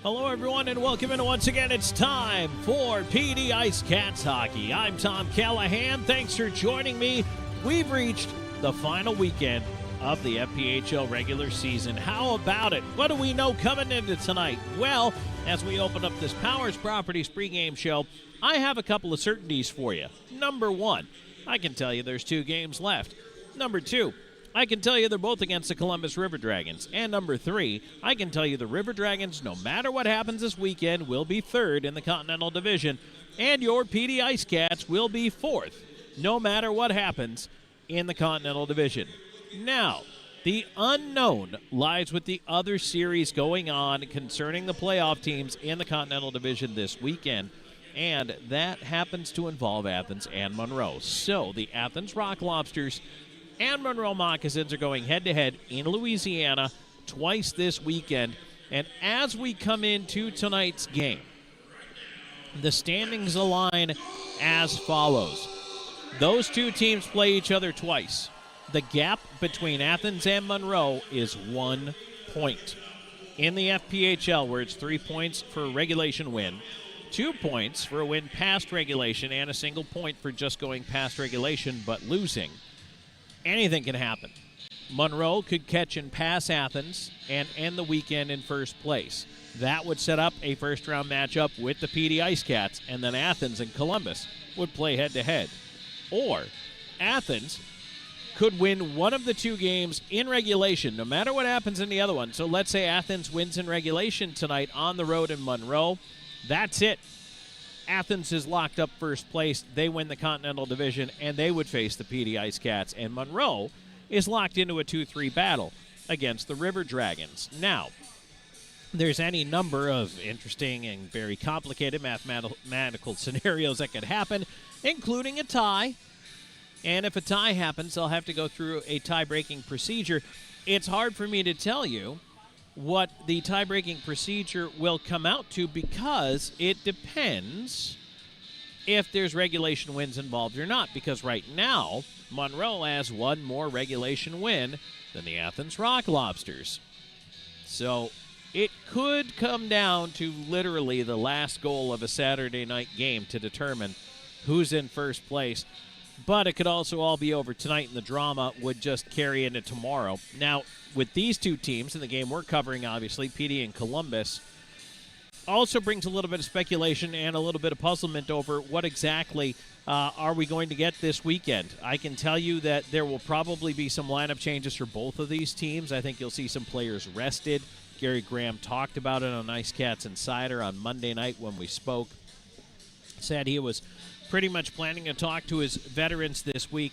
Hello, everyone, and welcome in once again. It's time for Dee IceCats hockey. I'm Tom Callahan. Thanks for joining me. We've reached the final weekend of the FPHL regular season. How about it? What do we know coming into tonight? Well, as we open up this Powers Properties pregame show, I have a couple of certainties for you. Number one, I can tell you there's 2 games left. Number 2, I can tell you they're both against the Columbus River Dragons. And number 3, I can tell you the River Dragons, no matter what happens this weekend, will be 3rd in the Continental Division. And your Dee IceCats will be 4th, no matter what happens in the Continental Division. Now, the unknown lies with the other series going on concerning the playoff teams in the Continental Division this weekend. And that happens to involve Athens and Monroe. So the Athens Rock Lobsters and Monroe Moccasins are going head-to-head in Louisiana twice this weekend. And as we come into tonight's game, the standings align as follows. Those 2 teams play each other twice. The gap between Athens and Monroe is 1 point. In the FPHL, where it's 3 points for a regulation win, 2 points for a win past regulation, and a single point for just going past regulation but losing, anything can happen. Monroe could catch and pass Athens and end the weekend in first place. That would set up a first-round matchup with the Dee IceCats, and then Athens and Columbus would play head-to-head. Or Athens could win one of the 2 games in regulation, no matter what happens in the other one. So let's say Athens wins in regulation tonight on the road in Monroe. That's it. Athens is locked up first place. They win the Continental Division, and they would face the Dee IceCats. And Monroe is locked into a 2-3 battle against the River Dragons. Now, there's any number of interesting and very complicated mathematical scenarios that could happen, including a tie. And if a tie happens, they'll have to go through a tie-breaking procedure. It's hard for me to tell you what the tie-breaking procedure will come out to because it depends if there's regulation wins involved or not. Because right now, Monroe has 1 more regulation win than the Athens Rock Lobsters. So it could come down to literally the last goal of a Saturday night game to determine who's in first place. But it could also all be over tonight, and the drama would just carry into tomorrow. Now, with these 2 teams, and the game we're covering, obviously, Dee and Columbus, also brings a little bit of speculation and a little bit of puzzlement over what exactly are we going to get this weekend. I can tell you that there will probably be some lineup changes for both of these teams. I think you'll see some players rested. Gary Graham talked about it on IceCats Insider on Monday night when we spoke. Said he was pretty much planning to talk to his veterans this week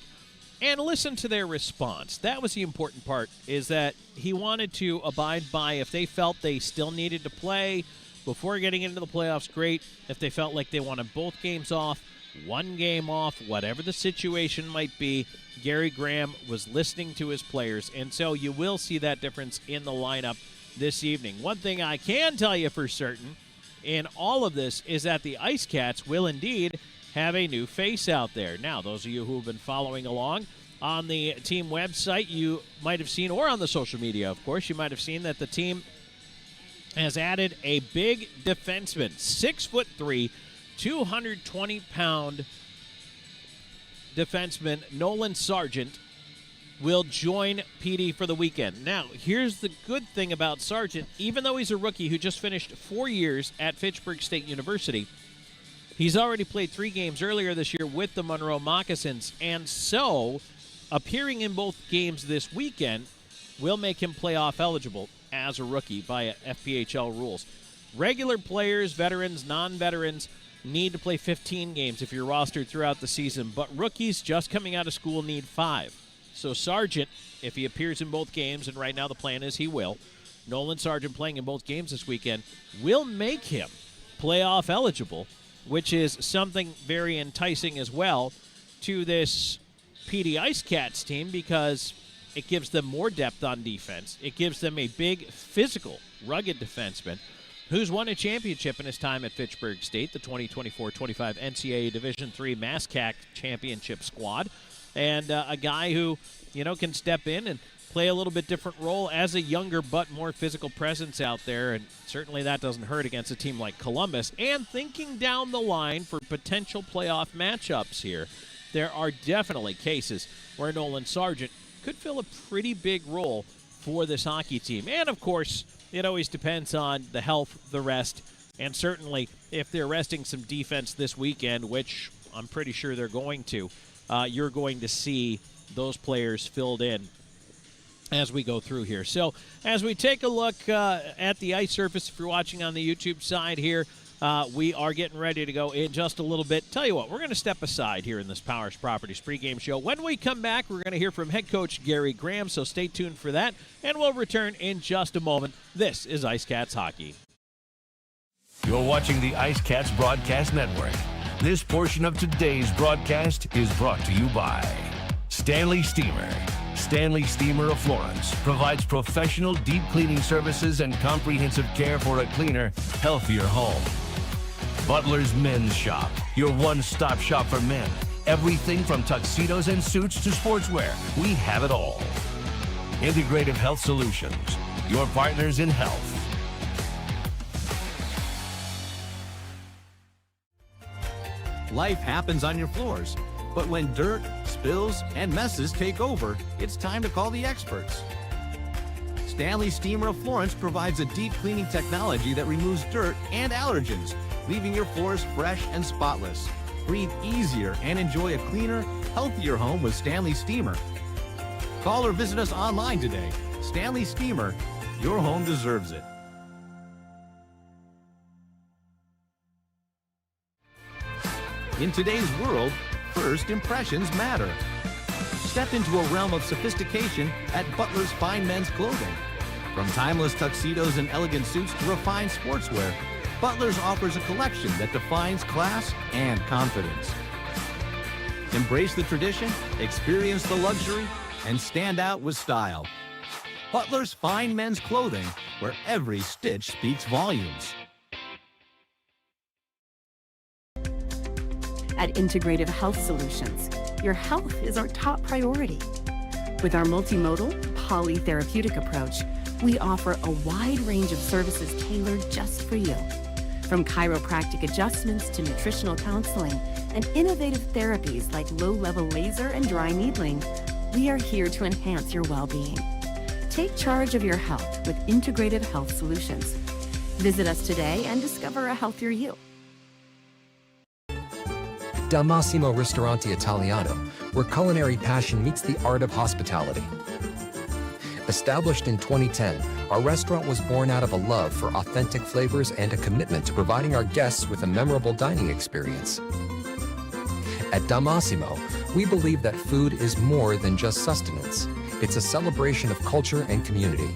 and listen to their response. That was the important part, is that he wanted to abide by if they felt they still needed to play before getting into the playoffs, great. If they felt like they wanted both games off, 1 game off, whatever the situation might be, Gary Graham was listening to his players, and so you will see that difference in the lineup this evening. One thing I can tell you for certain in all of this is that the IceCats will indeed have a new face out there. Now, those of you who have been following along on the team website, you might have seen, or on the social media, of course, you might have seen that the team has added a big defenseman, 6'3", 220-pound defenseman Nolan Sargent will join Dee for the weekend. Now, here's the good thing about Sargent. Even though he's a rookie who just finished 4 years at Fitchburg State University, he's already played 3 games earlier this year with the Monroe Moccasins, and so appearing in both games this weekend will make him playoff eligible as a rookie by FPHL rules. Regular players, veterans, non-veterans, need to play 15 games if you're rostered throughout the season, but rookies just coming out of school need 5. So Sargent, if he appears in both games, and right now the plan is he will, Nolan Sargent playing in both games this weekend, will make him playoff eligible, which is something very enticing as well to this Dee IceCats team because it gives them more depth on defense. It gives them a big, physical, rugged defenseman who's won a championship in his time at Fitchburg State, the 2024-25 NCAA Division III MASCAC Championship squad, and a guy who, can step in and play a little bit different role as a younger but more physical presence out there, and certainly that doesn't hurt against a team like Columbus. And thinking down the line for potential playoff matchups here, there are definitely cases where Nolan Sargent could fill a pretty big role for this hockey team. And, of course, it always depends on the health, the rest, and certainly if they're resting some defense this weekend, which I'm pretty sure they're going to, you're going to see those players filled in as we go through here. So as we take a look at the ice surface, if you're watching on the YouTube side here, we are getting ready to go in just a little bit. Tell you what, we're going to step aside here in this Powers Properties pregame show. When we come back, we're going to hear from head coach Gary Graham, so stay tuned for that, and we'll return in just a moment. This is IceCats Hockey. You're watching the IceCats Broadcast Network. This portion of today's broadcast is brought to you by Stanley Steamer. Stanley Steamer of Florence provides professional deep cleaning services and comprehensive care for a cleaner, healthier home. Butler's Men's Shop, your one-stop shop for men. Everything from tuxedos and suits to sportswear, we have it all. Integrative Health Solutions, your partners in health. Life happens on your floors, but when dirt, spills, and messes take over, it's time to call the experts. Stanley Steamer of Florence provides a deep cleaning technology that removes dirt and allergens, leaving your floors fresh and spotless. Breathe easier and enjoy a cleaner, healthier home with Stanley Steamer. Call or visit us online today. Stanley Steamer, your home deserves it. In today's world, first impressions matter. Step into a realm of sophistication at Butler's Fine Men's Clothing. From timeless tuxedos and elegant suits to refined sportswear, Butler's offers a collection that defines class and confidence. Embrace the tradition, experience the luxury, and stand out with style. Butler's Fine Men's Clothing, where every stitch speaks volumes. At Integrative Health Solutions, your health is our top priority. With our multimodal, polytherapeutic approach, we offer a wide range of services tailored just for you. From chiropractic adjustments to nutritional counseling and innovative therapies like low-level laser and dry needling, we are here to enhance your well-being. Take charge of your health with Integrative Health Solutions. Visit us today and discover a healthier you. Dal Massimo Ristorante Italiano, where culinary passion meets the art of hospitality. Established in 2010, our restaurant was born out of a love for authentic flavors and a commitment to providing our guests with a memorable dining experience. At Dal Massimo, we believe that food is more than just sustenance. It's a celebration of culture and community.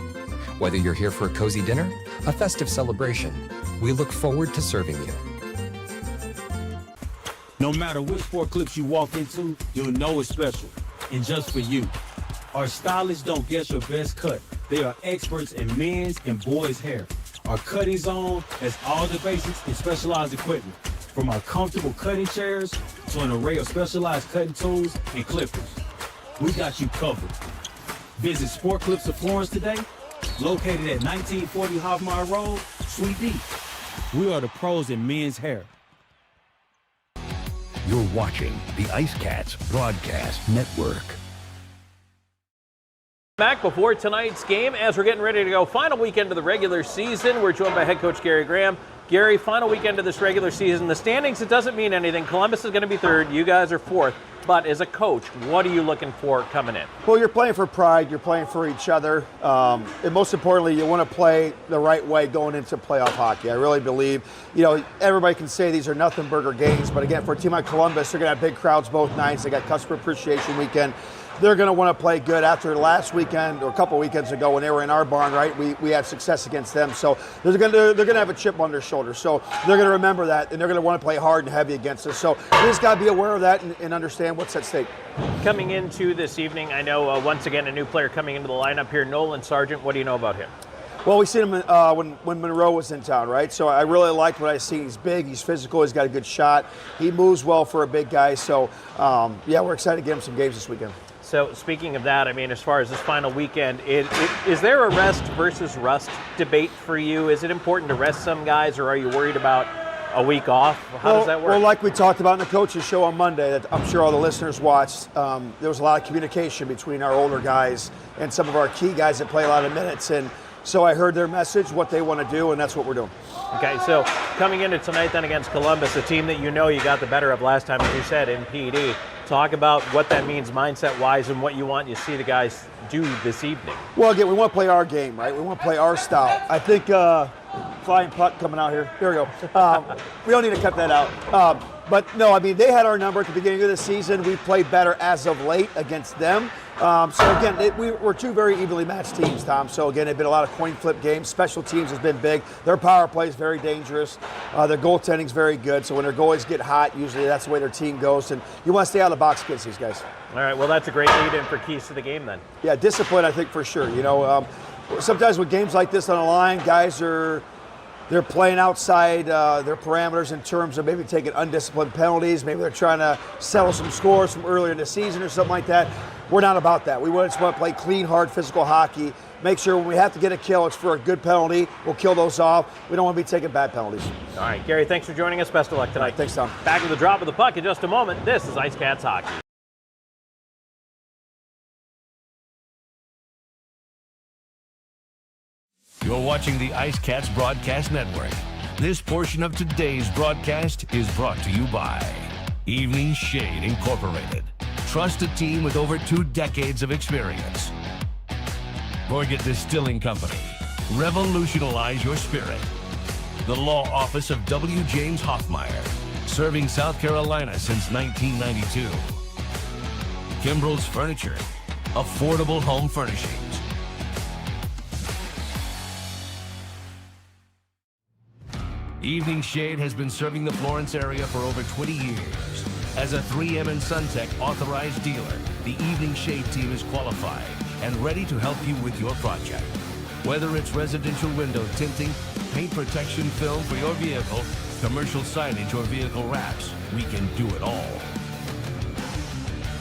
Whether you're here for a cozy dinner, a festive celebration, we look forward to serving you. No matter which sport clips you walk into, you'll know it's special, and just for you. Our stylists don't guess your best cut. They are experts in men's and boys' hair. Our cutting zone has all the basics and specialized equipment, from our comfortable cutting chairs to an array of specialized cutting tools and clippers. We got you covered. Visit Sport Clips of Florence today, located at 1940 Hoffmeyer Road, Suite D. We are the pros in men's hair. You're watching the IceCats Broadcast Network. Back before tonight's game as we're getting ready to go. Final weekend of the regular season. We're joined by head coach Gary Graham. Gary, final weekend of this regular season. The standings, it doesn't mean anything. Columbus is going to be third. You guys are fourth. But as a coach, what are you looking for coming in? Well, you're playing for pride. You're playing for each other. And most importantly, you want to play the right way going into playoff hockey. I really believe, everybody can say these are nothing burger games. But again, for a team like Columbus, they're going to have big crowds both nights. They got customer appreciation weekend. They're going to want to play good. After last weekend or a couple weekends ago when they were in our barn, right, we had success against them. So they're going to have a chip on their shoulder. So they're going to remember that, and they're going to want to play hard and heavy against us. So we just got to be aware of that and understand what's at stake. Coming into this evening, I know once again a new player coming into the lineup here, Nolan Sargent. What do you know about him? Well, we seen him when Monroe was in town, right? So I really liked what I see. He's big, he's physical, he's got a good shot. He moves well for a big guy. So, we're excited to get him some games this weekend. So speaking of that, I mean, as far as this final weekend, is there a rest versus rust debate for you? Is it important to rest some guys, or are you worried about a week off? How does that work? Well, like we talked about in the coaches show on Monday, that I'm sure all the listeners watched, there was a lot of communication between our older guys and some of our key guys that play a lot of minutes. And so I heard their message, what they want to do, and that's what we're doing. Okay, so coming into tonight then against Columbus, a team that you got the better of last time, as you said, in PD. Talk about what that means mindset-wise and what you want to see the guys do this evening. Well, again, we want to play our game, right? We want to play our style. I think flying puck coming out here. There we go. We don't need to cut that out. But no, I mean, they had our number at the beginning of the season. We played better as of late against them. So again, we're two very evenly matched teams, Tom. So again, it's been a lot of coin flip games. Special teams has been big. Their power play is very dangerous. Their goaltending is very good. So when their goalies get hot, usually that's the way their team goes. And you want to stay out of the box against these guys. All right, well, that's a great lead-in for keys to the game then. Yeah, discipline, I think, for sure. You know, sometimes with games like this on the line, guys they're playing outside their parameters in terms of maybe taking undisciplined penalties. Maybe they're trying to settle some scores from earlier in the season or something like that. We're not about that. We just want to play clean, hard, physical hockey. Make sure when we have to get a kill, it's for a good penalty. We'll kill those off. We don't want to be taking bad penalties. All right, Gary, thanks for joining us. Best of luck tonight. Right, thanks, Tom. Back with the drop of the puck in just a moment. This is IceCats Hockey. You're watching the IceCats Broadcast Network. This portion of today's broadcast is brought to you by Evening Shade Incorporated. Trusted team with over 2 decades of experience. Gorget Distilling Company. Revolutionize your spirit. The law office of W. James Hoffmeyer. Serving South Carolina since 1992. Kimbrell's Furniture. Affordable home furnishings. Evening Shade has been serving the Florence area for over 20 years. As a 3M and Suntech authorized dealer, the Evening Shade team is qualified and ready to help you with your project. Whether it's residential window tinting, paint protection film for your vehicle, commercial signage, or vehicle wraps, we can do it all.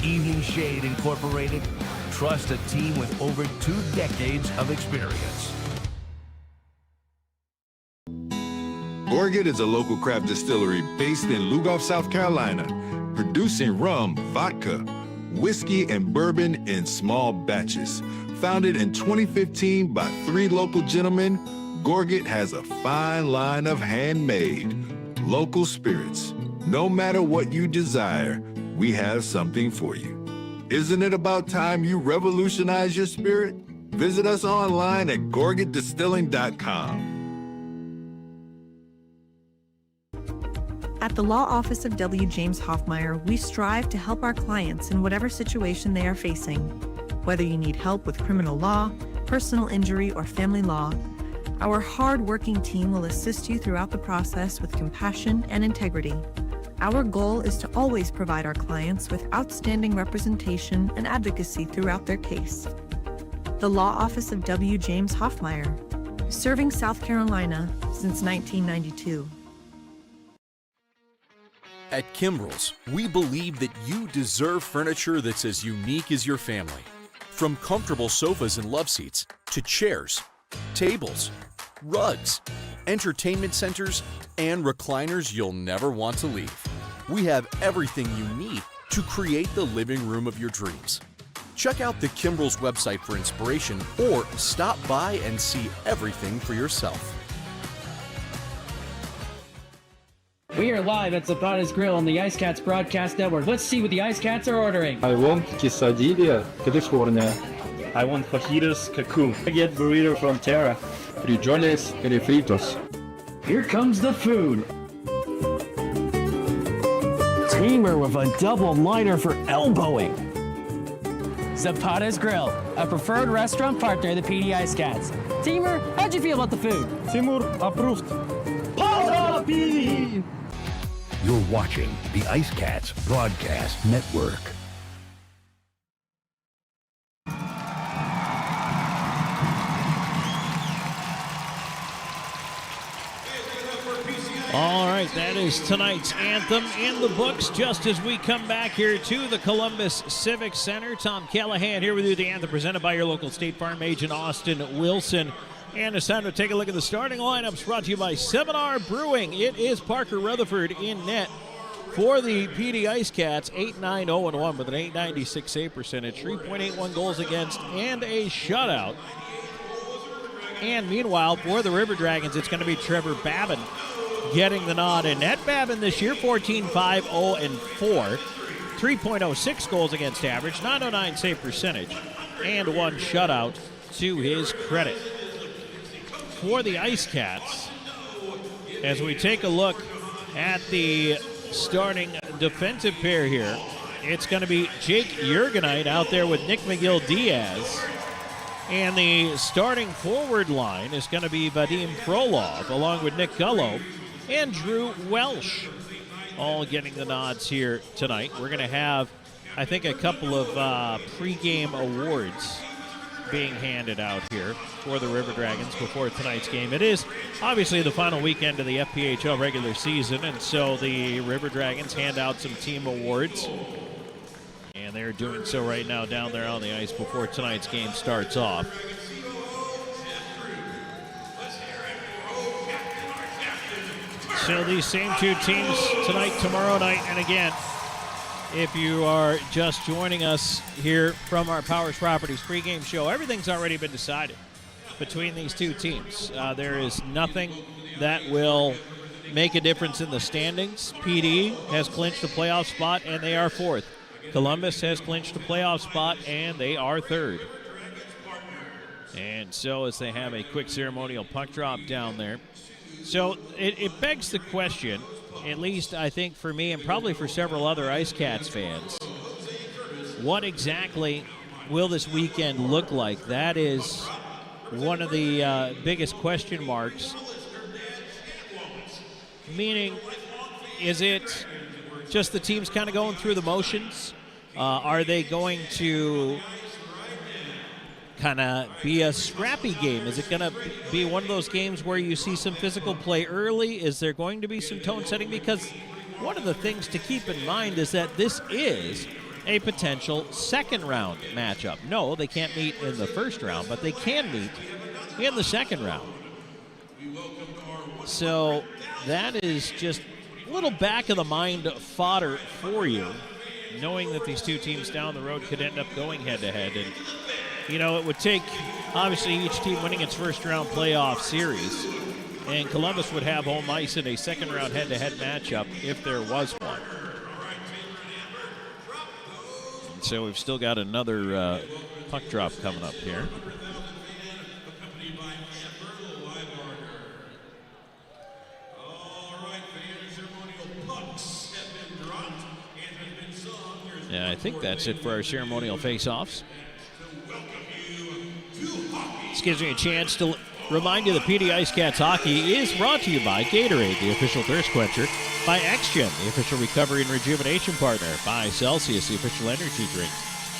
Evening Shade Incorporated. Trust a team with over 2 decades of experience. Gorget is a local craft distillery based in Lugoff, South Carolina, producing rum, vodka, whiskey, and bourbon in small batches. Founded in 2015 by 3 local gentlemen, Gorget has a fine line of handmade, local spirits. No matter what you desire, we have something for you. Isn't it about time you revolutionize your spirit? Visit us online at gorgetdistilling.com. At the law office of W. James Hoffmeyer, we strive to help our clients in whatever situation they are facing. Whether you need help with criminal law, personal injury, or family law, our hard-working team will assist you throughout the process with compassion and integrity. Our goal is to always provide our clients with outstanding representation and advocacy throughout their case. The law office of W. James Hoffmeyer, serving South Carolina since 1992. At Kimbrell's, we believe that you deserve furniture that's as unique as your family. From comfortable sofas and love seats to chairs, tables, rugs, entertainment centers, and recliners you'll never want to leave. We have everything you need to create the living room of your dreams. Check out the Kimbrell's website for inspiration or stop by and see everything for yourself. We are live at Zapata's Grill on the IceCats Broadcast Network. Let's see what the IceCats are ordering. I want quesadilla, California. I want fajitas cocoon. I get burrito from Terra. Frijoles refritos. Here comes the food. Teamer with a double liner for elbowing. Zapata's Grill, a preferred restaurant partner of the PD IceCats. Teamer, how'd you feel about the food? Timur approved. Para PD! You're watching the IceCats Broadcast Network. All right, that is tonight's anthem in the books. Just as we come back here to the Columbus Civic Center, Tom Callahan here with you. The anthem presented by your local State Farm agent, Austin Wilson. And it's time to take a look at the starting lineups brought to you by Seminar Brewing. It is Parker Rutherford in net for the PD IceCats, 8-9-0-1 with an .896 save percentage, 3.81 goals against, and a shutout. And meanwhile, for the River Dragons, it's going to be Trevor Babin getting the nod in net. Babin this year, 14-5-0-4, 3.06 goals against average, .909 save percentage, and one shutout to his credit. For the IceCats, as we take a look at the starting defensive pair here, it's going to be Jake Jurgenite out there with Nick McGill-Diaz. And the starting forward line is going to be Vadim Frolov along with Nick Gullo and Drew Welsh, all getting the nods here tonight. We're going to have, I think, a couple of pregame awards being handed out here for the River Dragons before tonight's game. It is obviously the final weekend of the FPHL regular season, and so the River Dragons hand out some team awards. And they're doing so right now down there on the ice before tonight's game starts off. So these same two teams tonight, tomorrow night, and again, if you are just joining us here from our Powers Properties pregame show, everything's already been decided between these two teams. There is nothing that will make a difference in the standings. PD has clinched a playoff spot, and they are fourth. Columbus has clinched a playoff spot, and they are third. And so as they have a quick ceremonial puck drop down there. So it begs the question, at least I think for me and probably for several other IceCats fans, what exactly will this weekend look like? That is one of the biggest question marks. Meaning, is it just the teams kind of going through the motions? Are they going to kind of be a scrappy game? Is it going to be one of those games where you see some physical play early? Is there going to be some tone setting? Because one of the things to keep in mind is that this is a potential second round matchup. No, they can't meet in the first round, but they can meet in the second round. So that is just a little back of the mind fodder for you, knowing that these two teams down the road could end up going head to head. And you know, it would take, obviously, each team winning its first-round playoff series, and Columbus would have home ice in a second-round head-to-head matchup if there was one. And so we've still got another puck drop coming up here. Yeah, I think that's it for our ceremonial face-offs. This gives me a chance to remind you that PD IceCats hockey is brought to you by Gatorade, the official thirst quencher, by XGen, the official recovery and rejuvenation partner, by Celsius, the official energy drink,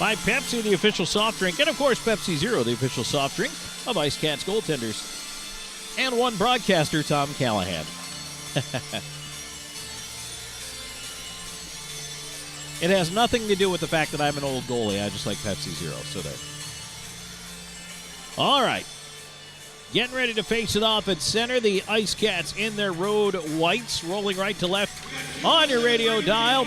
by Pepsi, the official soft drink, and of course Pepsi Zero, the official soft drink of IceCats goaltenders, and one broadcaster, Tom Callahan. It has nothing to do with the fact that I'm an old goalie. I just like Pepsi Zero, so there. All right. Getting ready to face it off at center. The IceCats in their road whites, rolling right to left on your radio dial.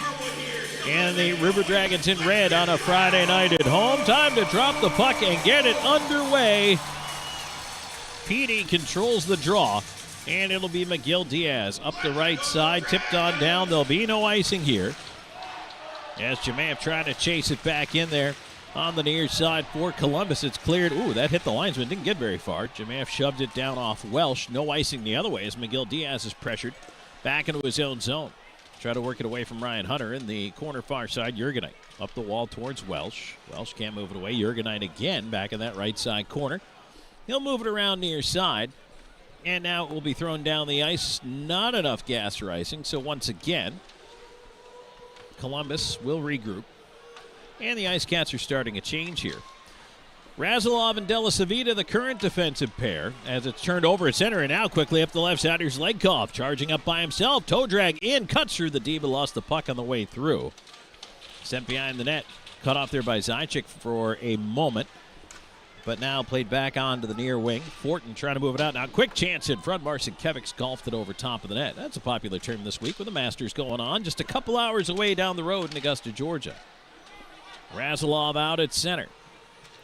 And the River Dragons in red on a Friday night at home. Time to drop the puck and get it underway. PD controls the draw, and it'll be McGill-Diaz up the right side, tipped on down. There'll be no icing here, as Jemayev trying to chase it back in there. On the near side for Columbus, it's cleared. Ooh, that hit the linesman. Didn't get very far. Jemayev shoved it down off Welsh. No icing the other way as McGill-Diaz is pressured back into his own zone. Try to work it away from Ryan Hunter in the corner far side. Jurgenite up the wall towards Welsh. Welsh can't move it away. Jurgenite again back in that right side corner. He'll move it around near side. And now it will be thrown down the ice. Not enough gas or icing. So once again, Columbus will regroup. And the IceCats are starting a change here. Razilov and Della Savita, the current defensive pair, as it's turned over at center, and now quickly up the left side. Here's Legkov charging up by himself. Toe drag in, cuts through the D, but lost the puck on the way through. Sent behind the net. Cut off there by Zajac for a moment, but now played back onto the near wing. Fortin trying to move it out. Now quick chance in front. Marcinkiewicz golfed it over top of the net. That's a popular term this week with the Masters going on just a couple hours away down the road in Augusta, Georgia. Razilov out at center.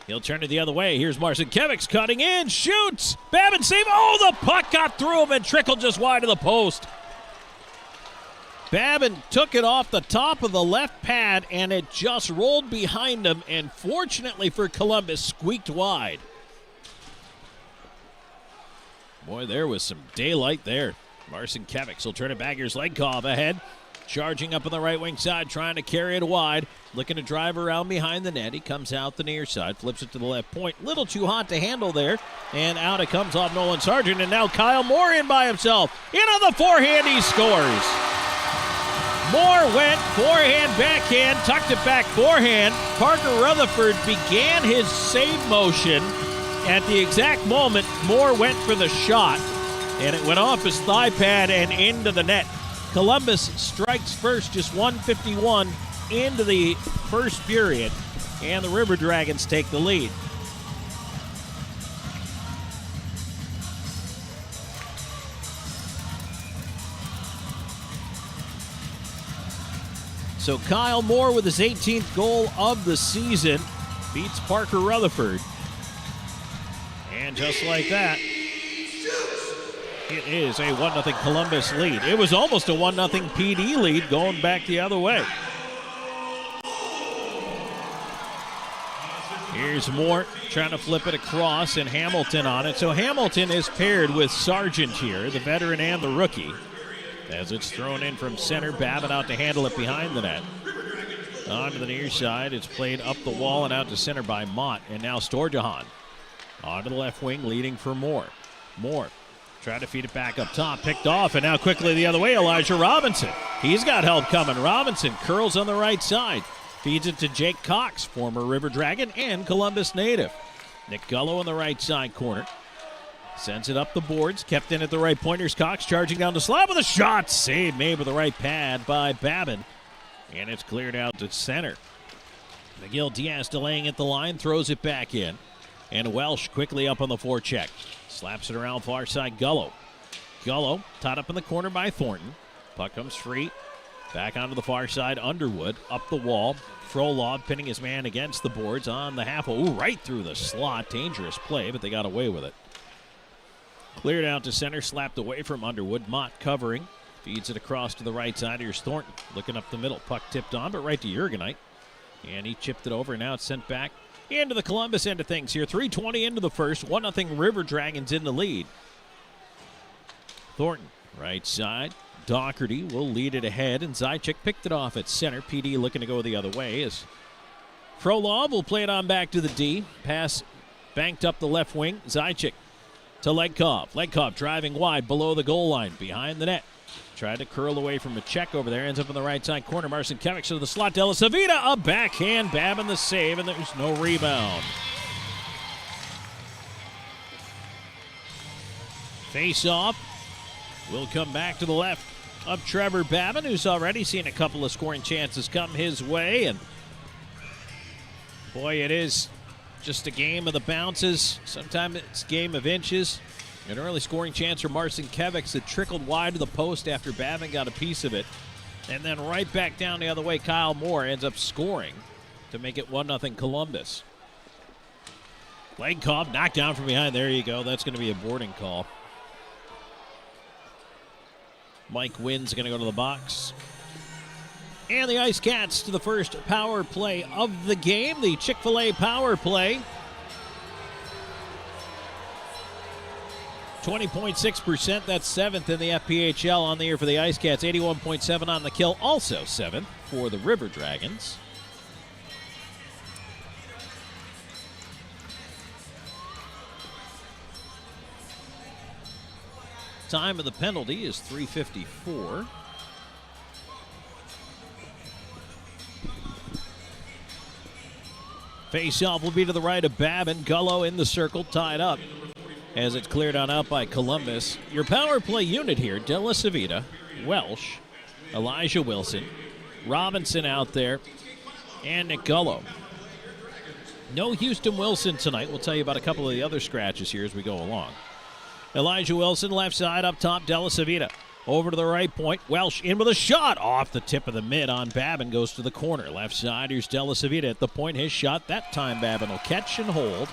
He'll turn it the other way. Here's Marcinkiewicz cutting in, shoots. Babin save. Oh, the puck got through him and trickled just wide of the post. Babin took it off the top of the left pad, and it just rolled behind him, and fortunately for Columbus, squeaked wide. Boy, there was some daylight there. Marcinkiewicz will turn it back. Here's Legkov ahead. Charging up on the right wing side, trying to carry it wide. Looking to drive around behind the net. He comes out the near side, flips it to the left point. Little too hot to handle there. And out it comes off Nolan Sargent. And now Kyle Moore in by himself. In on the forehand, he scores. Moore went forehand, backhand, tucked it back forehand. Parker Rutherford began his save motion. At the exact moment, Moore went for the shot. And it went off his thigh pad and into the net. Columbus strikes first, just 1:51 into the first period, and the River Dragons take the lead. So Kyle Moore with his 18th goal of the season beats Parker Rutherford. And just like that, it is a 1-0 Columbus lead. It was almost a 1-0 PD lead going back the other way. Here's Moore trying to flip it across, and Hamilton on it. So Hamilton is paired with Sargent here, the veteran and the rookie. As it's thrown in from center, Babin out to handle it behind the net. On to the near side, it's played up the wall and out to center by Mott, and now Storjahan. On to the left wing, leading for Moore. Moore trying to feed it back up top, picked off, and now quickly the other way, Elijah Robinson. He's got help coming. Robinson curls on the right side. Feeds it to Jake Cox, former River Dragon and Columbus native. Nick Gullo on the right side corner. Sends it up the boards, kept in at the right point. Here's Cox charging down the slab with a shot. Save made with the right pad by Babin. And it's cleared out to center. Miguel Diaz delaying at the line, throws it back in. And Welsh quickly up on the forecheck. Slaps it around far side, Gullo. Gullo tied up in the corner by Thornton. Puck comes free. Back onto the far side, Underwood up the wall. Frolov pinning his man against the boards on the half. Ooh, right through the slot. Dangerous play, but they got away with it. Cleared out to center, slapped away from Underwood. Mott covering. Feeds it across to the right side. Here's Thornton looking up the middle. Puck tipped on, but right to Jurgenite. And he chipped it over. Now it's sent back into the Columbus end of things here. 3:20 into the first. 1-0 River Dragons in the lead. Thornton, right side. Doherty will lead it ahead, and Zajac picked it off at center. PD looking to go the other way as Frolov will play it on back to the D. Pass banked up the left wing. Zajac to Legkov. Legkov driving wide below the goal line, behind the net. Tried to curl away from a check over there. Ends up in the right side corner. Marcinkiewicz to the slot. Della Savita, a backhand. Babin the save, and there's no rebound. Face off. Will come back to the left of Trevor Babin, who's already seen a couple of scoring chances come his way. And boy, it is just a game of the bounces. Sometimes it's a game of inches. An early scoring chance for Marcinkiewicz that trickled wide to the post after Babin got a piece of it. And then right back down the other way, Kyle Moore ends up scoring to make it 1-0 Columbus. Legkov knocked down from behind. There you go. That's going to be a boarding call. Mike Wynn's going to go to the box. And the IceCats to the first power play of the game, the Chick-fil-A power play. 20.6%, that's 7th in the FPHL on the year for the IceCats. 81.7 on the kill, also 7th for the River Dragons. Time of the penalty is 3:54. Face-off will be to the right of Babin. Gullo in the circle, tied up as it's cleared on out by Columbus. Your power play unit here, De La Civita, Welsh, Elijah Wilson, Robinson out there, and Nick Gullo. No Houston Wilson tonight. We'll tell you about a couple of the other scratches here as we go along. Elijah Wilson, left side up top, De La Civita. Over to the right point, Welsh in with a shot off the tip of the mid on Babin, goes to the corner. Left side, here's De La Civita at the point. His shot, that time Babin will catch and hold.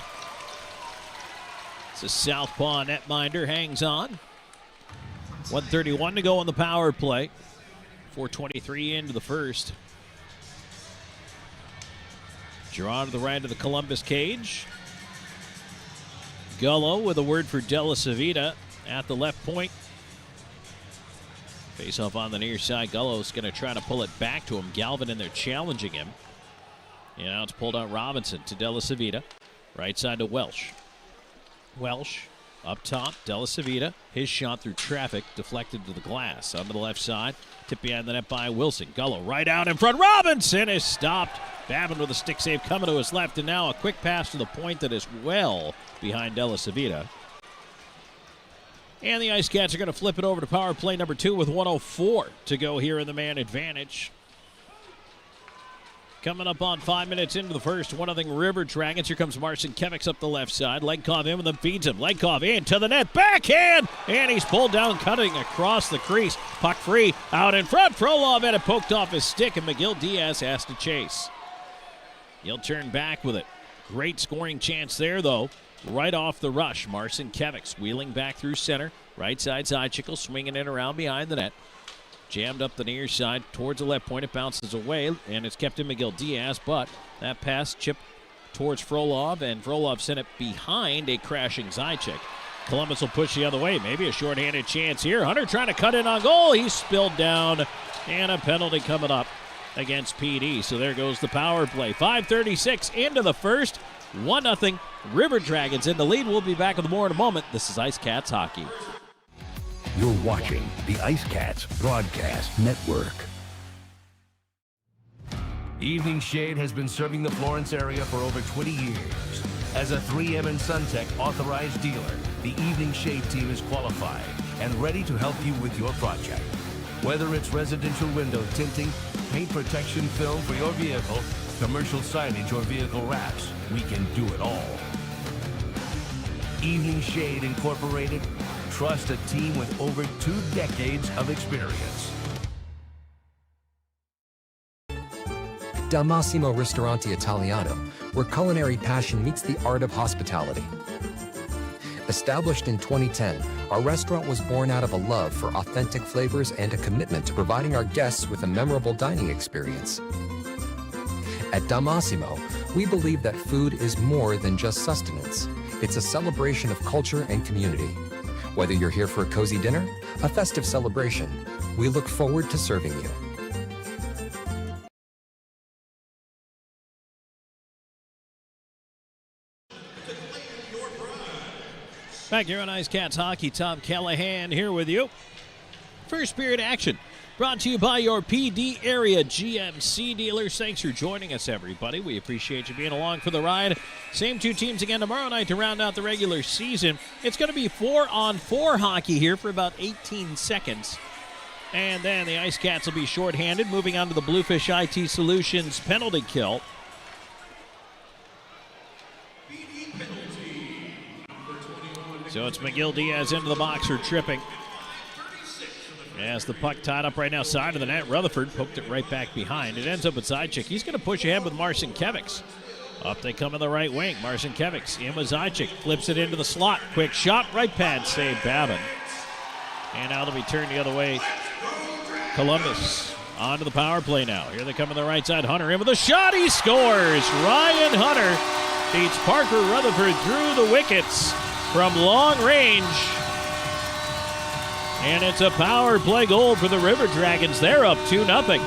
It's a southpaw netminder, hangs on. 1:31 to go on the power play. 4:23 into the first. Draw to the right of the Columbus cage. Gullo with a word for De La Civita at the left point. Face off on the near side. Gullo's going to try to pull it back to him. Galvin in there challenging him. And now it's pulled out Robinson to De La Civita. Right side to Welsh. Welsh up top. De La Civita. His shot through traffic deflected to the glass. Onto the left side. Tip behind the net by Wilson. Gullo right out in front. Robinson is stopped. Babin with a stick save coming to his left. And now a quick pass to the point that is well behind De La Civita. And the IceCats are going to flip it over to power play number 2 with 1:04 to go here in the man advantage. Coming up on 5 minutes into the first, 1-0 River Dragons. Here comes Marcin Kevics up the left side. Legkov in with him, feeds him. Legkov in to the net, backhand, and he's pulled down, cutting across the crease. Puck free, out in front. Frolov had it poked off his stick, and Miguel Diaz has to chase. He'll turn back with it. Great scoring chance there, though. Right off the rush, Marcin Kevics wheeling back through center. Right side, Zajic swinging it around behind the net. Jammed up the near side towards the left point. It bounces away, and it's kept in Miguel Diaz, but that pass chipped towards Frolov, and Frolov sent it behind a crashing Zajic. Columbus will push the other way. Maybe a shorthanded chance here. Hunter trying to cut in on goal. He's spilled down, and a penalty coming up against PD. So there goes the power play. 5:36 into the first. 1-0 River Dragons in the lead. We'll be back with more in a moment. This is IceCats Hockey. You're watching the IceCats Broadcast Network. Evening Shade has been serving the Florence area for over 20 years. As a 3M and SunTech authorized dealer, the Evening Shade team is qualified and ready to help you with your project. Whether it's residential window tinting, paint protection film for your vehicle, commercial signage, or vehicle wraps, we can do it all. Evening Shade Incorporated. Trust a team with over 2 decades of experience. Dal Massimo Ristoranti Italiano, where culinary passion meets the art of hospitality. Established in 2010, our restaurant was born out of a love for authentic flavors and a commitment to providing our guests with a memorable dining experience. At Dal Massimo, we believe that food is more than just sustenance. It's a celebration of culture and community. Whether you're here for a cozy dinner, a festive celebration, we look forward to serving you. Back here on IceCats Hockey, Tom Callahan here with you. First period action brought to you by your PD area GMC dealers. Thanks for joining us, everybody. We appreciate you being along for the ride. Same 2 teams again tomorrow night to round out the regular season. It's going to be 4-on-4 hockey here for about 18 seconds. And then the IceCats will be shorthanded, moving on to the Bluefish IT Solutions penalty kill. So it's Miguel Diaz into the box for tripping. As the puck tied up right now, side of the net. Rutherford poked it right back behind. It ends up with Zajic. He's going to push ahead with Marcin Kevics. Up they come in the right wing. Marcin Kevics in with Zajic. Flips it into the slot. Quick shot. Right pad save Babin. And now to be turned the other way. Columbus onto the power play now. Here they come on the right side. Hunter in with a shot. He scores. Ryan Hunter beats Parker Rutherford through the wickets from long range. And it's a power play goal for the River Dragons. They're up 2-0.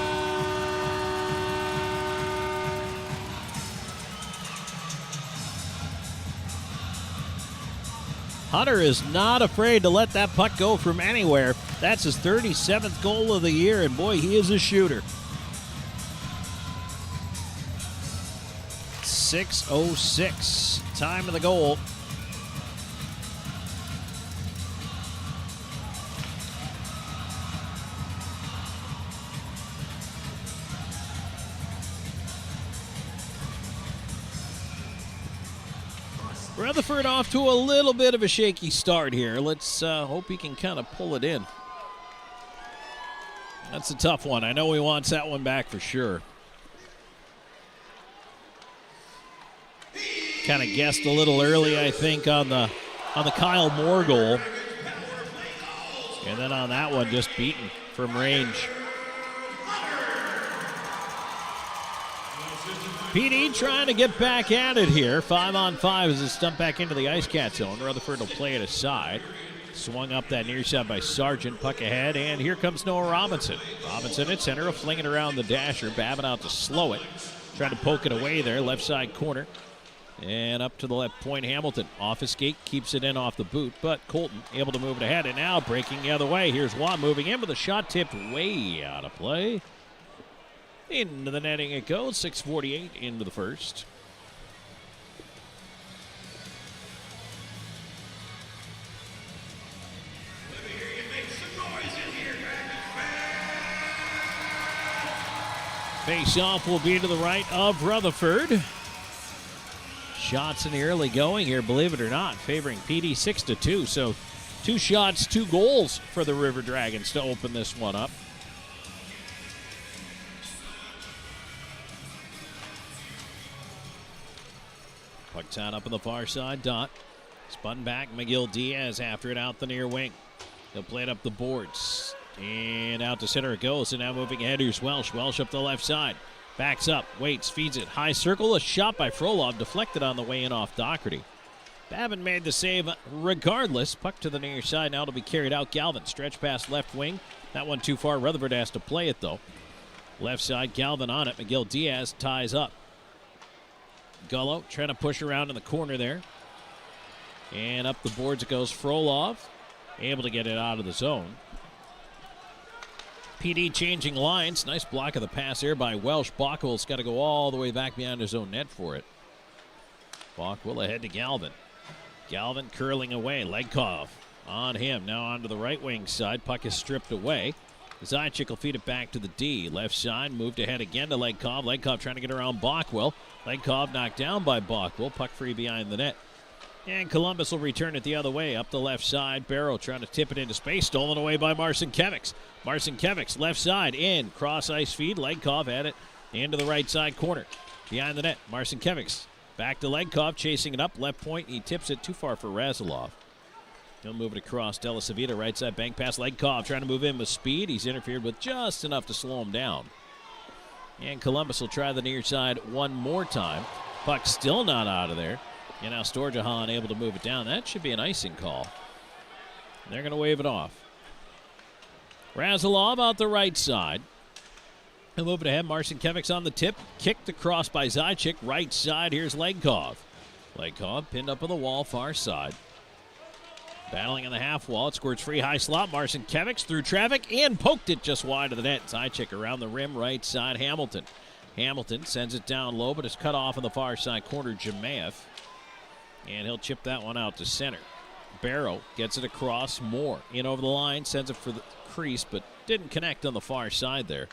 Hunter is not afraid to let that puck go from anywhere. That's his 37th goal of the year, and boy, he is a shooter. 6:06. Time of the goal. Rutherford off to a little bit of a shaky start here. Let's hope he can kind of pull it in. That's a tough one. I know he wants that one back for sure. Kind of guessed a little early, I think, on the Kyle Moore goal. And then on that one, just beaten from range. PD trying to get back at it here. 5-on-5 as it's stumped back into the IceCats zone. Rutherford will play it aside. Swung up that near side by Sargent. Puck ahead, and here comes Noah Robinson. Robinson at center, will fling it around the dasher. Babbitt out to slow it. Trying to poke it away there, left side corner. And up to the left point, Hamilton. Off his skate, keeps it in off the boot, but Colton able to move it ahead, and now breaking the other way. Here's Watt moving in with a shot tipped way out of play. Into the netting it goes, 6:48 into the first. Face-off will be to the right of Rutherford. Shots in the early going here, believe it or not, favoring PD 6-2. So 2 shots, 2 goals for the River Dragons to open this one up. Puck tied up on the far side, dot. Spun back, McGill Diaz after it out the near wing. He'll play it up the boards. And out to center it goes, and now moving ahead, here's Welsh. Welsh up the left side. Backs up, waits, feeds it. High circle, a shot by Frolov, deflected on the way in off Doherty. Babbitt made the save regardless. Puck to the near side, now to be carried out. Galvin, stretch past left wing. That one too far, Rutherford has to play it though. Left side, Galvin on it. McGill Diaz ties up. Gullo trying to push around in the corner there. And up the boards it goes. Frolov able to get it out of the zone. PD changing lines. Nice block of the pass here by Welsh. Bockwell's got to go all the way back behind his own net for it. Bockwell ahead to Galvin. Galvin curling away. Legkov on him. Now onto the right wing side. Puck is stripped away. Zajac will feed it back to the D. Left side, moved ahead again to Legkov. Legkov trying to get around Bockwell. Legkov knocked down by Bockwell. Puck free behind the net. And Columbus will return it the other way. Up the left side, Barrow trying to tip it into space. Stolen away by Marcinkiewicz. Marcinkiewicz, left side, in. Cross ice feed. Legkov at it. Into the right side corner. Behind the net, Marcinkiewicz. Back to Legkov, chasing it up. Left point, he tips it too far for Razilov. He'll move it across. Della Savita, right side, bank pass. Legkov trying to move in with speed. He's interfered with just enough to slow him down. And Columbus will try the near side one more time. Puck still not out of there. And now Storjahan able to move it down. That should be an icing call. They're going to wave it off. Razilov out the right side. He'll move it ahead. Marcinkiewicz on the tip. Kicked across by Zajac. Right side, here's Legkov. Legkov pinned up on the wall, far side. Battling on the half wall. It squirts free, high slot. Marcinkiewicz through traffic and poked it just wide of the net. Zajac around the rim, right side, Hamilton. Hamilton sends it down low, but it's cut off on the far side corner, Jemaev. And he'll chip that one out to center. Barrow gets it across. Moore in over the line, sends it for the crease, but didn't connect on the far side there.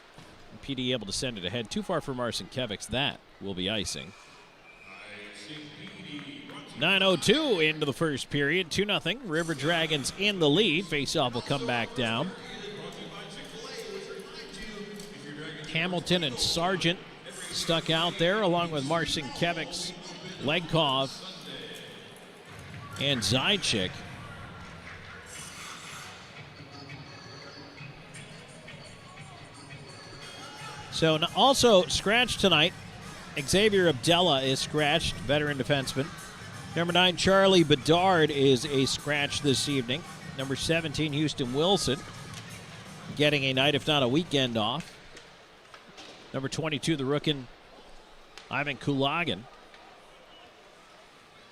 PD able to send it ahead. Too far for Marcinkiewicz. That will be icing. 9:02 into the first period. 2-0. River Dragons in the lead. Faceoff will come back down. Hamilton and Sargent stuck out there, along with Marcinkiewicz, Legkov, and Zajac. So also scratched tonight, Xavier Abdella is scratched, veteran defenseman. Number 9, Charlie Bedard is a scratch this evening. Number 17, Houston Wilson, getting a night, if not a weekend off. Number 22, the rookie, Ivan Kulagin.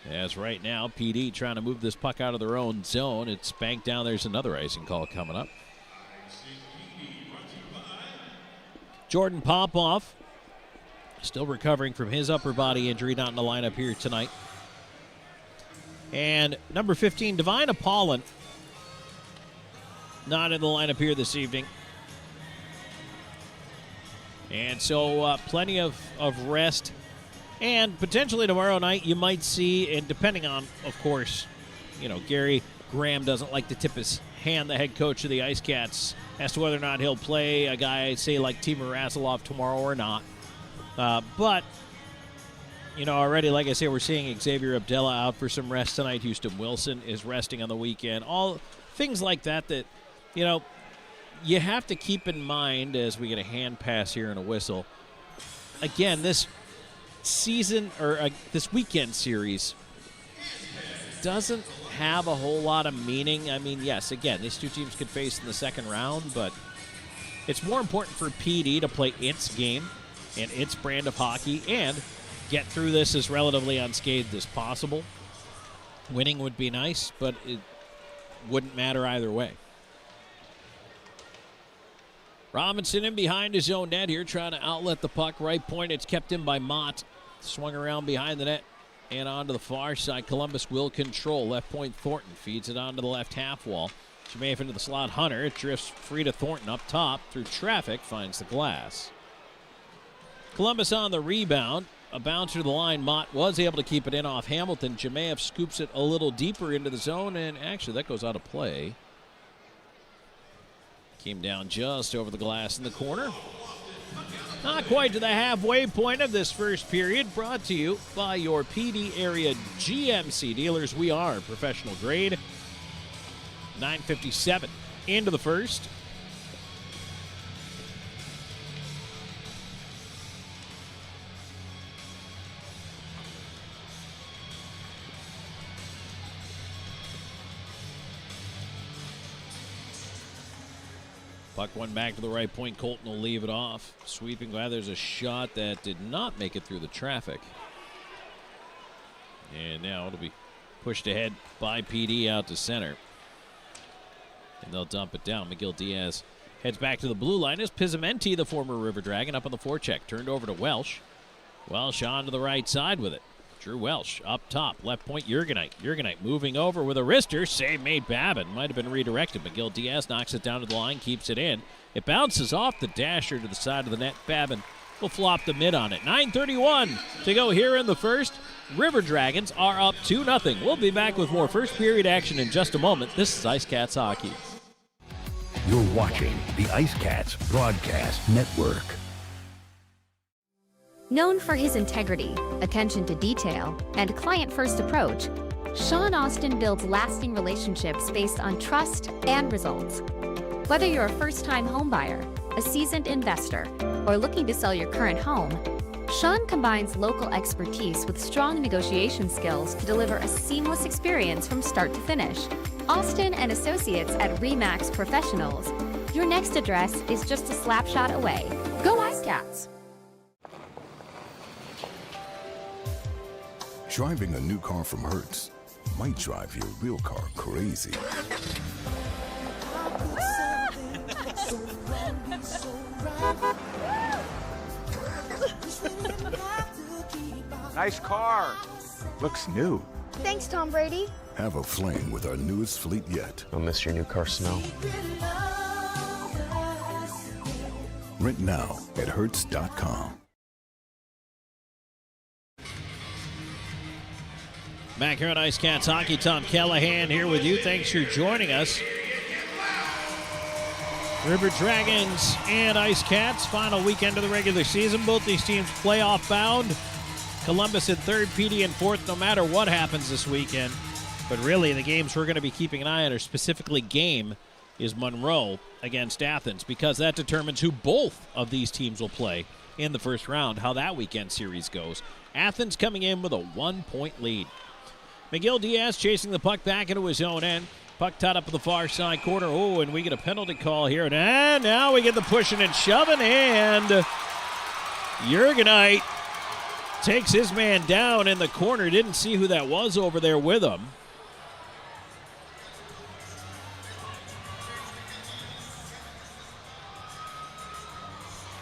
As right now, PD trying to move this puck out of their own zone. It's banked down. There's another icing call coming up. Jordan Popoff still recovering from his upper body injury, not in the lineup here tonight. And number 15, Divine Apollon, not in the lineup here this evening. And so plenty of rest. And potentially tomorrow night you might see, and depending on, of course, Gary Graham doesn't like to tip his hand, the head coach of the IceCats, as to whether or not he'll play a guy, say, like Timur Rasilov tomorrow or not. But, already, like I say, we're seeing Xavier Abdella out for some rest tonight. Houston Wilson is resting on the weekend. All things like that, you have to keep in mind as we get a hand pass here and a whistle. Again, this season, or this weekend series, doesn't have a whole lot of meaning. I mean, yes, again, these two teams could face in the second round, but it's more important for PD to play its game and its brand of hockey and get through this as relatively unscathed as possible. Winning would be nice, but it wouldn't matter either way. Robinson in behind his own net here, trying to outlet the puck. Right point, it's kept in by Mott. Swung around behind the net and onto the far side. Columbus will control. Left point, Thornton feeds it onto the left half wall. Jemayev into the slot. Hunter, it drifts free to Thornton up top. Through traffic, finds the glass. Columbus on the rebound. A bounce through the line. Mott was able to keep it in off Hamilton. Jemayev scoops it a little deeper into the zone, and actually that goes out of play. Came down just over the glass in the corner. Not quite to the halfway point of this first period. Brought to you by your PD area GMC dealers. We are professional grade. 9:57 into the first. Puck went back to the right point. Colton will leave it off. Sweeping by. There's a shot that did not make it through the traffic. And now it'll be pushed ahead by PD out to center. And they'll dump it down. Miguel Diaz heads back to the blue line as Pizzamenti, the former River Dragon, up on the forecheck. Turned over to Welsh. Welsh on to the right side with it. Drew Welsh up top. Left point, Jurgenite. Jurgenite moving over with a wrister. Save made Babin. Might have been redirected. Miguel Diaz knocks it down to the line, keeps it in. It bounces off the dasher to the side of the net. Babin will flop the mid on it. 9:31 to go here in the first. River Dragons are up 2-0. We'll be back with more first period action in just a moment. This is IceCats Hockey. You're watching the IceCats Broadcast Network. Known for his integrity, attention to detail, and client-first approach, Sean Austin builds lasting relationships based on trust and results. Whether you're a first-time homebuyer, a seasoned investor, or looking to sell your current home, Sean combines local expertise with strong negotiation skills to deliver a seamless experience from start to finish. Austin and Associates at RE/MAX Professionals. Your next address is just a slap shot away. Go IceCats! Driving a new car from Hertz might drive your real car crazy. Nice car. Looks new. Thanks, Tom Brady. Have a fling with our newest fleet yet. I'll miss your new car smell. Rent now at Hertz.com. Back here on IceCats Hockey, Tom Callahan here with you. Thanks for joining us. River Dragons and IceCats, final weekend of the regular season. Both these teams playoff bound. Columbus in third, PD in fourth, no matter what happens this weekend. But really, the games we're going to be keeping an eye on, or specifically game, is Monroe against Athens, because that determines who both of these teams will play in the first round, how that weekend series goes. Athens coming in with a 1-point lead. Miguel Diaz chasing the puck back into his own end. Puck tied up in the far side corner. Oh, and we get a penalty call here. And now we get the pushing and shoving, and Jurgenite takes his man down in the corner. Didn't see who that was over there with him.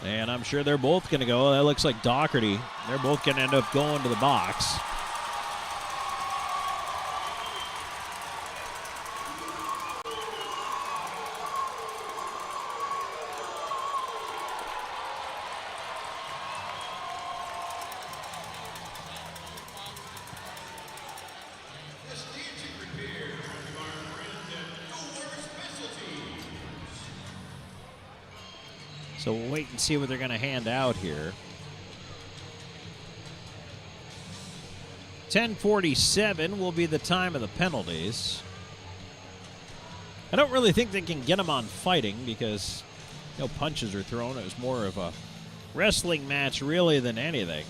And I'm sure they're both going to go. That looks like Doherty. They're both going to end up going to the box. So we'll wait and see what they're going to hand out here. 10:47 will be the time of the penalties. I don't really think they can get them on fighting because no punches are thrown. It was more of a wrestling match really than anything.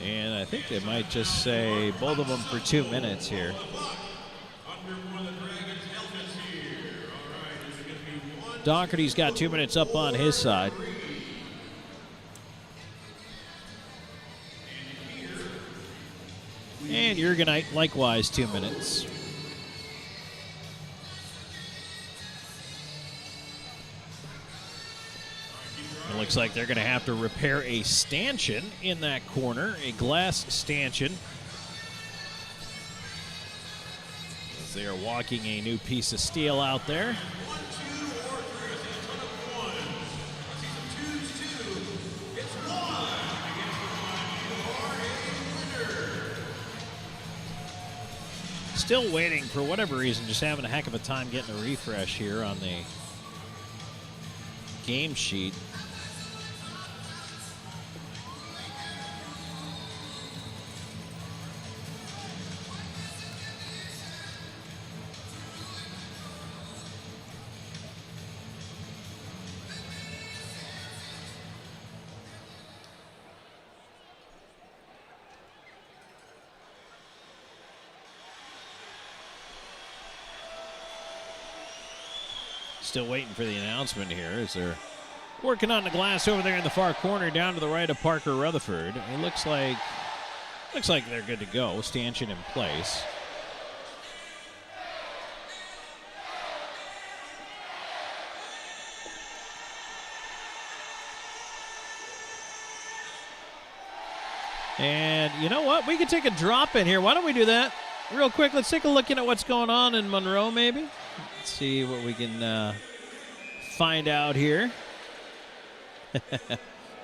And I think they might just say both of them for 2 minutes here. Doherty's got 2 minutes up on his side. And Jurgenite likewise 2 minutes. It looks like they're going to have to repair a stanchion in that corner, a glass stanchion. As they are walking a new piece of steel out there. Still waiting for whatever reason, just having a heck of a time getting a refresh here on the game sheet. Still waiting for the announcement here as they're working on the glass over there in the far corner down to the right of Parker Rutherford. It looks like they're good to go. Stanchion in place. And you know what? We could take a drop in here. Why don't we do that real quick? Let's take a look at what's going on in Monroe, maybe. Let's see what we can find out here.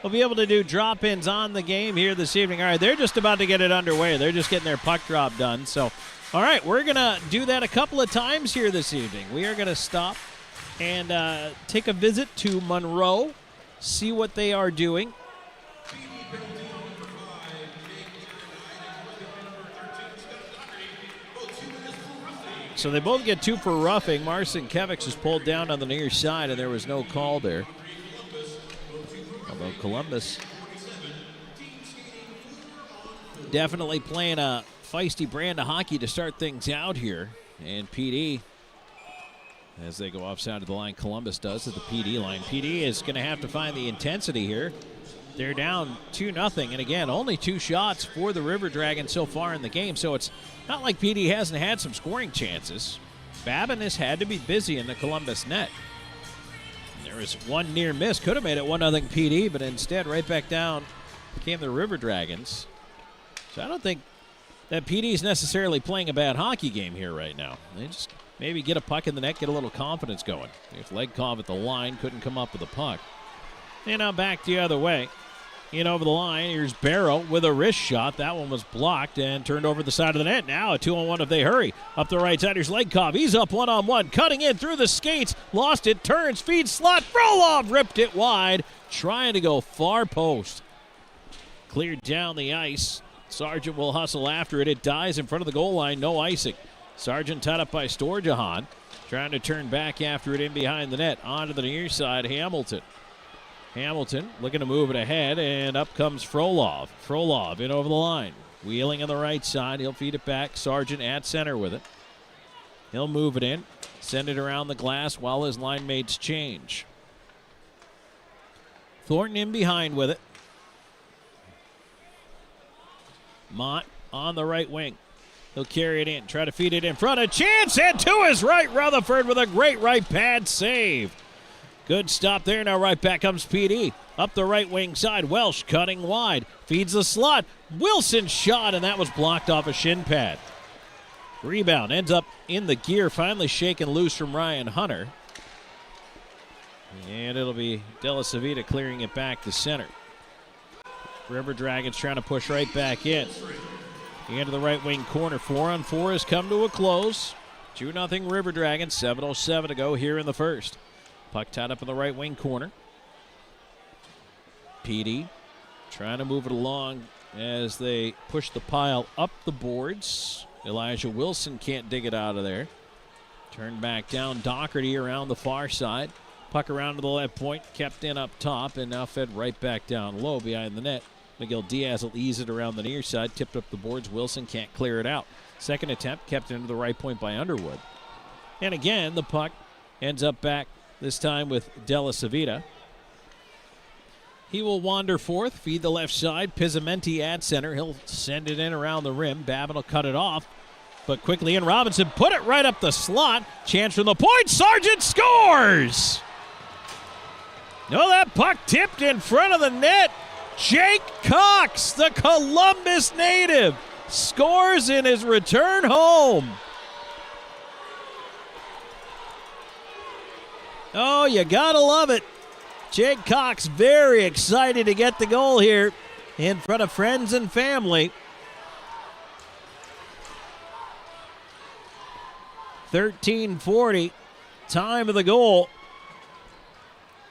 We'll be able to do drop-ins on the game here this evening. All right, they're just about to get it underway. They're just getting their puck drop done. So, all right, we're going to do that a couple of times here this evening. We are going to stop and take a visit to Monroe, see what they are doing. So they both get 2 for roughing. Marcin Kevics is pulled down on the near side, and there was no call there. Although Columbus definitely playing a feisty brand of hockey to start things out here. And PD, as they go offside of the line, Columbus does at the PD line. PD is going to have to find the intensity here. They're down 2-0, and again, only 2 shots for the River Dragons so far in the game, so it's not like PD hasn't had some scoring chances. Babin has had to be busy in the Columbus net. There was one near miss, could have made it 1-0 PD, but instead right back down came the River Dragons. So I don't think that PD is necessarily playing a bad hockey game here right now. They just maybe get a puck in the net, get a little confidence going. There's Legkov at the line, couldn't come up with a puck. And now back the other way. In over the line, here's Barrow with a wrist shot. That one was blocked and turned over the side of the net. Now a 2-on-1 if they hurry. Up the right side, here's Legkov. He's up 1-on-1, cutting in through the skates. Lost it, turns, feeds, slot. Frolov ripped it wide, trying to go far post. Cleared down the ice. Sargent will hustle after it. It dies in front of the goal line, no icing. Sargent tied up by Storjahan. Trying to turn back after it in behind the net. Onto the near side, Hamilton. Hamilton looking to move it ahead, and up comes Frolov. Frolov in over the line. Wheeling on the right side. He'll feed it back. Sargent at center with it. He'll move it in. Send it around the glass while his line mates change. Thornton in behind with it. Mott on the right wing. He'll carry it in, try to feed it in front. A chance, and to his right, Rutherford with a great right pad save. Good stop there. Now right back comes PD. Up the right wing side, Welsh cutting wide. Feeds the slot. Wilson shot, and that was blocked off a shin pad. Rebound ends up in the gear, finally shaken loose from Ryan Hunter. And it'll be Della Savita clearing it back to center. River Dragons trying to push right back in. Into the right wing corner. 4-on-4 has come to a close. 2-0 River Dragons. 7:07 to go here in the first. Puck tied up in the right wing corner. PD trying to move it along as they push the pile up the boards. Elijah Wilson can't dig it out of there. Turned back down. Doherty around the far side. Puck around to the left point. Kept in up top and now fed right back down low behind the net. Miguel Diaz will ease it around the near side. Tipped up the boards. Wilson can't clear it out. Second attempt kept into the right point by Underwood. And again, the puck ends up back, this time with Della Savita. He will wander forth, feed the left side. Pizzamenti at center. He'll send it in around the rim. Babin will cut it off. But quickly in, Robinson put it right up the slot. Chance from the point. Sargent scores! No, that puck tipped in front of the net. Jake Cox, the Columbus native, scores in his return home. Oh, you gotta love it. Jake Cox very excited to get the goal here in front of friends and family. 13:40, time of the goal.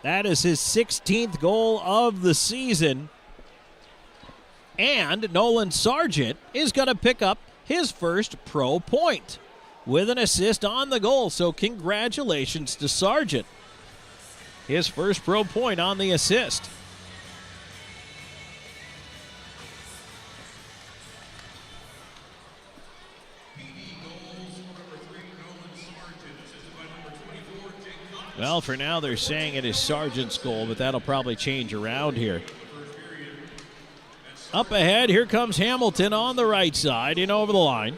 That is his 16th goal of the season. And Nolan Sargent is going to pick up his first pro point with an assist on the goal. So congratulations to Sargent. His first pro point on the assist. Well, for now they're saying it is Sargent's goal, but that'll probably change around here. Up ahead, here comes Hamilton on the right side, in over the line.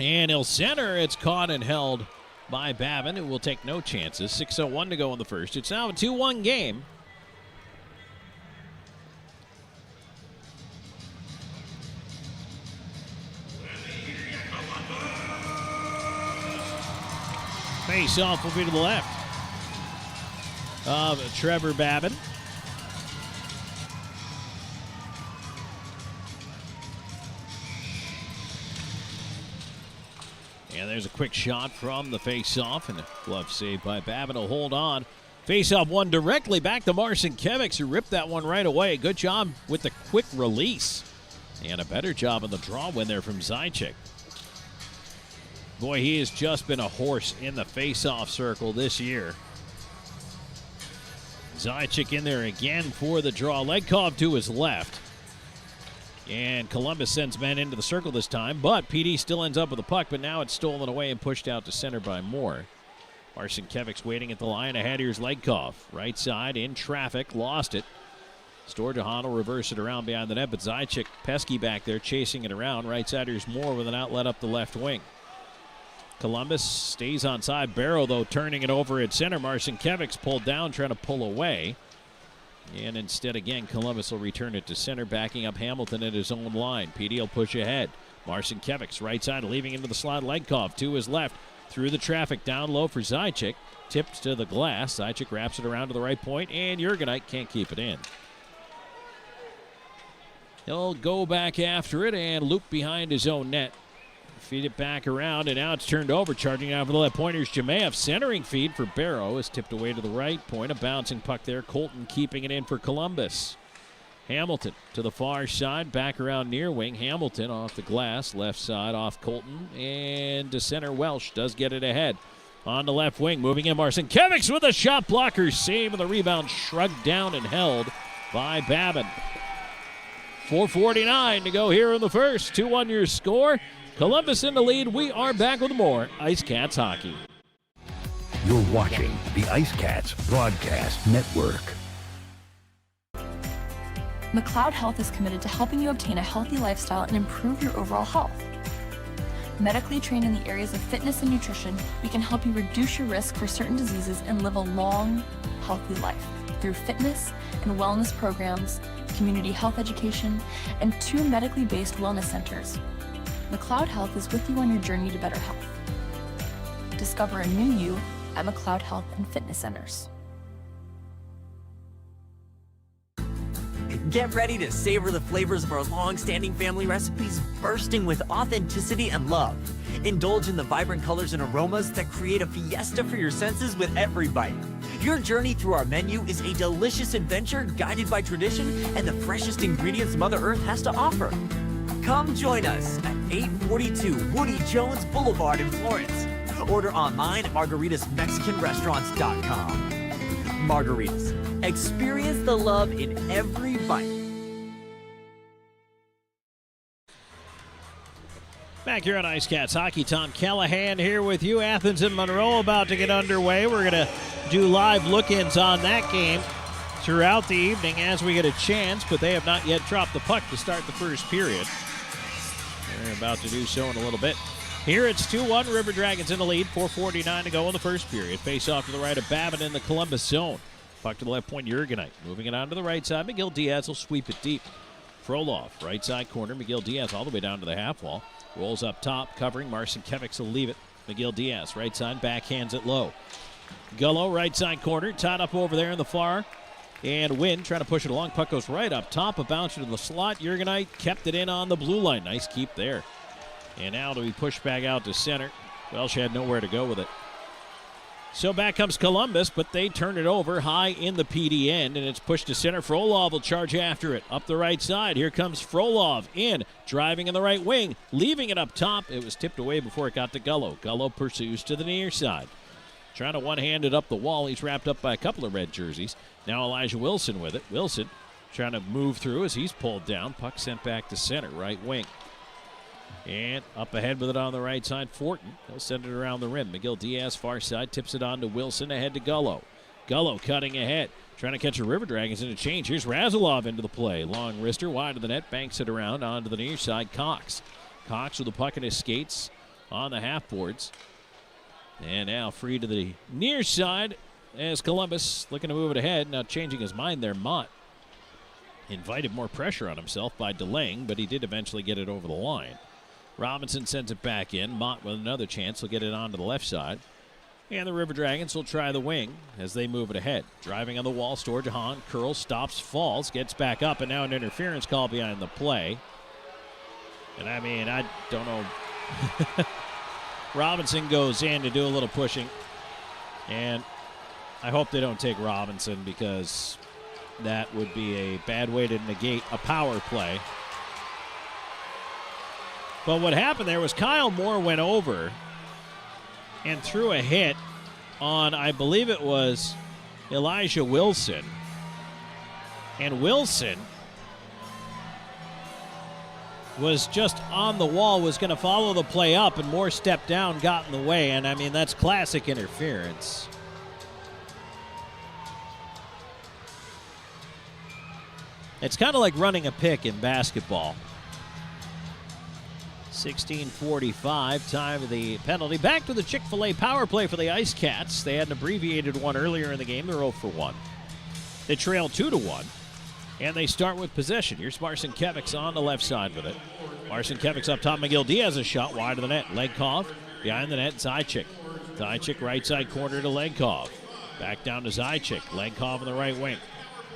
And he'll center. It's caught and held by Babin, who will take no chances. 6:01 to go in the first. It's now a 2-1 game. Face-off will be to the left of Trevor Babin. And there's a quick shot from the face-off, and a glove save by Babin will hold on. Face-off one directly back to Marcinkiewicz, who ripped that one right away. Good job with the quick release. And a better job on the draw win there from Zajac. Boy, he has just been a horse in the face-off circle this year. Zajac in there again for the draw. Legkov to his left. And Columbus sends men into the circle this time, but PD still ends up with the puck, but now it's stolen away and pushed out to center by Moore. Marcinkiewicz waiting at the line ahead. Here's Legkov. Right side in traffic, lost it. Storjohan will reverse it around behind the net, but Zajac pesky back there chasing it around. Right side, here's Moore with an outlet up the left wing. Columbus stays on side. Barrow, though, turning it over at center. Marcinkiewicz pulled down, trying to pull away. And instead, again, Columbus will return it to center, backing up Hamilton at his own line. PD will push ahead. Marcinkiewicz, right side, leaving into the slot. Legkov to his left. Through the traffic, down low for Zajac. Tipped to the glass. Zajac wraps it around to the right point, and Jurgenite can't keep it in. He'll go back after it and loop behind his own net. Feed it back around, and now it's turned over. Charging out for the left point. Here's Jemayev. Centering feed for Barrow is tipped away to the right point. A bouncing puck there. Colton keeping it in for Columbus. Hamilton to the far side. Back around near wing. Hamilton off the glass. Left side off Colton. And to center, Welsh does get it ahead. On the left wing. Moving in Marcinkiewicz with a shot blocker save. And the rebound shrugged down and held by Babin. 4:49 to go here in the first. 2-1 your score. Columbus in the lead. We are back with more IceCats hockey. You're watching the IceCats Broadcast Network. McLeod Health is committed to helping you obtain a healthy lifestyle and improve your overall health. Medically trained in the areas of fitness and nutrition, we can help you reduce your risk for certain diseases and live a long, healthy life through fitness and wellness programs, community health education, and 2 medically based wellness centers. McLeod Health is with you on your journey to better health. Discover a new you at McLeod Health and Fitness Centers. Get ready to savor the flavors of our long-standing family recipes bursting with authenticity and love. Indulge in the vibrant colors and aromas that create a fiesta for your senses with every bite. Your journey through our menu is a delicious adventure guided by tradition and the freshest ingredients Mother Earth has to offer. Come join us at 842 Woody Jones Boulevard in Florence. Order online at margaritasmexicanrestaurants.com. Margaritas. Experience the love in every bite. Back here on IceCats Hockey, Tom Callahan here with you. Athens and Monroe about to get underway. We're going to do live look-ins on that game throughout the evening as we get a chance, but they have not yet dropped the puck to start the first period. They're about to do so in a little bit. Here it's 2-1, River Dragons in the lead, 4:49 to go in the first period. Face off to the right of Babin in the Columbus zone. Puck to the left point, Jurgenite. Moving it on to the right side, Miguel Diaz will sweep it deep. Frolov, right side corner, Miguel Diaz all the way down to the half wall. Rolls up top, covering, Marcinkiewicz will leave it. Miguel Diaz, right side, backhands it low. Gullo, right side corner, tied up over there in the far. And Wynn trying to push it along. Puck goes right up top, a bouncer to the slot. Jurgenite kept it in on the blue line. Nice keep there. And now to be pushed back out to center. Welsh had nowhere to go with it. So back comes Columbus, but they turn it over high in the PD end, and it's pushed to center. Frolov will charge after it. Up the right side, here comes Frolov in, driving in the right wing, leaving it up top. It was tipped away before it got to Gullo. Gullo pursues to the near side. Trying to one-hand it up the wall. He's wrapped up by a couple of red jerseys. Now Elijah Wilson with it. Wilson trying to move through as he's pulled down. Puck sent back to center, right wing. And up ahead with it on the right side, Fortin. He'll send it around the rim. Miguel Diaz, far side, tips it on to Wilson, ahead to Gullo. Gullo cutting ahead, trying to catch a River Dragons in a change. Here's Razilov into the play. Long wrister, wide of the net, banks it around onto the near side, Cox. Cox with the puck in his skates on the half boards. And now free to the near side as Columbus looking to move it ahead. Now changing his mind there, Mott invited more pressure on himself by delaying, but he did eventually get it over the line. Robinson sends it back in. Mott with another chance. He'll get it onto the left side. And the River Dragons will try the wing as they move it ahead. Driving on the wall, Storjahan curls, stops, falls, gets back up, and now an interference call behind the play. And I mean, I don't know. Robinson goes in to do a little pushing. And I hope they don't take Robinson because that would be a bad way to negate a power play. But what happened there was Kyle Moore went over and threw a hit on, I believe it was Elijah Wilson. And Wilson was just on the wall, was going to follow the play up, and Moore stepped down, got in the way. And, I mean, that's classic interference. It's kind of like running a pick in basketball. 16:45, time of the penalty. Back to the Chick-fil-A power play for the IceCats. They had an abbreviated one earlier in the game. They're 0 for 1. They trail 2-1, and they start with possession. Here's Marcinkiewicz on the left side with it. Marcinkiewicz up top. Miguel Diaz a shot wide of the net. Legkov behind the net. Zajic. Zajic right side corner to Legkov. Back down to Zajic. Legkov on the right wing.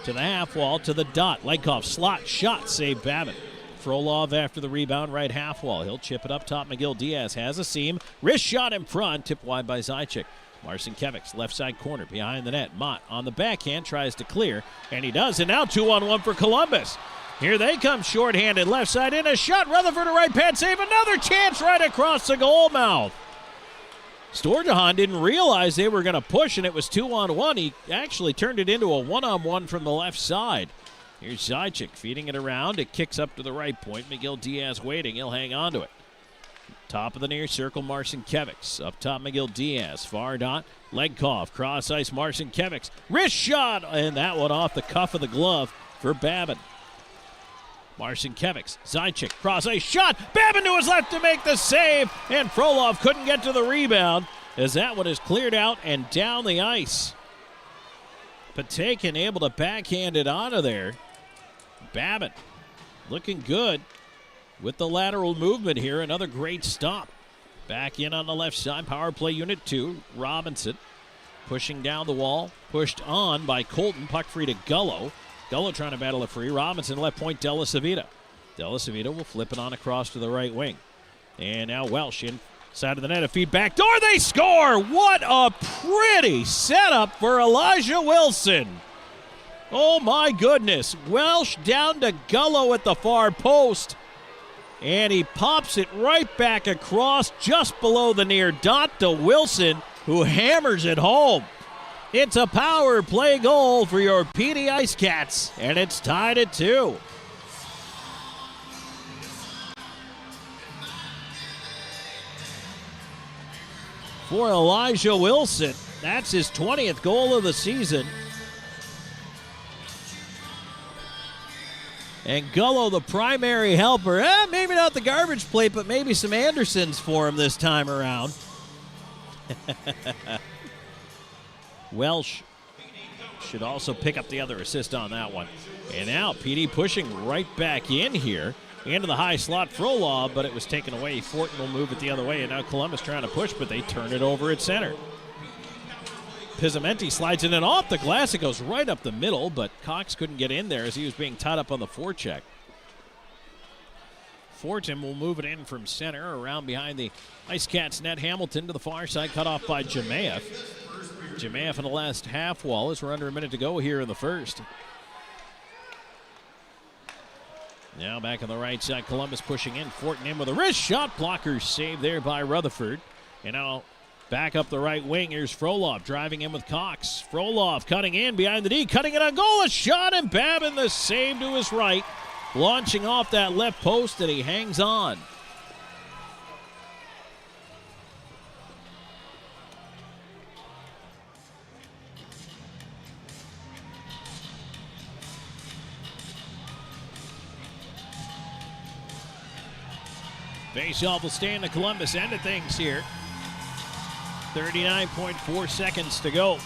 To the half wall, to the dot. Legkov slot shot, save Babin. Frolov after the rebound, right half wall. He'll chip it up top. Miguel Diaz has a seam. Wrist shot in front, tipped wide by Zajic. Marcinkiewicz, left side corner, behind the net. Mott on the backhand, tries to clear, and he does. And now 2-on-1 for Columbus. Here they come, shorthanded, left side in, a shot. Rutherford, a right pad save, another chance right across the goal mouth. Storjahan didn't realize they were going to push, and it was 2-on-1. He actually turned it into a 1-on-1 from the left side. Here's Zajic feeding it around. It kicks up to the right point. Miguel Diaz waiting. He'll hang on to it. Top of the near circle, Marcinkiewicz. Up top, Miguel Diaz. Far dot, Legkov. Cross ice, Marcinkiewicz. Wrist shot, and that one off the cuff of the glove for Babin. Marcinkiewicz, Zajic, cross ice shot. Babin to his left to make the save, and Frolov couldn't get to the rebound as that one is cleared out and down the ice. Patekin able to backhand it out of there. Babin looking good with the lateral movement here. Another great stop. Back in on the left side, power play unit 2. Robinson pushing down the wall, pushed on by Colton. Puck free to Gullo. Gullo trying to battle it free. Robinson left point, Della Savita. Della Savita will flip it on across to the right wing. And now Welsh inside of the net, a feed back door. They score! What a pretty setup for Elijah Wilson. Oh my goodness. Welsh down to Gullo at the far post. And he pops it right back across just below the near dot to Wilson, who hammers it home. It's a power play goal for your PD IceCats, and it's tied at 2. For Elijah Wilson, that's his 20th goal of the season. And Gullo, the primary helper. Maybe not the garbage plate, but maybe some Andersons for him this time around. Welsh should also pick up the other assist on that one. And now PD pushing right back in here into the high slot. Frolov, but it was taken away. Fortin will move it the other way, and now Columbus trying to push, but they turn it over at center. Pizzamenti slides it in off the glass. It goes right up the middle, but Cox couldn't get in there as he was being tied up on the forecheck. Fortin will move it in from center around behind the IceCats net. Hamilton to the far side, cut off by Jemayev. Jemayev in the last half wall as we're under a minute to go here in the first. Now back on the right side, Columbus pushing in. Fortin in with a wrist shot. Blocker saved there by Rutherford. And now back up the right wing. Here's Frolov driving in with Cox. Frolov cutting in behind the D, cutting it on goal. A shot, and Babin the save to his right. Launching off that left post, and he hangs on. Faceoff will stay in the Columbus end of things here. 39.4 seconds to go.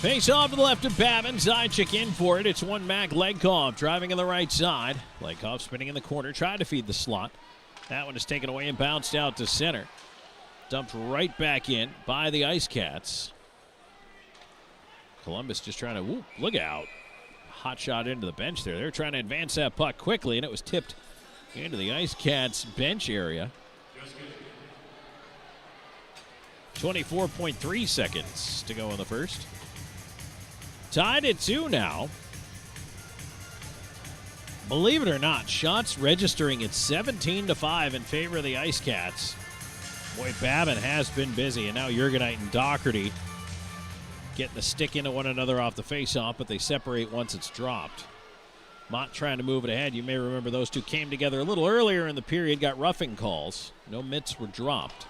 Face off to the left of Babin. Zajic in for it. It's one Mac Legkov driving on the right side. Legkov spinning in the corner, trying to feed the slot. That one is taken away and bounced out to center. Dumped right back in by the IceCats. Columbus just trying to, look out. Hot shot into the bench there. They're trying to advance that puck quickly, and it was tipped into the IceCats bench area. 24.3 seconds to go in the first. Tied at 2 now. Believe it or not, shots registering at 17-5 in favor of the IceCats. Boy, Babin has been busy, and now Jurgenite and Doherty getting the stick into one another off the faceoff, but they separate once it's dropped. Mott trying to move it ahead. You may remember those two came together a little earlier in the period, got roughing calls. No mitts were dropped.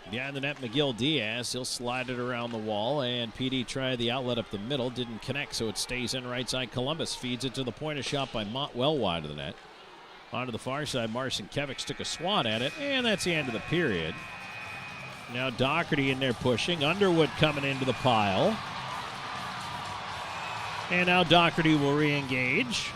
Behind the net, McGill Diaz. He'll slide it around the wall, and PD tried the outlet up the middle. Didn't connect, so it stays in right side. Columbus feeds it to the point of shot by Mott, well wide of the net. Onto the far side, Marcinkiewicz took a swat at it, and that's the end of the period. Now Doherty in there pushing. Underwood coming into the pile. And now Doherty will re-engage.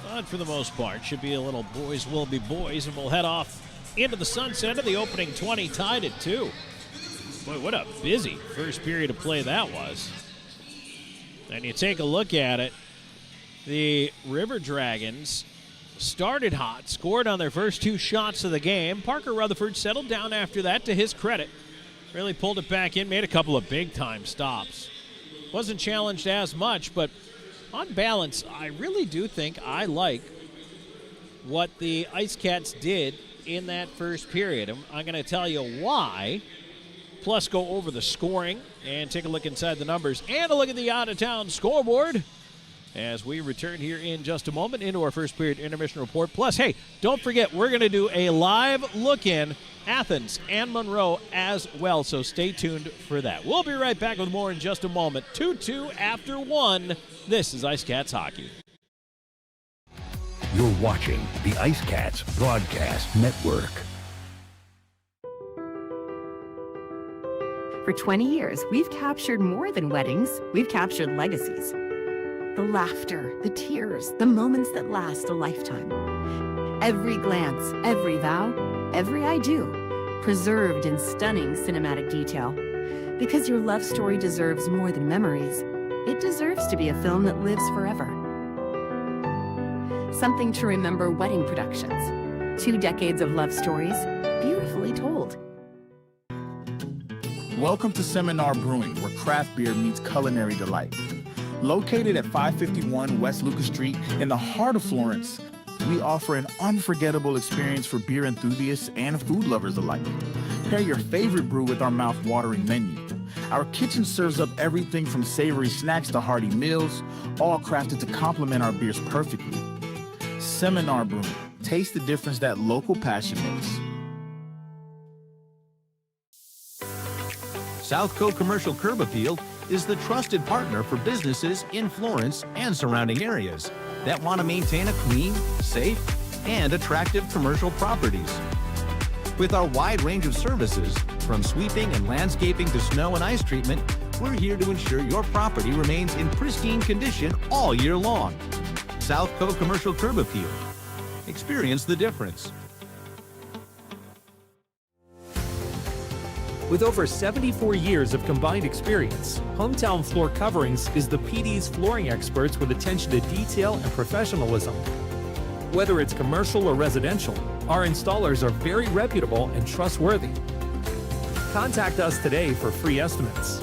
But for the most part, should be a little boys will be boys, and we'll head off into the sunset of the opening 20, tied at 2. Boy, what a busy first period of play that was. And you take a look at it, the River Dragons started hot, scored on their first 2 shots of the game. Parker Rutherford settled down after that, to his credit. Really pulled it back in, made a couple of big-time stops. Wasn't challenged as much, but on balance, I really do think I like what the IceCats did in that first period. I'm going to tell you why, plus go over the scoring and take a look inside the numbers and a look at the out-of-town scoreboard as we return here in just a moment into our first period intermission report. Plus, hey, don't forget, we're going to do a live look-in Athens and Monroe as well, so stay tuned for that. We'll be right back with more in just a moment. 2-2 after 1. This is IceCats Hockey. You're watching the IceCats Broadcast Network. For 20 years, we've captured more than weddings. We've captured legacies. The laughter, the tears, the moments that last a lifetime. Every glance, every vow, every I do, preserved in stunning cinematic detail. Because your love story deserves more than memories. It deserves to be a film that lives forever. Something to remember wedding productions. 2 decades of love stories, beautifully told. Welcome to Seminar Brewing, where craft beer meets culinary delight. Located at 551 West Lucas Street in the heart of Florence, we offer an unforgettable experience for beer enthusiasts and food lovers alike. Pair your favorite brew with our mouth-watering menu. Our kitchen serves up everything from savory snacks to hearty meals, all crafted to complement our beers perfectly. Seminar Brewing. Taste the difference that local passion makes. Southco Commercial Curb Appeal is the trusted partner for businesses in Florence and surrounding areas that want to maintain a clean, safe, and attractive commercial properties. With our wide range of services, from sweeping and landscaping to snow and ice treatment, we're here to ensure your property remains in pristine condition all year long. Southco Commercial Curb Appeal. Experience the difference. With over 74 years of combined experience, Hometown Floor Coverings is the PD's flooring experts with attention to detail and professionalism. Whether it's commercial or residential, our installers are very reputable and trustworthy. Contact us today for free estimates.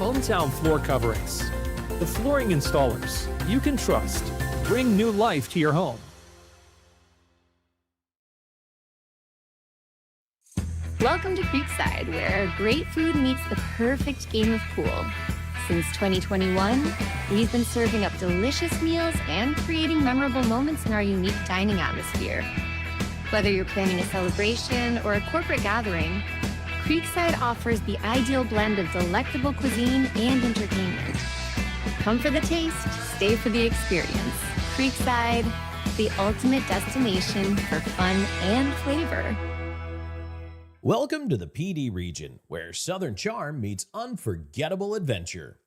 Hometown Floor Coverings, the flooring installers you can trust. Bring new life to your home. Welcome to Creekside, where great food meets the perfect game of pool. Since 2021, we've been serving up delicious meals and creating memorable moments in our unique dining atmosphere. Whether you're planning a celebration or a corporate gathering, Creekside offers the ideal blend of delectable cuisine and entertainment. Come for the taste, stay for the experience. Creekside, the ultimate destination for fun and flavor. Welcome to the PD region, where Southern charm meets unforgettable adventure.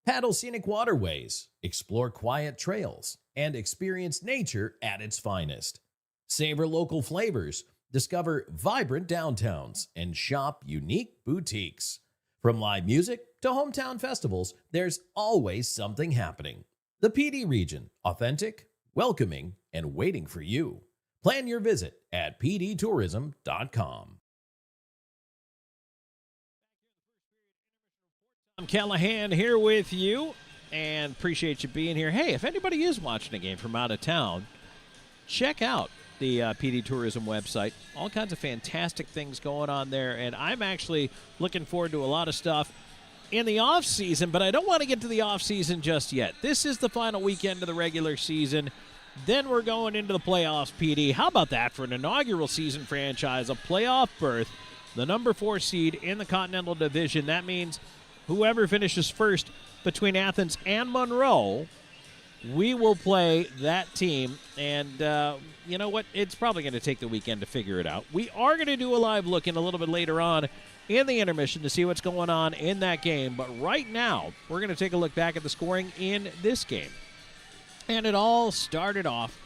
Paddle scenic waterways, explore quiet trails, and experience nature at its finest. Savor local flavors, discover vibrant downtowns, and shop unique boutiques. From live music to hometown festivals, there's always something happening. The PD region, authentic, welcoming, and waiting for you. Plan your visit at pdtourism.com. I'm Callahan here with you, and appreciate you being here. Hey, if anybody is watching a game from out of town, check out the PD Tourism website. All kinds of fantastic things going on there, and I'm actually looking forward to a lot of stuff in the off-season, but I don't want to get to the off-season just yet. This is the final weekend of the regular season. Then we're going into the playoffs, PD. How about that for an inaugural season franchise, a playoff berth, the number 4 seed in the Continental Division? That means whoever finishes first between Athens and Monroe, we will play that team. And you know what? It's probably going to take the weekend to figure it out. We are going to do a live look in a little bit later on in the intermission to see what's going on in that game. But right now, we're going to take a look back at the scoring in this game. And it all started off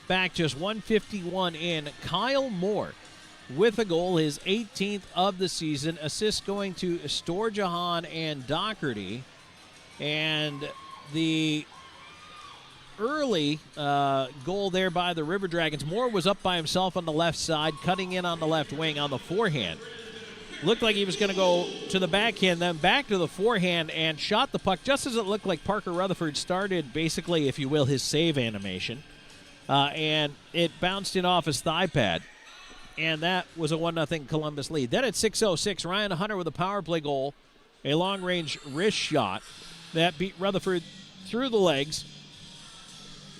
back just 151 in. Kyle Moore with a goal, his 18th of the season. Assists going to Storjahan and Doherty. And the early goal there by the River Dragons. Moore was up by himself on the left side, cutting in on the left wing on the forehand. Looked like he was going to go to the backhand, then back to the forehand, and shot the puck just as it looked like Parker Rutherford started, basically, if you will, his save animation. And it bounced in off his thigh pad. And that was a 1-0 Columbus lead. Then at 6:06, Ryan Hunter with a power play goal, a long-range wrist shot that beat Rutherford through the legs.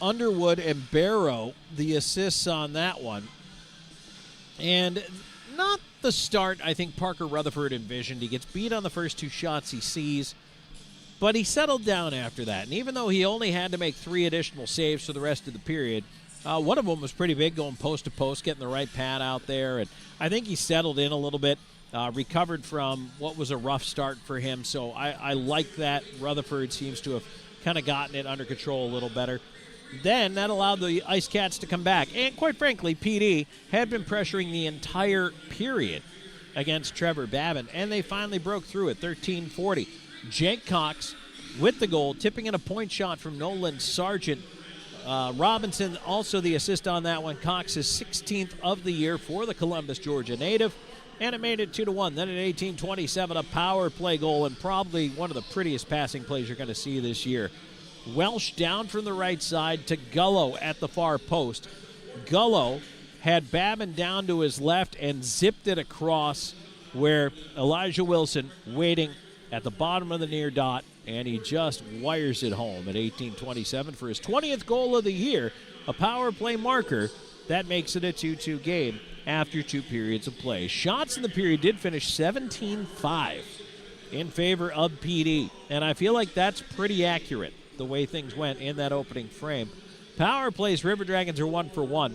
Underwood and Barrow, the assists on that one. And not the start I think Parker Rutherford envisioned. He gets beat on the first 2 shots he sees, but he settled down after that. And even though he only had to make 3 additional saves for the rest of the period, one of them was pretty big, going post to post, getting the right pad out there. And I think he settled in a little bit, recovered from what was a rough start for him. So I like that. Rutherford seems to have kind of gotten it under control a little better. Then that allowed the IceCats to come back. And quite frankly, PD had been pressuring the entire period against Trevor Babin, and they finally broke through at 13-40. Jake Cox with the goal, tipping in a point shot from Nolan Sargent. Robinson also the assist on that one. Cox's 16th of the year for the Columbus, Georgia native. And it made it 2-1. Then at 18-27, a power play goal, and probably one of the prettiest passing plays you're going to see this year. Welsh down from the right side to Gullo at the far post. Gullo had Babin down to his left and zipped it across where Elijah Wilson waiting at the bottom of the near dot, and he just wires it home at 18-27 for his 20th goal of the year, a power play marker. That makes it a 2-2 game after 2 periods of play. Shots in the period did finish 17-5 in favor of PD, and I feel like that's pretty accurate, the way things went in that opening frame. Power plays, River Dragons are 1 for 1,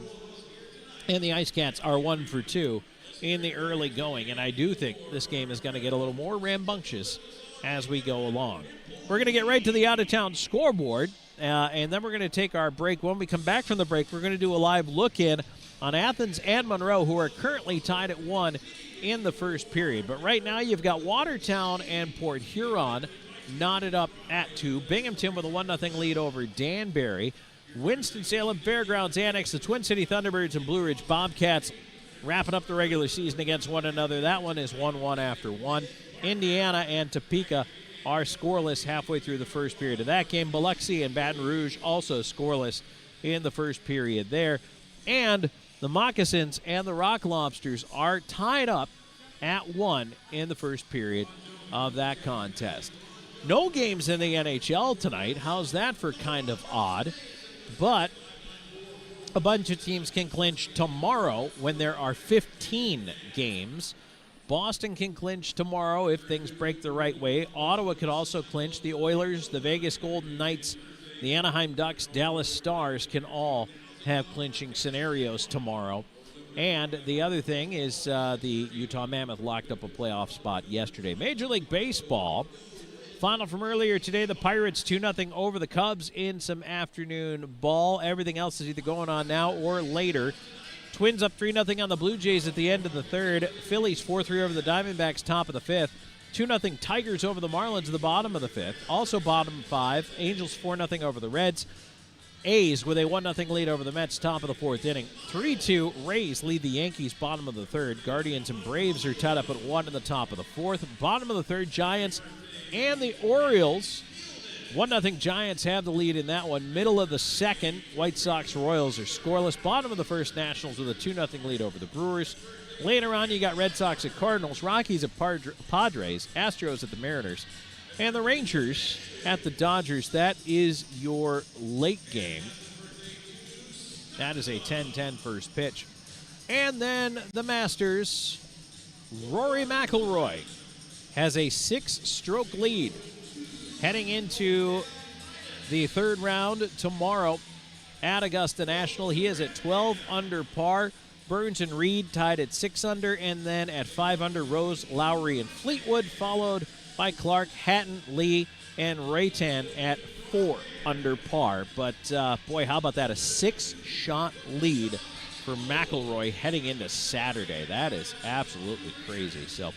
and the IceCats are 1 for 2 in the early going, and I do think this game is going to get a little more rambunctious as we go along. We're going to get right to the out-of-town scoreboard, and then we're going to take our break. When we come back from the break, we're going to do a live look-in on Athens and Monroe, who are currently tied at 1 in the first period. But right now you've got Watertown and Port Huron knotted up at 2. Binghamton with a 1-0 lead over Danbury. Winston-Salem Fairgrounds Annex, the Twin City Thunderbirds and Blue Ridge Bobcats wrapping up the regular season against one another. That one is 1-1 after 1. Indiana and Topeka are scoreless halfway through the first period of that game. Biloxi and Baton Rouge also scoreless in the first period there. And the Moccasins and the Rock Lobsters are tied up at 1 in the first period of that contest. No games in the NHL tonight. How's that for kind of odd? But a bunch of teams can clinch tomorrow when there are 15 games. Boston can clinch tomorrow if things break the right way. Ottawa could also clinch. The Oilers, the Vegas Golden Knights, the Anaheim Ducks, Dallas Stars can all have clinching scenarios tomorrow. And the other thing is the Utah Mammoth locked up a playoff spot yesterday. Major League Baseball. Final from earlier today, the Pirates 2-0 over the Cubs in some afternoon ball. Everything else is either going on now or later. Twins up 3-0 on the Blue Jays at the end of the third. Phillies 4-3 over the Diamondbacks, top of the fifth. 2-0 Tigers over the Marlins at the bottom of the fifth. Also bottom 5. Angels 4-0 over the Reds. A's with a 1-0 lead over the Mets, top of the fourth inning. 3-2 Rays lead the Yankees, bottom of the third. Guardians and Braves are tied up at 1 in the top of the fourth. Bottom of the third, Giants and the Orioles. 1-0 Giants have the lead in that one. Middle of the second, White Sox Royals are scoreless. Bottom of the first, Nationals with a 2-0 lead over the Brewers. Later on, you got Red Sox at Cardinals, Rockies at Padres, Astros at the Mariners, and the Rangers at the Dodgers. That is your late game. That is a 10-10 first pitch. And then the Masters, Rory McIlroy has a 6-stroke lead heading into the third round tomorrow at Augusta National. He is at 12 under par. Burns and Reed tied at 6 under, and then at 5 under, Rose, Lowry, and Fleetwood, followed by Clark, Hatton, Lee, and Raytan at 4 under par. But, boy, how about that? A 6-shot lead for McIlroy heading into Saturday. That is absolutely crazy. So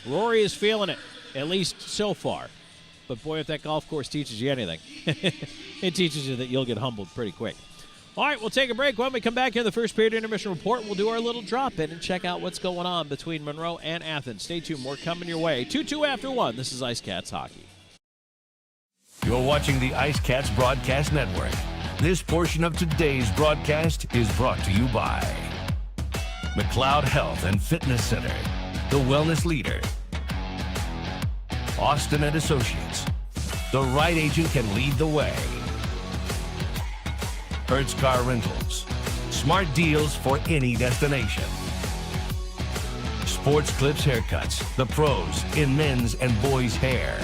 Rory is feeling it, at least so far. But, boy, if that golf course teaches you anything, it teaches you that you'll get humbled pretty quick. All right, we'll take a break. When we come back in the first period intermission report, we'll do our little drop-in and check out what's going on between Monroe and Athens. Stay tuned. More coming your way. 2-2 after 1. This is IceCats Hockey. You're watching the IceCats Broadcast Network. This portion of today's broadcast is brought to you by McLeod Health and Fitness Center, the wellness leader, Austin & Associates, the right agent can lead the way. Hertz Car Rentals. Smart deals for any destination. Sports Clips Haircuts, the pros in men's and boys' hair.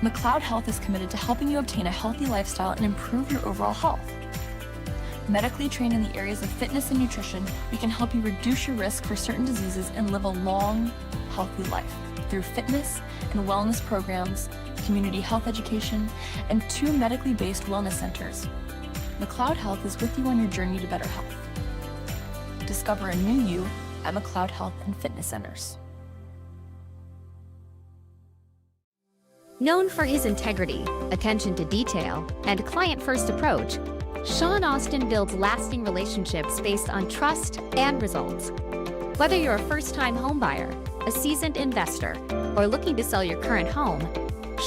McLeod Health is committed to helping you obtain a healthy lifestyle and improve your overall health. Medically trained in the areas of fitness and nutrition, we can help you reduce your risk for certain diseases and live a long, healthy life through fitness and wellness programs, community health education, and 2 medically based wellness centers. McLeod Health is with you on your journey to better health. Discover a new you at McLeod Health and Fitness Centers. Known for his integrity, attention to detail, and client-first approach, Sean Austin builds lasting relationships based on trust and results. Whether you're a first-time homebuyer, a seasoned investor, or looking to sell your current home,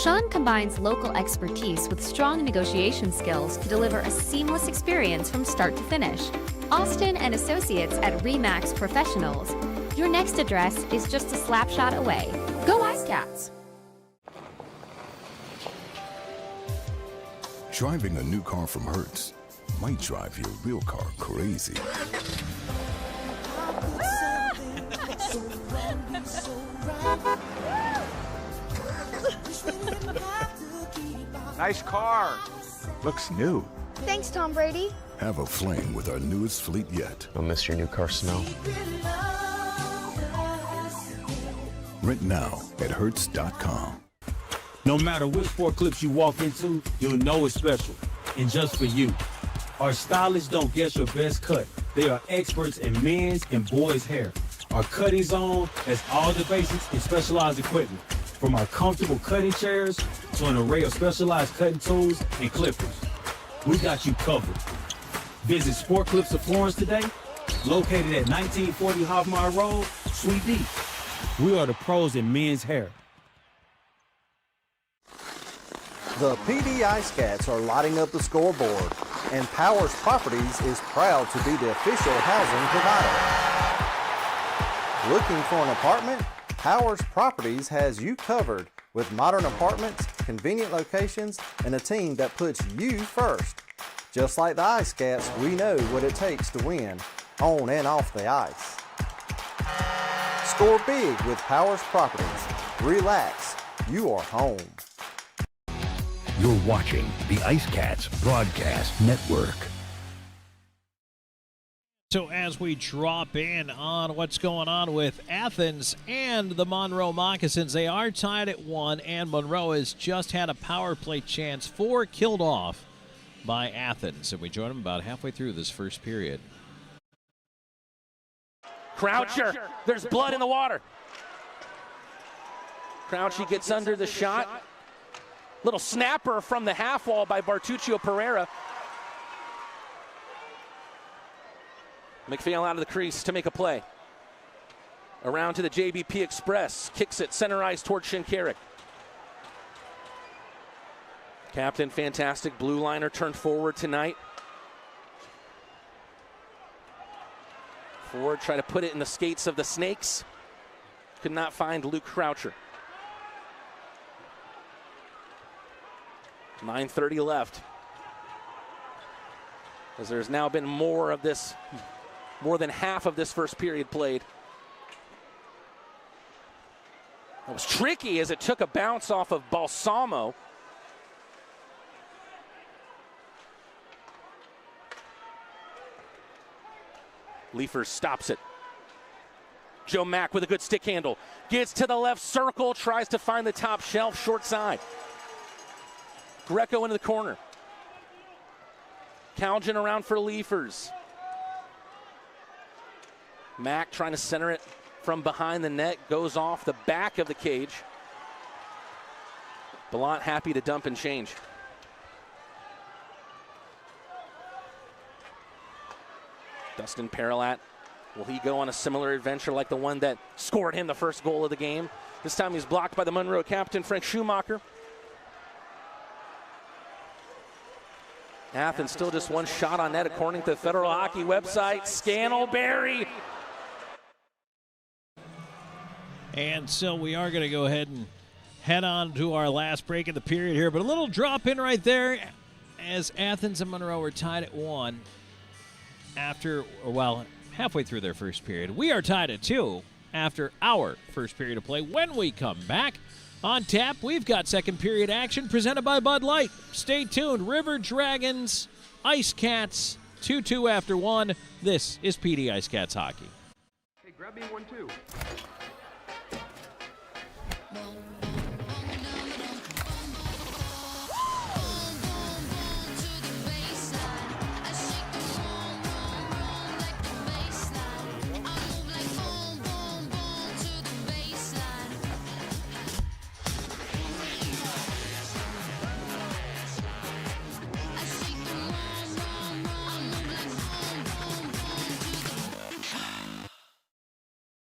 Sean combines local expertise with strong negotiation skills to deliver a seamless experience from start to finish. Austin and Associates at RE/MAX Professionals. Your next address is just a slap shot away. Go IceCats! Driving a new car from Hertz might drive your real car crazy. Nice car. Looks new. Thanks, Tom Brady. Have a flame with our newest fleet yet. I'll miss your new car smell. Rent now at Hertz.com. No matter which sport clips you walk into, you'll know it's special. And just for you. Our stylists don't guess your best cut. They are experts in men's and boys' hair. Our cutting zone has all the basics and specialized equipment. From our comfortable cutting chairs to an array of specialized cutting tools and clippers. We got you covered. Visit Sport Clips of Florence today, located at 1940 Hoffmeyer Road, Suite D. We are the pros in men's hair. The PD IceCats are lighting up the scoreboard, and Powers Properties is proud to be the official housing provider. Looking for an apartment? Powers Properties has you covered with modern apartments, convenient locations, and a team that puts you first. Just like the IceCats, we know what it takes to win, on and off the ice. Score big with Powers Properties. Relax, you are home. You're watching the IceCats Broadcast Network. So as we drop in on what's going on with Athens and the Monroe Moccasins, they are tied at 1, and Monroe has just had a power play chance, 4 killed off by Athens. And we join them about halfway through this first period. Croucher. There's blood in the water. Crouchy gets under the shot. Little snapper from the half wall by Bartuccio Pereira. McPhail out of the crease to make a play. Around to the JBP Express. Kicks it center ice towards Shinkarik. Captain fantastic. Blue liner turned forward tonight. Ford tried to put it in the skates of the Snakes. Could not find Luke Croucher. 9:30 left. As there's now been more than half of this first period played. It was tricky as it took a bounce off of Balsamo. Leifers stops it. Joe Mack with a good stick handle. Gets to the left circle, tries to find the top shelf, short side. Greco into the corner. Calgin around for Leifers. Mack trying to center it from behind the net, goes off the back of the cage. Ballant happy to dump and change. Dustin Paralat, will he go on a similar adventure like the one that scored him the first goal of the game? This time he's blocked by the Monroe captain, Frank Schumacher. Athens still just one shot on net according to the Federal Hockey website. Scannell Berry. And so we are going to go ahead and head on to our last break of the period here. But a little drop in right there as Athens and Monroe are tied at 1 halfway through their first period. We are tied at 2 after our first period of play. When we come back, on tap, we've got second period action presented by Bud Light. Stay tuned. River Dragons, IceCats, 2-2 after 1. This is PD IceCats hockey. Hey, grab me one, too.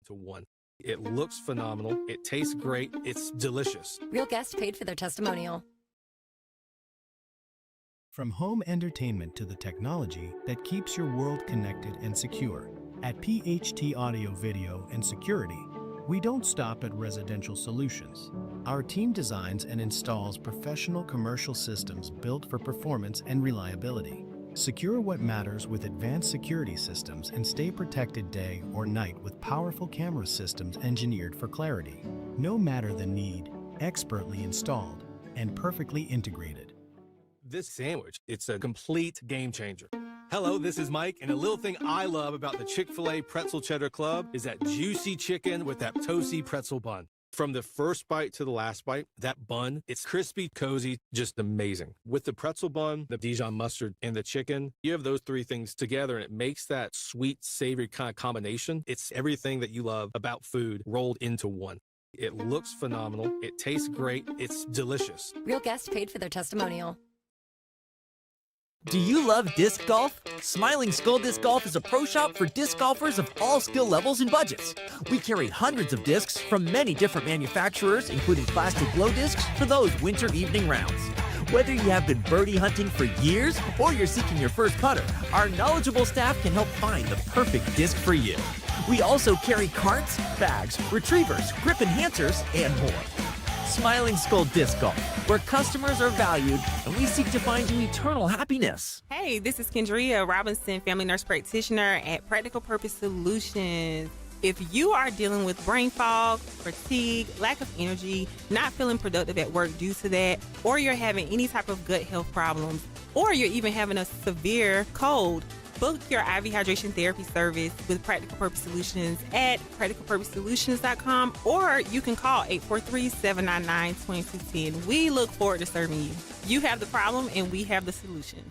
To 1. It looks phenomenal. It tastes great. It's delicious. Real guests paid for their testimonial. From home entertainment to the technology that keeps your world connected and secure, at PHT Audio Video and Security, we don't stop at residential solutions. Our team designs and installs professional commercial systems built for performance and reliability. Secure what matters with advanced security systems and stay protected day or night with powerful camera systems engineered for clarity. No matter the need, expertly installed and perfectly integrated. This sandwich, it's a complete game changer. Hello, this is Mike, and a little thing I love about the Chick-fil-A Pretzel Cheddar Club is that juicy chicken with that toasty pretzel bun. From the first bite to the last bite, that bun, it's crispy, cozy, just amazing. With the pretzel bun, the Dijon mustard, and the chicken, you have those three things together, and it makes that sweet, savory kind of combination. It's everything that you love about food rolled into one. It looks phenomenal. It tastes great. It's delicious. Real guests paid for their testimonial. Do you love disc golf? Smiling Skull Disc Golf is a pro shop for disc golfers of all skill levels and budgets. We carry hundreds of discs from many different manufacturers, including plastic glow discs for those winter evening rounds. Whether you have been birdie hunting for years or you're seeking your first putter, our knowledgeable staff can help find the perfect disc for you. We also carry carts, bags, retrievers, grip enhancers, and more. Smiling Skull Disc Golf, where customers are valued and we seek to find you eternal happiness. Hey, this is Kendria Robinson, family nurse practitioner at Practical Purpose Solutions. If you are dealing with brain fog, fatigue, lack of energy, not feeling productive at work due to that, or you're having any type of gut health problems, or you're even having a severe cold, book your IV hydration therapy service with Practical Purpose Solutions at practicalpurposesolutions.com, or you can call 843-799-2210. We look forward to serving you. You have the problem and we have the solution.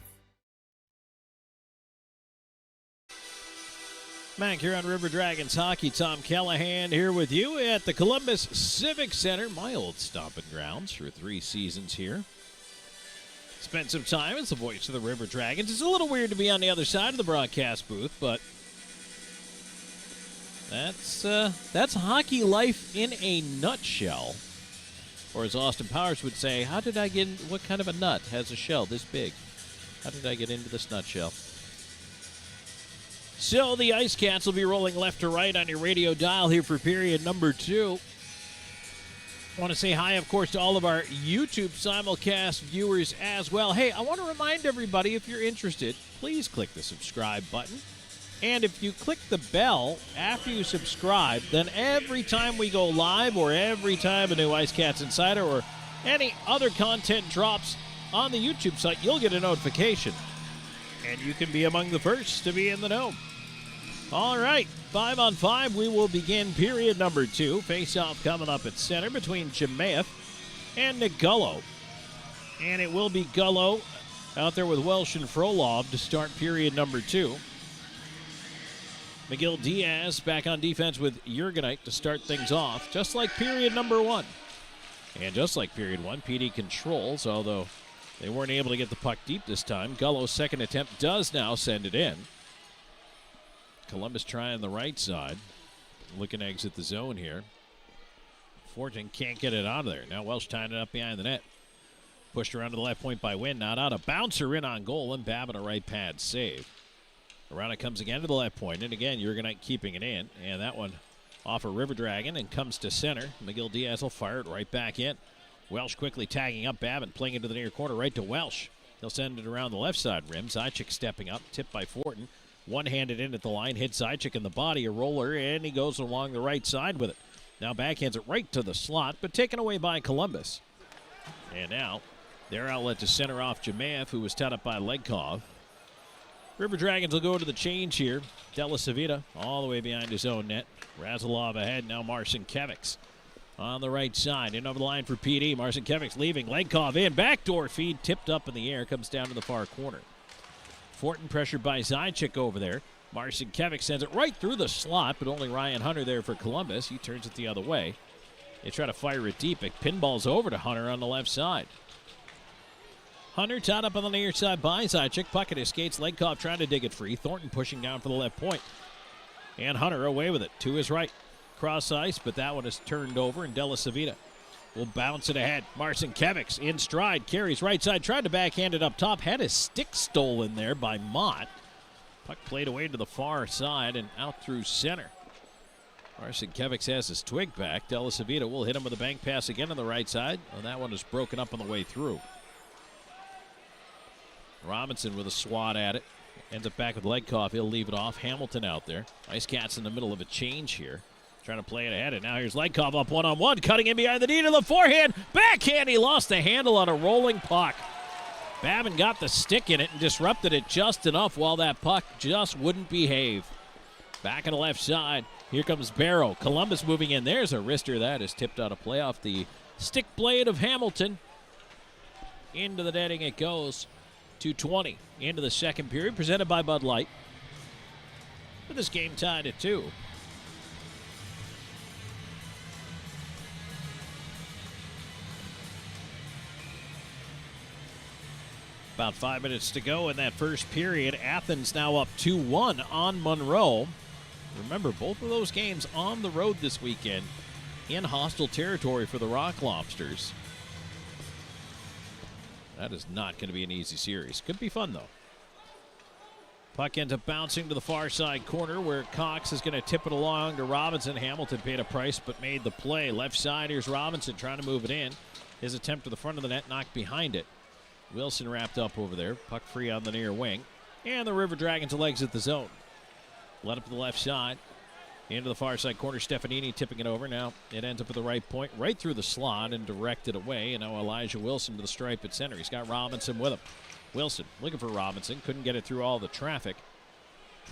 Back here on River Dragons Hockey, Tom Callahan here with you at the Columbus Civic Center, my old stomping grounds for 3 seasons here. Spent some time as the voice of the River Dragons. It's a little weird to be on the other side of the broadcast booth, but that's hockey life in a nutshell. Or as Austin Powers would say, how did I get in, what kind of a nut has a shell this big? How did I get into this nutshell? So the IceCats will be rolling left to right on your radio dial here for period number 2. I want to say hi, of course, to all of our YouTube simulcast viewers as well. Hey, I want to remind everybody, if you're interested, please click the subscribe button. And if you click the bell after you subscribe, then every time we go live or every time a new IceCats Insider or any other content drops on the YouTube site, you'll get a notification. And you can be among the first to be in the know. All right, 5-on-5, we will begin period number 2. Face-off coming up at center between Jemaeth and Nick Gullo. And it will be Gullo out there with Welsh and Frolov to start period number 2. McGill Diaz back on defense with Jurgenite to start things off, just like period number 1. And just like period 1, PD controls, although they weren't able to get the puck deep this time. Gullo's second attempt does now send it in. Columbus trying the right side. Looking to exit the zone here. Fortin can't get it out of there. Now Welsh tying it up behind the net. Pushed around to the left point by Wynn. Not out. A bouncer in on goal, and Babin a right pad save. Around it comes again to the left point, and again, Jurgenite keeping it in. And that one off a River Dragon and comes to center. McGill Diaz will fire it right back in. Welsh quickly tagging up. Babin playing into the near corner right to Welsh. He'll send it around the left side rim. Zychik stepping up, tipped by Fortin. One-handed in at the line, hits Zychik in the body, a roller, and he goes along the right side with it. Now backhands it right to the slot, but taken away by Columbus. And now their outlet to center off Jamaev, who was tied up by Legkov. River Dragons will go to the change here. Della Savita all the way behind his own net. Razalov ahead, now Marcinkiewicz on the right side. In over the line for PD. Marcinkiewicz leaving. Legkov in. Backdoor feed tipped up in the air. Comes down to the far corner. Fortin pressured by Zychik over there. Marcinkiewicz sends it right through the slot, but only Ryan Hunter there for Columbus. He turns it the other way. They try to fire it deep. It pinballs over to Hunter on the left side. Hunter tied up on the near side by Zychik. Puck at his skates. Legkov trying to dig it free. Thornton pushing down for the left point. And Hunter away with it to his right. Cross ice, but that one is turned over, and Della Savita will bounce it ahead. Marcinkiewicz in stride. Carries right side. Tried to backhand it up top. Had his stick stolen there by Mott. Puck played away to the far side and out through center. Marcinkiewicz has his twig back. Della Savita will hit him with a bank pass again on the right side. And that one is broken up on the way through. Robinson with a swat at it. Ends up back with Legkov. He'll leave it off. Hamilton out there. IceCats in the middle of a change here. Trying to play it ahead. And now here's Legkov up one-on-one. Cutting in behind the knee to the forehand. Backhand. He lost the handle on a rolling puck. Babin got the stick in it and disrupted it just enough while that puck just wouldn't behave. Back on the left side. Here comes Barrow. Columbus moving in. There's a wrister. That is tipped out of play off the stick blade of Hamilton. Into the netting it goes. 2:20 into the second period, presented by Bud Light. With this game tied at 2. About 5 minutes to go in that first period. Athens now up 2-1 on Monroe. Remember, both of those games on the road this weekend in hostile territory for the Rock Lobsters. That is not going to be an easy series. Could be fun, though. Puck ends up bouncing to the far side corner where Cox is going to tip it along to Robinson. Hamilton paid a price but made the play. Left side, here's Robinson trying to move it in. His attempt to the front of the net knocked behind it. Wilson wrapped up over there. Puck free on the near wing. And the River Dragons legs at the zone. Let up to the left side. Into the far side corner, Stefanini tipping it over. Now it ends up at the right point, right through the slot and directed away. And now Elijah Wilson to the stripe at center. He's got Robinson with him. Wilson looking for Robinson. Couldn't get it through all the traffic.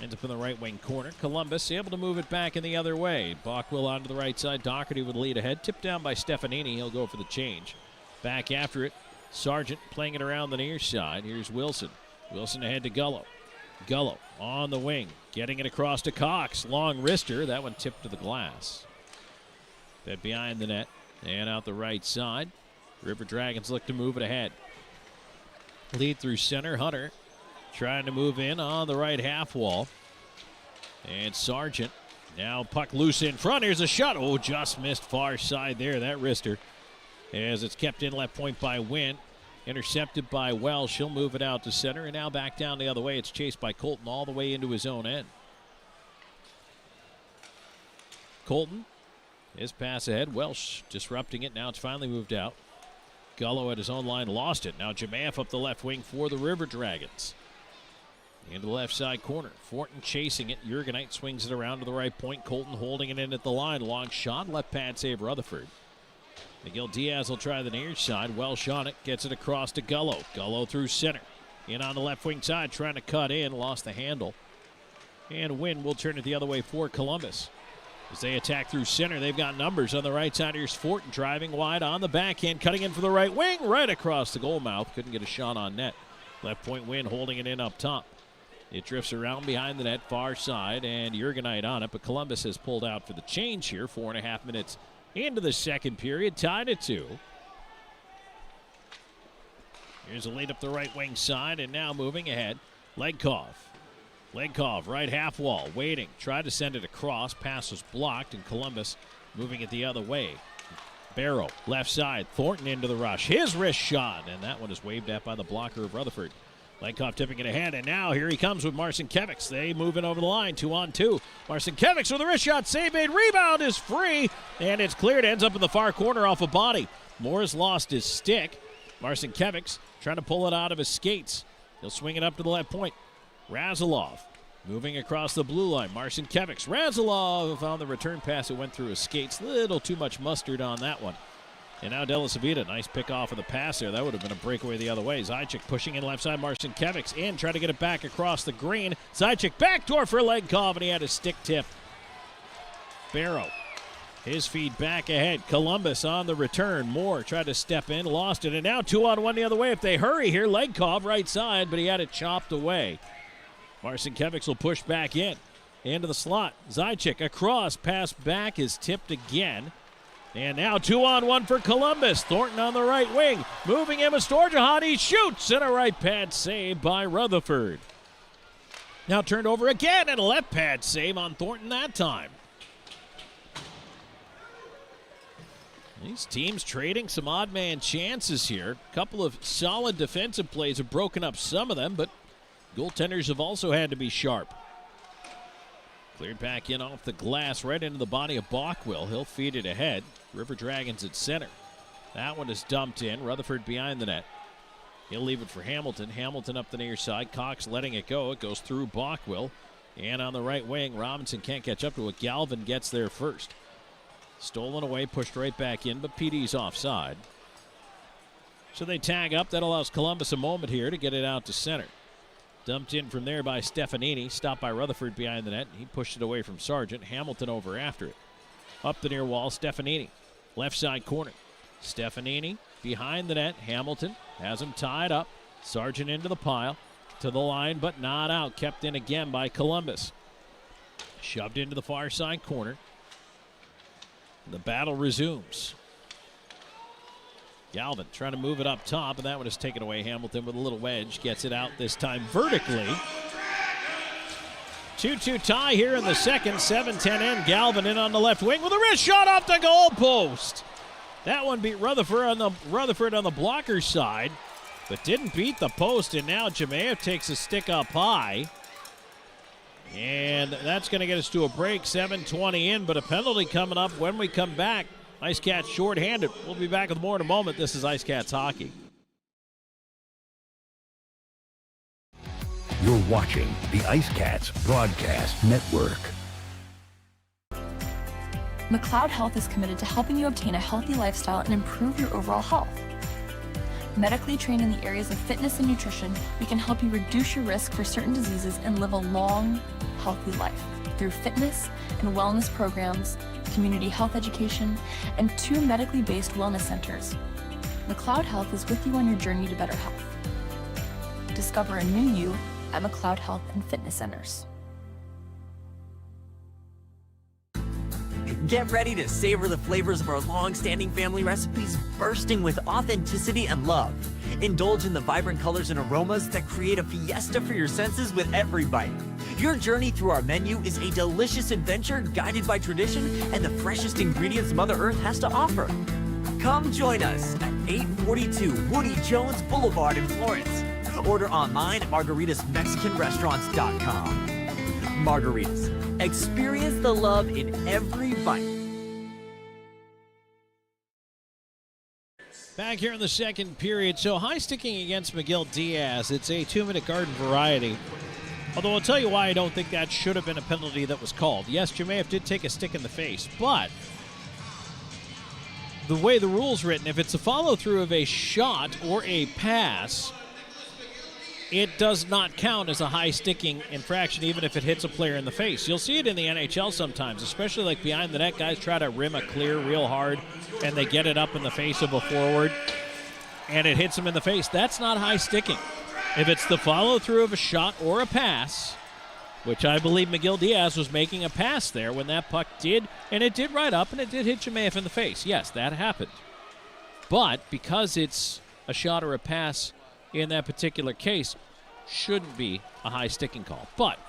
Ends up in the right wing corner. Columbus able to move it back in the other way. Bockwell onto the right side. Doherty would lead ahead. Tipped down by Stefanini. He'll go for the change. Back after it. Sargent playing it around the near side. Here's Wilson. Wilson ahead to Gullo. Gullo on the wing. Getting it across to Cox. Long wrister. That one tipped to the glass. Fed behind the net. And out the right side. River Dragons look to move it ahead. Lead through center. Hunter trying to move in on the right half wall. And Sargent. Now puck loose in front. Here's a shot. Oh, just missed far side there. That wrister. As it's kept in left point by Wynn. Intercepted by Welsh. He'll move it out to center. And now back down the other way. It's chased by Colton all the way into his own end. Colton. His pass ahead. Welsh disrupting it. Now it's finally moved out. Gullo at his own line lost it. Now Jamaev up the left wing for the River Dragons. Into the left side corner. Fortin chasing it. Jurgenite swings it around to the right point. Colton holding it in at the line. Long shot. Left pad save Rutherford. McGill Diaz will try the near side. Welsh on it. Gets it across to Gullo. Gullo through center. In on the left wing side. Trying to cut in. Lost the handle. And Wynn will turn it the other way for Columbus. As they attack through center, they've got numbers on the right side. Here's Fortin driving wide on the backhand. Cutting in for the right wing. Right across the goal mouth. Couldn't get a shot on net. Left point Wynn holding it in up top. It drifts around behind the net. Far side. And Jurgenite on it. But Columbus has pulled out for the change here. 4.5 minutes into the second period, tied at 2. Here's a lead up the right wing side, and now moving ahead, Legkov. Legkov, right half wall, waiting. Tried to send it across. Pass was blocked, and Columbus moving it the other way. Barrow, left side. Thornton into the rush. His wrist shot, and that one is waved at by the blocker of Rutherford. Lenkov tipping it ahead, and now here he comes with Marcinkiewicz. They move in over the line, 2-on-2. Marcinkiewicz with a wrist shot, save made, rebound is free, and it's cleared, ends up in the far corner off a body. Moore's lost his stick. Marcinkiewicz trying to pull it out of his skates. He'll swing it up to the left point. Razilov moving across the blue line. Marcinkiewicz. Razilov on the return pass. It went through his skates. Little too much mustard on that one. And now De La Savita, nice pick off of the pass there. That would have been a breakaway the other way. Zajac pushing in left side. Marcinkiewicz in, try to get it back across the green. Zajac backdoor for Lenkov, and he had a stick tip. Barrow, his feed back ahead. Columbus on the return. Moore tried to step in, lost it, and now 2-on-1 the other way. If they hurry here, Lenkov right side, but he had it chopped away. Marcinkiewicz will push back in, into the slot. Zajac across, pass back is tipped again. And now 2-on-1 for Columbus. Thornton on the right wing. Moving in with Storjahan. He shoots, and a right pad save by Rutherford. Now turned over again, and a left pad save on Thornton that time. These teams trading some odd man chances here. A couple of solid defensive plays have broken up some of them, but goaltenders have also had to be sharp. Cleared back in off the glass, right into the body of Bockwell. He'll feed it ahead. River Dragons at center. That one is dumped in. Rutherford behind the net. He'll leave it for Hamilton. Hamilton up the near side. Cox letting it go. It goes through Bockwell. And on the right wing, Robinson can't catch up to it. Galvin gets there first. Stolen away, pushed right back in, but PD's offside. So they tag up. That allows Columbus a moment here to get it out to center. Dumped in from there by Stefanini. Stopped by Rutherford behind the net. He pushed it away from Sargent. Hamilton over after it. Up the near wall, Stefanini. Left side corner. Stefanini behind the net. Hamilton has him tied up. Sargent into the pile. To the line, but not out. Kept in again by Columbus. Shoved into the far side corner. The battle resumes. Galvin trying to move it up top, and that one is taken away. Hamilton with a little wedge. Gets it out this time vertically. 2-2 tie here in the second. 7-10 in. Galvin in on the left wing with a wrist shot off the goal post. That one beat Rutherford on the blocker side, but didn't beat the post, and now Jemayev takes a stick up high. And that's going to get us to a break. 7:20 in, but a penalty coming up when we come back. IceCats shorthanded. We'll be back with more in a moment. This is IceCats Hockey. You're watching the IceCats Broadcast Network. McLeod Health is committed to helping you obtain a healthy lifestyle and improve your overall health. Medically trained in the areas of fitness and nutrition, we can help you reduce your risk for certain diseases and live a long, healthy life through fitness and wellness programs, community health education, and 2 medically based wellness centers. McLeod Health is with you on your journey to better health. Discover a new you at McLeod Health and Fitness Centers. Get ready to savor the flavors of our long-standing family recipes bursting with authenticity and love. Indulge in the vibrant colors and aromas that create a fiesta for your senses with every bite. Your journey through our menu is a delicious adventure guided by tradition and the freshest ingredients Mother Earth has to offer. Come join us at 842 Woody Jones Boulevard in Florence. Order online at margaritasmexicanrestaurants.com. Margaritas. Experience the love in every bite. Back here in the second period. So high sticking against Miguel Diaz. It's a 2-minute garden variety. Although I'll tell you why I don't think that should have been a penalty that was called. Yes, Jemayev did take a stick in the face, but the way the rule's written, if it's a follow-through of a shot or a pass, it does not count as a high-sticking infraction, even if it hits a player in the face. You'll see it in the NHL sometimes, especially like behind the net. Guys try to rim a clear real hard, and they get it up in the face of a forward, and it hits them in the face. That's not high-sticking. If it's the follow-through of a shot or a pass, which I believe Miguel Diaz was making a pass there when that puck did, and it did right up, and it did hit Jemayev in the face. Yes, that happened. But because it's a shot or a pass in that particular case, shouldn't be a high sticking call. But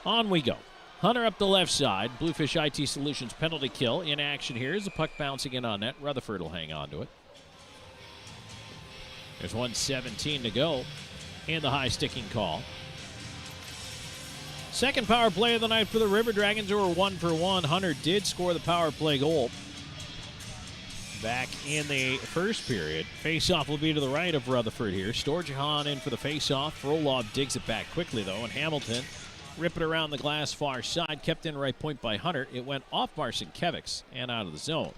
on we go. Hunter up the left side. Bluefish IT Solutions penalty kill in action here. Is the puck bouncing in on net. Rutherford will hang on to it. There's 1:17 to go. and the high sticking call. Second power play of the night for the River Dragons, who were 1 for 1. Hunter did score the power play goal back in the first period. Face-off will be to the right of Rutherford here. Storjahan in for the face-off. Frolov digs it back quickly, though, and Hamilton rip it around the glass far side. Kept in right point by Hunter. It went off Marcinkiewicz and out of the zone.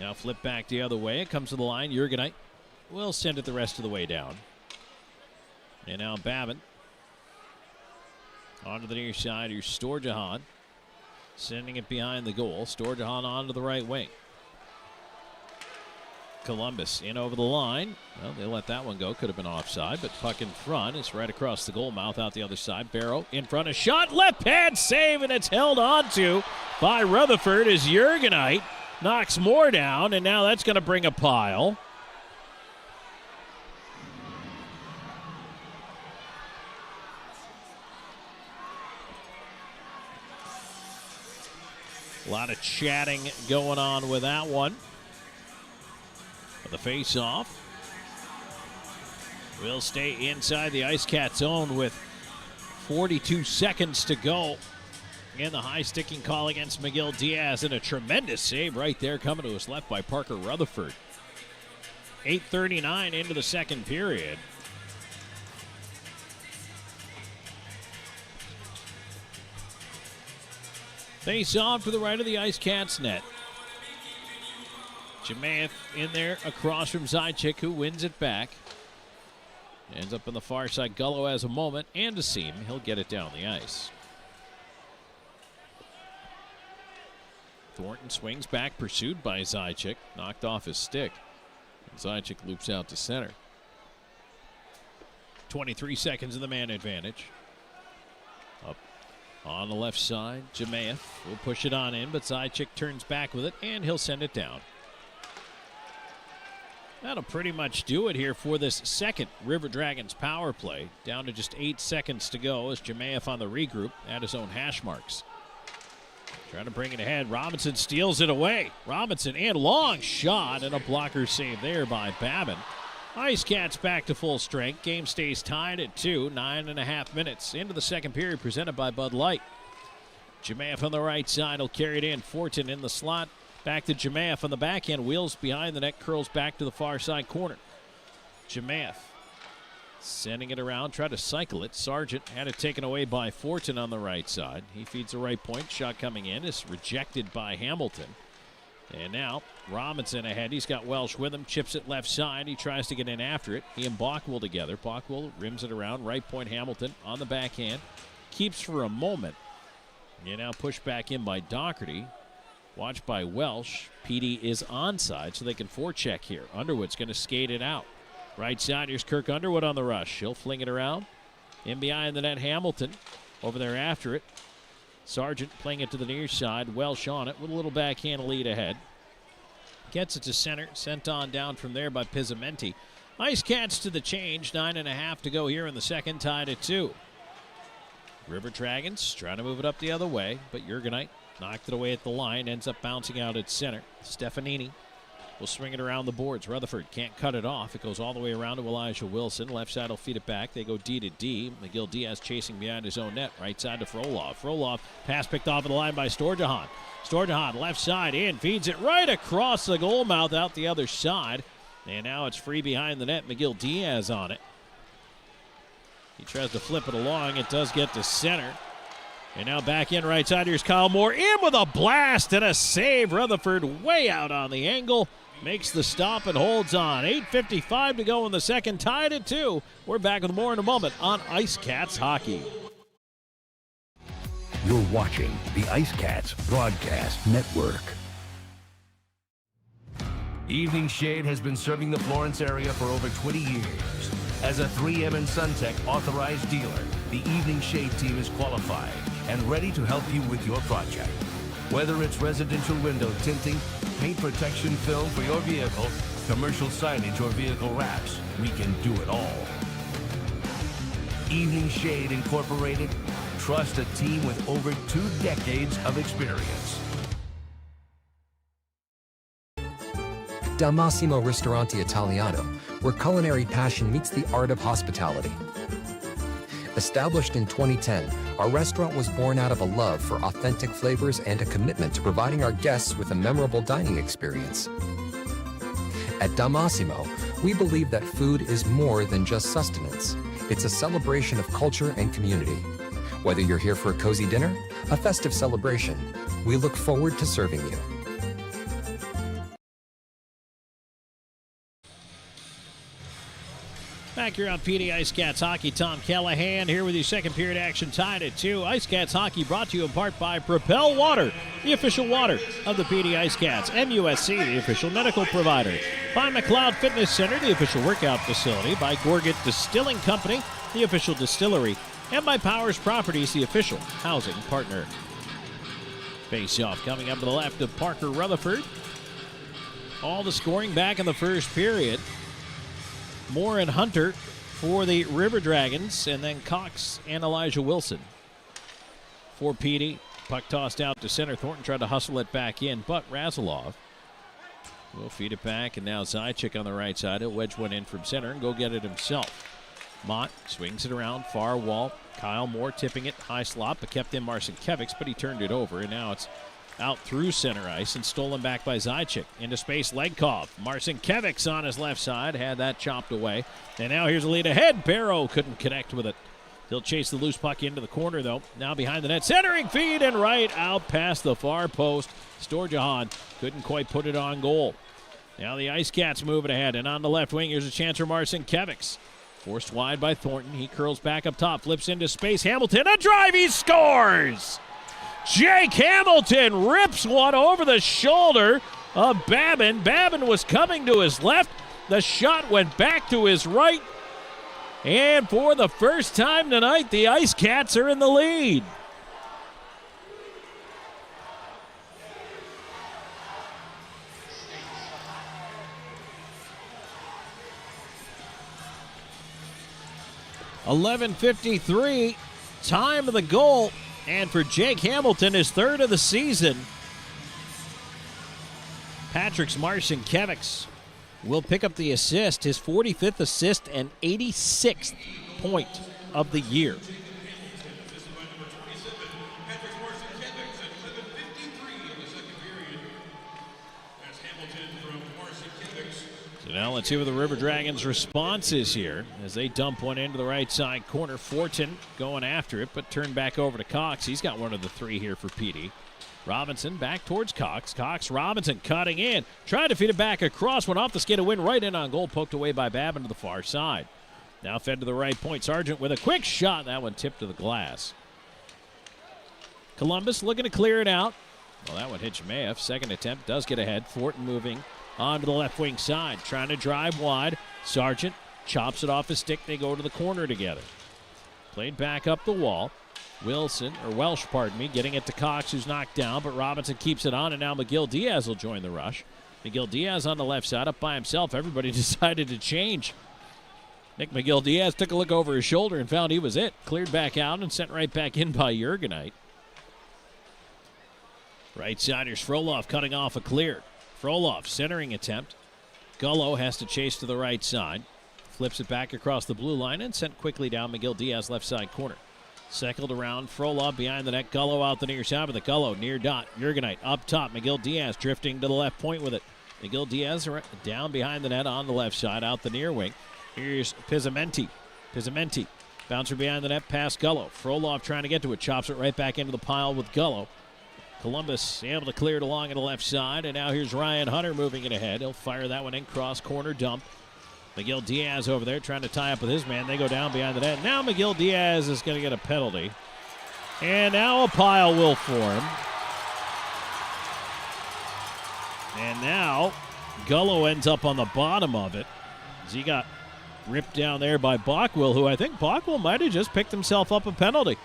Now flip back the other way. It comes to the line. Jurgenite will send it the rest of the way down. And now Babin. Onto the near side. Here's Storjahan. Sending it behind the goal. Storjahan onto the right wing. Columbus in over the line. Well, they let that one go. Could have been offside, but puck in front. It's right across the goal mouth out the other side. Barrow in front. A shot. Left pad save, and it's held onto by Rutherford as Jurgenite knocks more down, and now that's going to bring a pile. A lot of chatting going on with that one. But the face-off will stay inside the IceCats zone with 42 seconds to go. And the high sticking call against Miguel Diaz, and a tremendous save right there coming to his left by Parker Rutherford. 8:39 into the second period. Face on for the right of the IceCats net. Jemayev in there across from Zajic, who wins it back. Ends up on the far side. Gullo has a moment and a seam. He'll get it down the ice. Thornton swings back, pursued by Zajic. Knocked off his stick. Zajic loops out to center. 23 seconds of the man advantage. Up on the left side, Jemayev will push it on in, but Zajic turns back with it, and he'll send it down. That'll pretty much do it here for this second River Dragons power play. Down to just 8 seconds to go as Jemayev on the regroup at his own hash marks. Trying to bring it ahead. Robinson steals it away. Robinson and long shot, and a blocker save there by Babin. IceCats back to full strength. Game stays tied at 2. 9.5 minutes into the second period, presented by Bud Light. Jemayev on the right side will carry it in. Fortin in the slot. Back to Jemayev on the backhand. Wheels behind the net. Curls back to the far side corner. Jemayev sending it around. Try to cycle it. Sargent had it taken away by Fortin on the right side. He feeds the right point. Shot coming in is rejected by Hamilton. And now Robinson ahead. He's got Welsh with him. Chips it left side. He tries to get in after it. He and Bockwell together. Bockwell rims it around. Right point Hamilton on the backhand. Keeps for a moment. And now pushed back in by Doherty. Watched by Welsh. PD is onside, so they can forecheck here. Underwood's going to skate it out. Right side, here's Kirk Underwood on the rush. He'll fling it around. In behind the net, Hamilton. Over there after it. Sargent playing it to the near side. Welsh on it with a little backhand lead ahead. Gets it to center. Sent on down from there by Pizzamenti. IceCats to the change. 9.5 to go here in the second. Tied at 2. River Dragons trying to move it up the other way, but Jurgenite knocked it away at the line. Ends up bouncing out at center. Stefanini will swing it around the boards. Rutherford can't cut it off. It goes all the way around to Elijah Wilson. Left side will feed it back. They go D to D. Miguel Diaz chasing behind his own net. Right side to Frolov. Frolov pass picked off of the line by Storjahan. Storjahan left side in. Feeds it right across the goal mouth out the other side. And now it's free behind the net. Miguel Diaz on it. He tries to flip it along. It does get to center. And now back in right side. Here's Kyle Moore in with a blast and a save. Rutherford way out on the angle. Makes the stop and holds on. 8:55 to go in the second. Tied at 2. We're back with more in a moment on IceCats Hockey. You're watching the IceCats Broadcast Network. Evening Shade has been serving the Florence area for over 20 years. As a 3M and SunTech authorized dealer, the Evening Shade team is qualified and ready to help you with your project. Whether it's residential window tinting, paint protection film for your vehicle, commercial signage, or vehicle wraps, we can do it all. Evening Shade Incorporated. Trust a team with over 2 decades of experience. Del Massimo Ristorante Italiano, where culinary passion meets the art of hospitality. Established in 2010, our restaurant was born out of a love for authentic flavors and a commitment to providing our guests with a memorable dining experience. At Del Massimo, we believe that food is more than just sustenance. It's a celebration of culture and community. Whether you're here for a cozy dinner, a festive celebration, we look forward to serving you. Back here on PD IceCats Hockey, Tom Callahan here with your second period action tied at 2. IceCats Hockey brought to you in part by Propel Water, the official water of the PD IceCats. MUSC, the official medical provider. By McLeod Fitness Center, the official workout facility. By Gorgat Distilling Company, the official distillery. And by Powers Properties, the official housing partner. Face-off coming up to the left of Parker Rutherford. All the scoring back in the first period. Moore and Hunter for the River Dragons, and then Cox and Elijah Wilson for PD. Puck tossed out to center. Thornton tried to hustle it back in, but Razilov will feed it back, and now Zajac on the right side. He'll wedge one in from center and go get it himself. Mott swings it around, far wall. Kyle Moore tipping it, high slot, but kept in Marcinkiewicz, but he turned it over, and now it's out through center ice and stolen back by Zajac. Into space, Legkov. Marcinkiewicz on his left side, had that chopped away. And now here's a lead ahead. Barrow couldn't connect with it. He'll chase the loose puck into the corner, though. Now behind the net, centering feed and right out past the far post. Storjahan couldn't quite put it on goal. Now the IceCats moving ahead, and on the left wing, here's a chance for Marcinkiewicz. Forced wide by Thornton. He curls back up top, flips into space. Hamilton, a drive, he scores! Jake Hamilton rips one over the shoulder of Babin. Babin was coming to his left. The shot went back to his right. And for the first time tonight, the IceCats are in the lead. .11:53, time of the goal. And for Jake Hamilton, his third of the season. Patrick's Marcinkiewicz will pick up the assist, his 45th assist and 86th point of the year. So now let's see what the River Dragons' response is here as they dump one into the right side corner. Fortin going after it, but turned back over to Cox. He's got one of the three here for PD. Robinson back towards Cox. Cox, Robinson cutting in. Tried to feed it back across. Went off the skid and went right in on goal. Poked away by Babin to the far side. Now fed to the right point. Sargent with a quick shot. That one tipped to the glass. Columbus looking to clear it out. Well, that one hit Jemayev. Second attempt does get ahead. Fortin moving onto the left wing side. Trying to drive wide. Sargent chops it off his stick. They go to the corner together. Played back up the wall. Welsh, getting it to Cox, who's knocked down, but Robinson keeps it on, and now McGill Diaz will join the rush. McGill Diaz on the left side, up by himself. Everybody decided to change. Nick McGill Diaz took a look over his shoulder and found he was it. Cleared back out and sent right back in by Jurgenite. Right side, here's Frolov cutting off a clear. Frolov, centering attempt. Gullo has to chase to the right side. Flips it back across the blue line and sent quickly down McGill Diaz left side corner. Cycled around, Frolov behind the net, Gullo out the near side with the Gullo, near dot, Jurgenite up top, McGill Diaz drifting to the left point with it. McGill Diaz down behind the net on the left side, out the near wing. Here's Pizzamenti. Bouncer behind the net, past Gullo. Frolov trying to get to it, chops it right back into the pile with Gullo. Columbus able to clear it along to the left side, and now here's Ryan Hunter moving it ahead. He'll fire that one in, cross corner dump. McGill Diaz over there trying to tie up with his man. They go down behind the net. Now McGill Diaz is going to get a penalty. And now a pile will form. And now Gullo ends up on the bottom of it as he got ripped down there by Bockwell, who I think Bockwell might have just picked himself up a penalty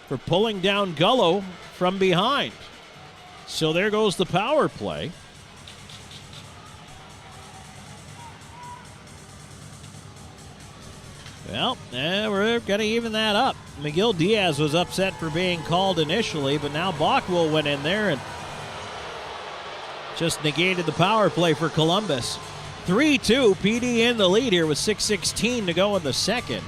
for pulling down Gullo from behind. So there goes the power play. Well, we're going to even that up. McGill Diaz was upset for being called initially, but now Bockwell went in there and just negated the power play for Columbus. 3-2, PD in the lead here with 6:16 to go in the second.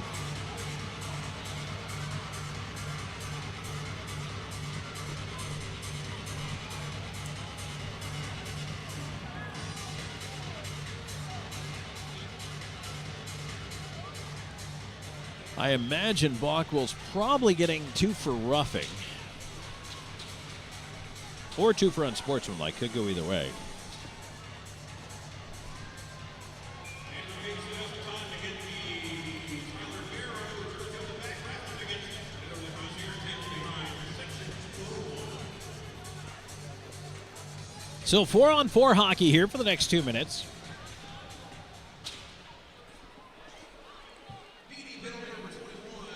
I imagine Bockwell's probably getting 2 for roughing. Or 2 for unsportsmanlike. Could go either way. So 4-on-4 hockey here for the next 2 minutes.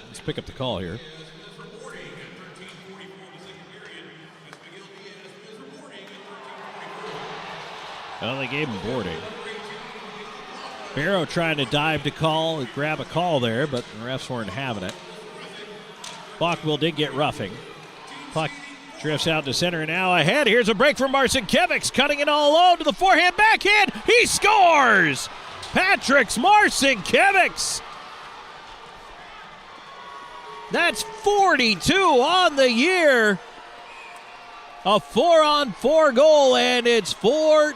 Let's pick up the call here. Well, they gave him boarding. Barrow trying to dive to call, grab a call there, but the refs weren't having it. Bockwell did get roughing. Puck drifts out to center, and now ahead. Here's a break from Marcinkiewicz, cutting it all alone to the forehand backhand. He scores! Patrick's Marcinkiewicz. That's 42 on the year. A 4-on-4 goal, and it's 4-2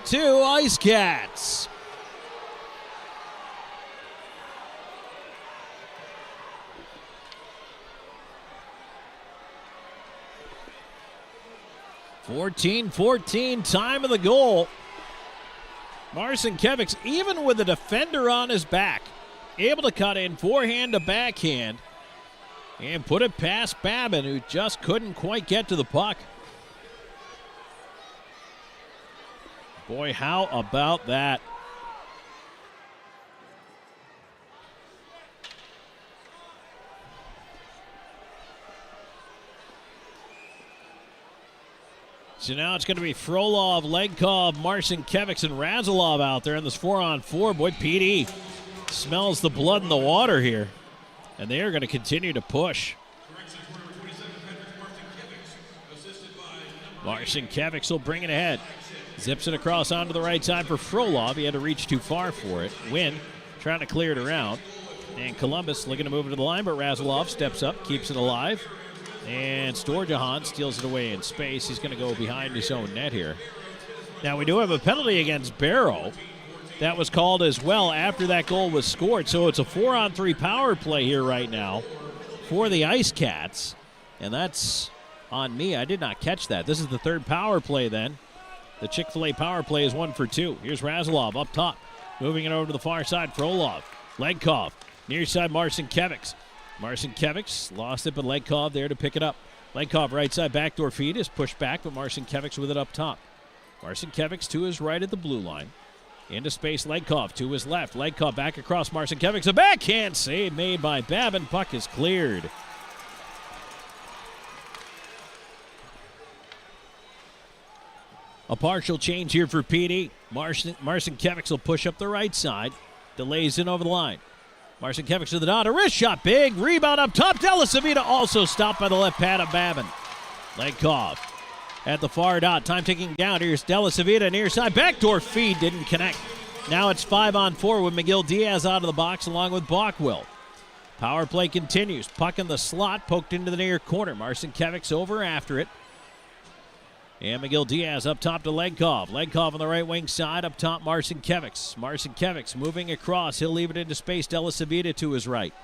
IceCats. .14, time of the goal. Marcinkiewicz, even with the defender on his back, able to cut in forehand to backhand and put it past Babin, who just couldn't quite get to the puck. Boy, how about that? So now it's going to be Frolov, Legkov, Marcinkiewicz, and Razilov out there in this 4-on-4. Boy, PD smells the blood in the water here. And they are going to continue to push. Marcinkiewicz will bring it ahead. Zips it across onto the right side for Frolov. He had to reach too far for it. Wynn trying to clear it around. And Columbus looking to move it to the line, but Razilov steps up, keeps it alive. And Storjahan steals it away in space. He's going to go behind his own net here. Now, we do have a penalty against Barrow. That was called as well after that goal was scored. So it's a 4-on-3 power play here right now for the IceCats. And that's on me. I did not catch that. This is the third power play then. The Chick-fil-A power play is 1 for 2. Here's Razilov up top. Moving it over to the far side. Frolov. Legkov. Near side Marcinkiewicz. Marcinkiewicz lost it, but Legkov there to pick it up. Legkov right side backdoor feed is pushed back, but Marcinkiewicz with it up top. Marcinkiewicz to his right at the blue line. Into space, Legkov to his left. Legkov back across Marcinkiewicz. A backhand save made by Babin. Puck is cleared. A partial change here for PD. Marcinkiewicz will push up the right side. Delays in over the line. Marcinkiewicz to the dot. A wrist shot. Big rebound up top. Delisavita also stopped by the left pad of Babin. Legkov at the far dot. Time ticking down. Here's Delisavita near side. Backdoor feed didn't connect. Now it's 5-on-4 with McGill Diaz out of the box along with Bockwell. Power play continues. Puck in the slot. Poked into the near corner. Marcinkiewicz over after it. And McGill Diaz up top to Legkov. Legkov on the right wing side. Up top, Marcinkiewicz. Marcinkiewicz moving across. He'll leave it into space. Delisavita to his right.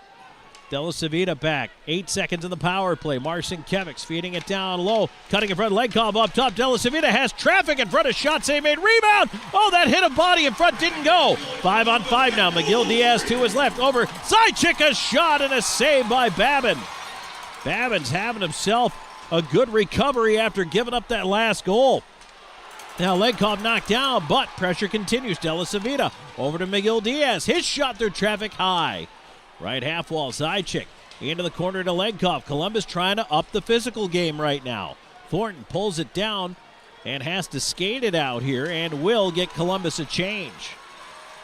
Delisavita back. 8 seconds in the power play. Marcinkiewicz feeding it down low. Cutting in front. Legkov up top. Delisavita has traffic in front of shot save made. Rebound. Oh, that hit a body in front. Didn't go. 5-on-5 now. McGill Diaz to his left. Over. Sidechick a shot and a save by Babin. Babin's having himself a good recovery after giving up that last goal. Now Legkov knocked down, but pressure continues. Delisavita over to McGill Diaz. His shot through traffic high. Right half wall, side chick. Into the corner to Legkov. Columbus trying to up the physical game right now. Thornton pulls it down and has to skate it out here and will get Columbus a change.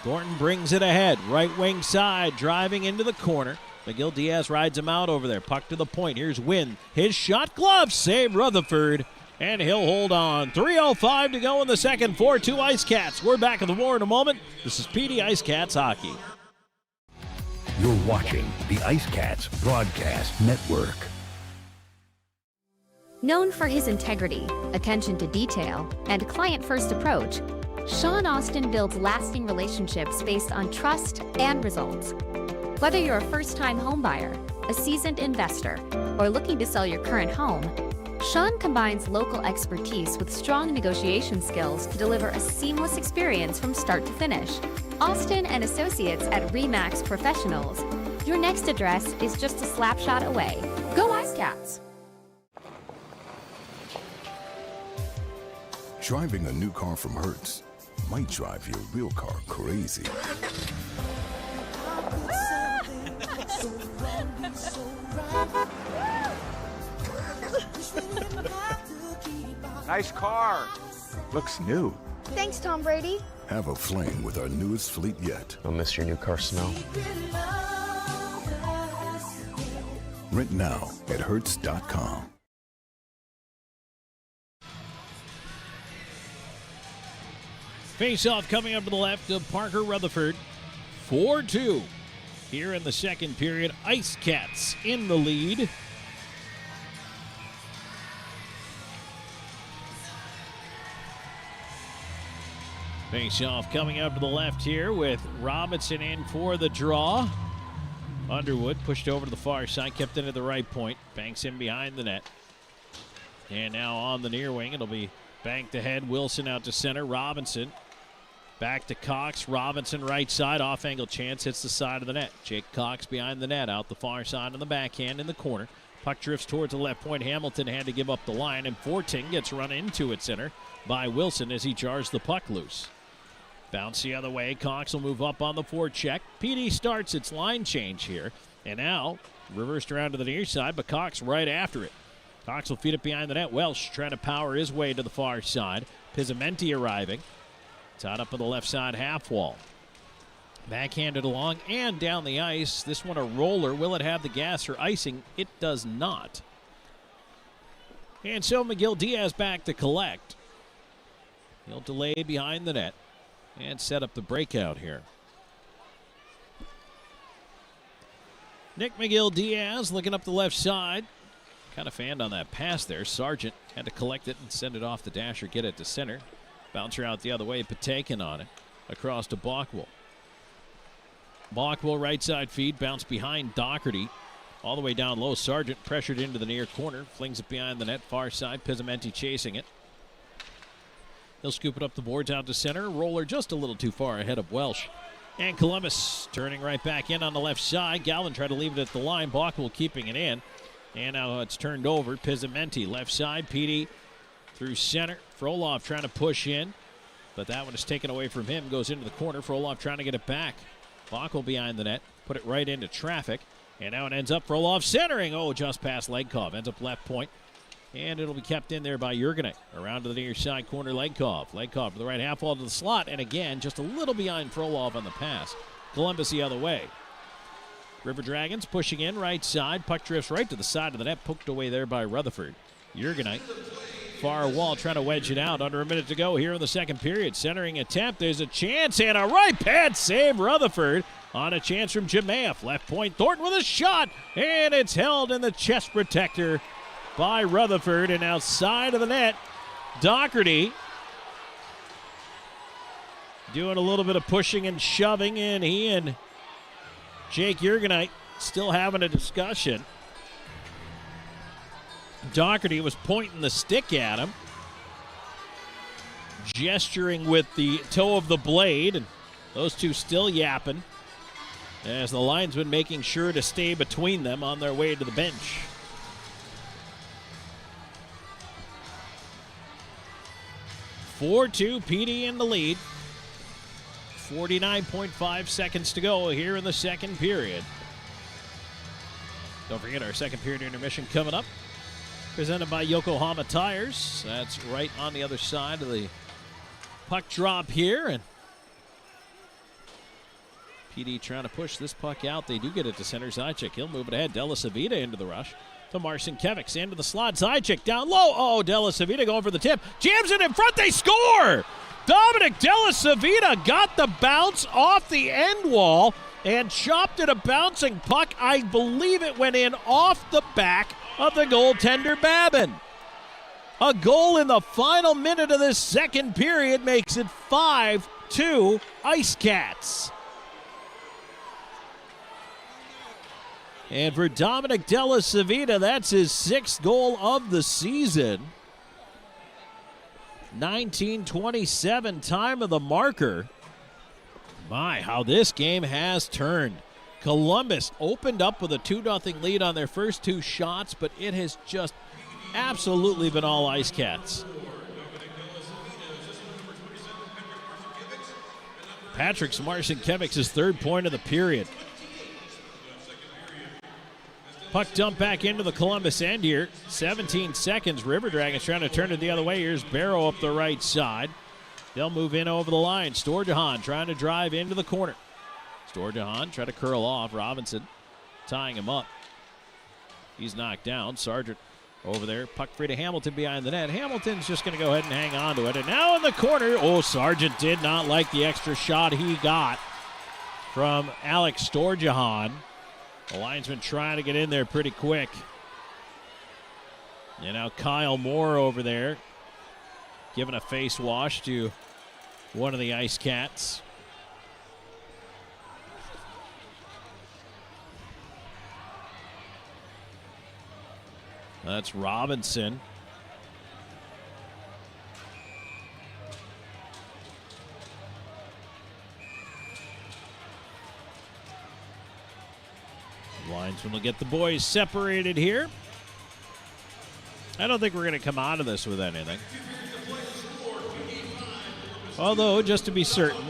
Thornton brings it ahead. Right wing side, driving into the corner. McGill Diaz rides him out over there. Puck to the point. Here's Wynn. His shot, glove save. Rutherford and he'll hold on. 3:05 to go in the second. 4-2 IceCats. We're back at the war in a moment. This is PD IceCats Hockey. You're watching the IceCats Broadcast Network. Known for his integrity, attention to detail, and client-first approach, Sean Austin builds lasting relationships based on trust and results. Whether you're a first-time homebuyer, a seasoned investor, or looking to sell your current home, Sean combines local expertise with strong negotiation skills to deliver a seamless experience from start to finish. Austin and Associates at RE/MAX Professionals. Your next address is just a slap shot away. Go IceCats! Driving a new car from Hertz might drive your real car crazy. Nice car. Looks new. Thanks, Tom Brady. Have a flame with our newest fleet yet. I'll miss your new car smell. Rent now at Hertz.com. Face-off coming up to the left of Parker Rutherford. 4-2 here in the second period. IceCats in the lead. Face-off coming up to the left here with Robinson in for the draw. Underwood pushed over to the far side, kept it at the right point. Banks in behind the net. And now on the near wing, it'll be banked ahead. Wilson out to center. Robinson back to Cox. Robinson right side. Off-angle chance hits the side of the net. Jake Cox behind the net. Out the far side on the backhand in the corner. Puck drifts towards the left point. Hamilton had to give up the line, and Forting gets run into at center by Wilson as he jars the puck loose. Bounce the other way. Cox will move up on the forecheck. PD starts its line change here. And now reversed around to the near side, but Cox right after it. Cox will feed it behind the net. Welsh trying to power his way to the far side. Pizzamenti arriving. Tied up on the left side half wall. Backhanded along and down the ice. This one a roller. Will it have the gas for icing? It does not. And so McGill-Diaz back to collect. He'll delay behind the net and set up the breakout here. Nick McGill-Diaz looking up the left side. Kind of fanned on that pass there. Sargent had to collect it and send it off the dasher, get it to center. Bouncer out the other way, Patekin on it. Across to Bockwell. Bockwell right side feed, bounce behind Doherty. All the way down low, Sargent pressured into the near corner. Flings it behind the net, far side. Pizzamenti chasing it. He'll scoop it up the boards out to center. Roller just a little too far ahead of Welsh. And Columbus turning right back in on the left side. Galvin tried to leave it at the line. Bockwell keeping it in. And now it's turned over. Pizzamenti left side. PD through center. Frolov trying to push in. But that one is taken away from him. Goes into the corner. Frolov trying to get it back. Bockwell behind the net. Put it right into traffic. And now it ends up Frolov centering. Oh, just past Legkov. Ends up left point. And it'll be kept in there by Jurgenich. Around to the near side corner, Legkov. Legkov to the right half wall to the slot. And again, just a little behind Frolov on the pass. Columbus the other way. River Dragons pushing in right side. Puck drifts right to the side of the net. Poked away there by Rutherford. Jurgenich. Far wall trying to wedge it out. Under a minute to go here in the second period. Centering attempt. There's a chance and a right pad save. Rutherford on a chance from Jemaev. Left point. Thornton with a shot. And it's held in the chest protector by Rutherford, and outside of the net, Doherty doing a little bit of pushing and shoving, and he and Jake Jurgenich still having a discussion. Doherty was pointing the stick at him, gesturing with the toe of the blade, and those two still yapping as the linesman making sure to stay between them on their way to the bench. 4-2, PD in the lead. 49.5 seconds to go here in the second period. Don't forget our second period intermission coming up. Presented by Yokohama Tires. That's right on the other side of the puck drop here. And PD trying to push this puck out. They do get it to center. Zajac, he'll move it ahead. Della Savita into the rush. to Marcinkiewicz. Into the slot. Side check down low. Oh, Della Savita going for the tip. Jams it in front. They score! Dominic Della Savita got the bounce off the end wall and chopped it a bouncing puck. I believe it went in off the back of the goaltender Babin. A goal in the final minute of this second period makes it 5-2 IceCats. And for Dominic Della Savita, that's his 6th goal of the season. 19:27 time of the marker. My, how this game has turned. Columbus opened up with a 2-0 lead on their first 2 shots, but it has just absolutely been all IceCats. Patrick Marcinkiewicz' 3rd point of the period. Puck dump back into the Columbus end here. 17 seconds. River Dragons trying to turn it the other way. Here's Barrow up the right side. They'll move in over the line. Storjahan trying to drive into the corner. Storjahan try to curl off. Robinson tying him up. He's knocked down. Sargent over there. Puck free to Hamilton behind the net. Hamilton's just going to go ahead and hang on to it. And now in the corner. Oh, Sargent did not like the extra shot he got from Alex Storjahan. The linesman trying to get in there pretty quick. And now Kyle Moore over there giving a face wash to one of the IceCats. That's Robinson. Linesman will get the boys separated here. I don't think we're going to come out of this with anything. Although, just to be certain,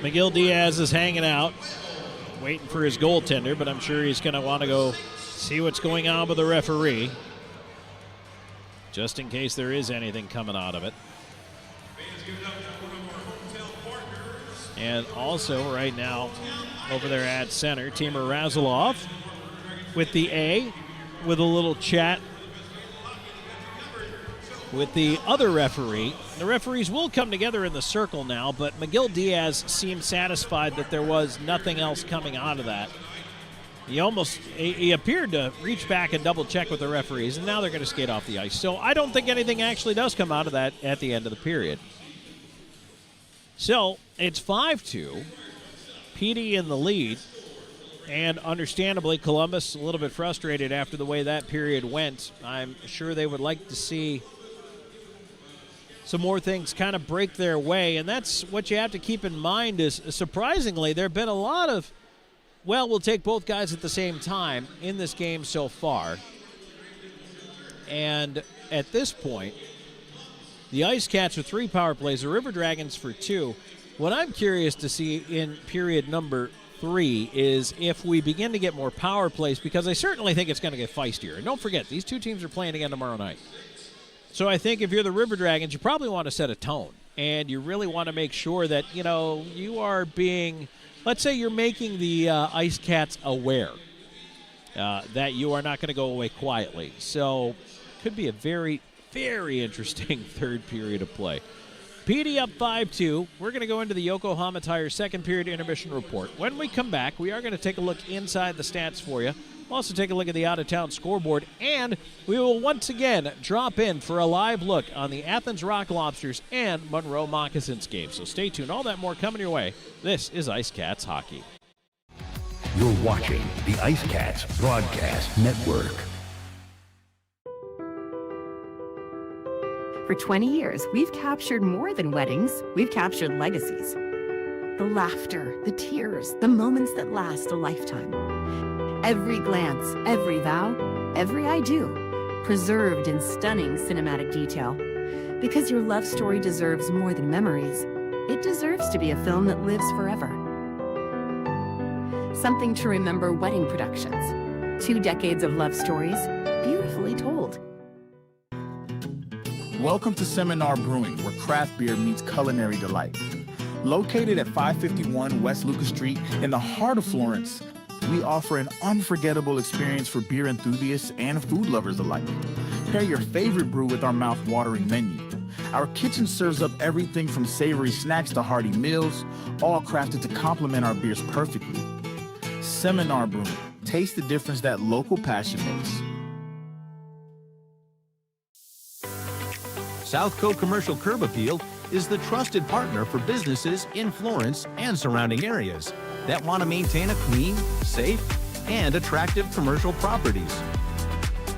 Miguel Diaz is hanging out, waiting for his goaltender, but I'm sure he's going to want to go see what's going on with the referee, just in case there is anything coming out of it. And also, right now, over there at center, Timur Razilov with the A, with a little chat with the other referee. The referees will come together in the circle now, but Miguel Diaz seemed satisfied that there was nothing else coming out of that. He appeared to reach back and double check with the referees, and now they're going to skate off the ice. So I don't think anything actually does come out of that at the end of the period. So it's 5-2. PD in the lead, and understandably Columbus a little bit frustrated after the way that period went. I'm sure they would like to see some more things kind of break their way, and that's what you have to keep in mind is, surprisingly, there have been a lot of, well, we'll take both guys at the same time in this game so far. And at this point, the IceCats with 3 power plays, the River Dragons for 2. What I'm curious to see in period number 3 is if we begin to get more power plays, because I certainly think it's going to get feistier. And don't forget, these 2 teams are playing again tomorrow night. So I think if you're the River Dragons, you probably want to set a tone. And you really want to make sure that, you are being, let's say you're making the IceCats aware that you are not going to go away quietly. So could be a very, very interesting third period of play. PD up 5-2. We're going to go into the Yokohama Tire second period intermission report. When we come back, we are going to take a look inside the stats for you. We'll also take a look at the out-of-town scoreboard, and we will once again drop in for a live look on the Athens Rock Lobsters and Monroe Moccasins game. So stay tuned. All that more coming your way. This is IceCats Hockey. You're watching the IceCats Broadcast Network. For 20 years, we've captured more than weddings. We've captured legacies. The laughter, the tears, the moments that last a lifetime. Every glance, every vow, every I do, preserved in stunning cinematic detail. Because your love story deserves more than memories. It deserves to be a film that lives forever. Something to remember wedding productions. 2 decades of love stories, beautifully told. Welcome to Seminar Brewing, where craft beer meets culinary delight. Located at 551 West Lucas Street in the heart of Florence, we offer an unforgettable experience for beer enthusiasts and food lovers alike. Pair your favorite brew with our mouth-watering menu. Our kitchen serves up everything from savory snacks to hearty meals, all crafted to complement our beers perfectly. Seminar Brewing. Taste the difference that local passion makes. Southco Commercial Curb Appeal is the trusted partner for businesses in Florence and surrounding areas that want to maintain a clean, safe, and attractive commercial properties.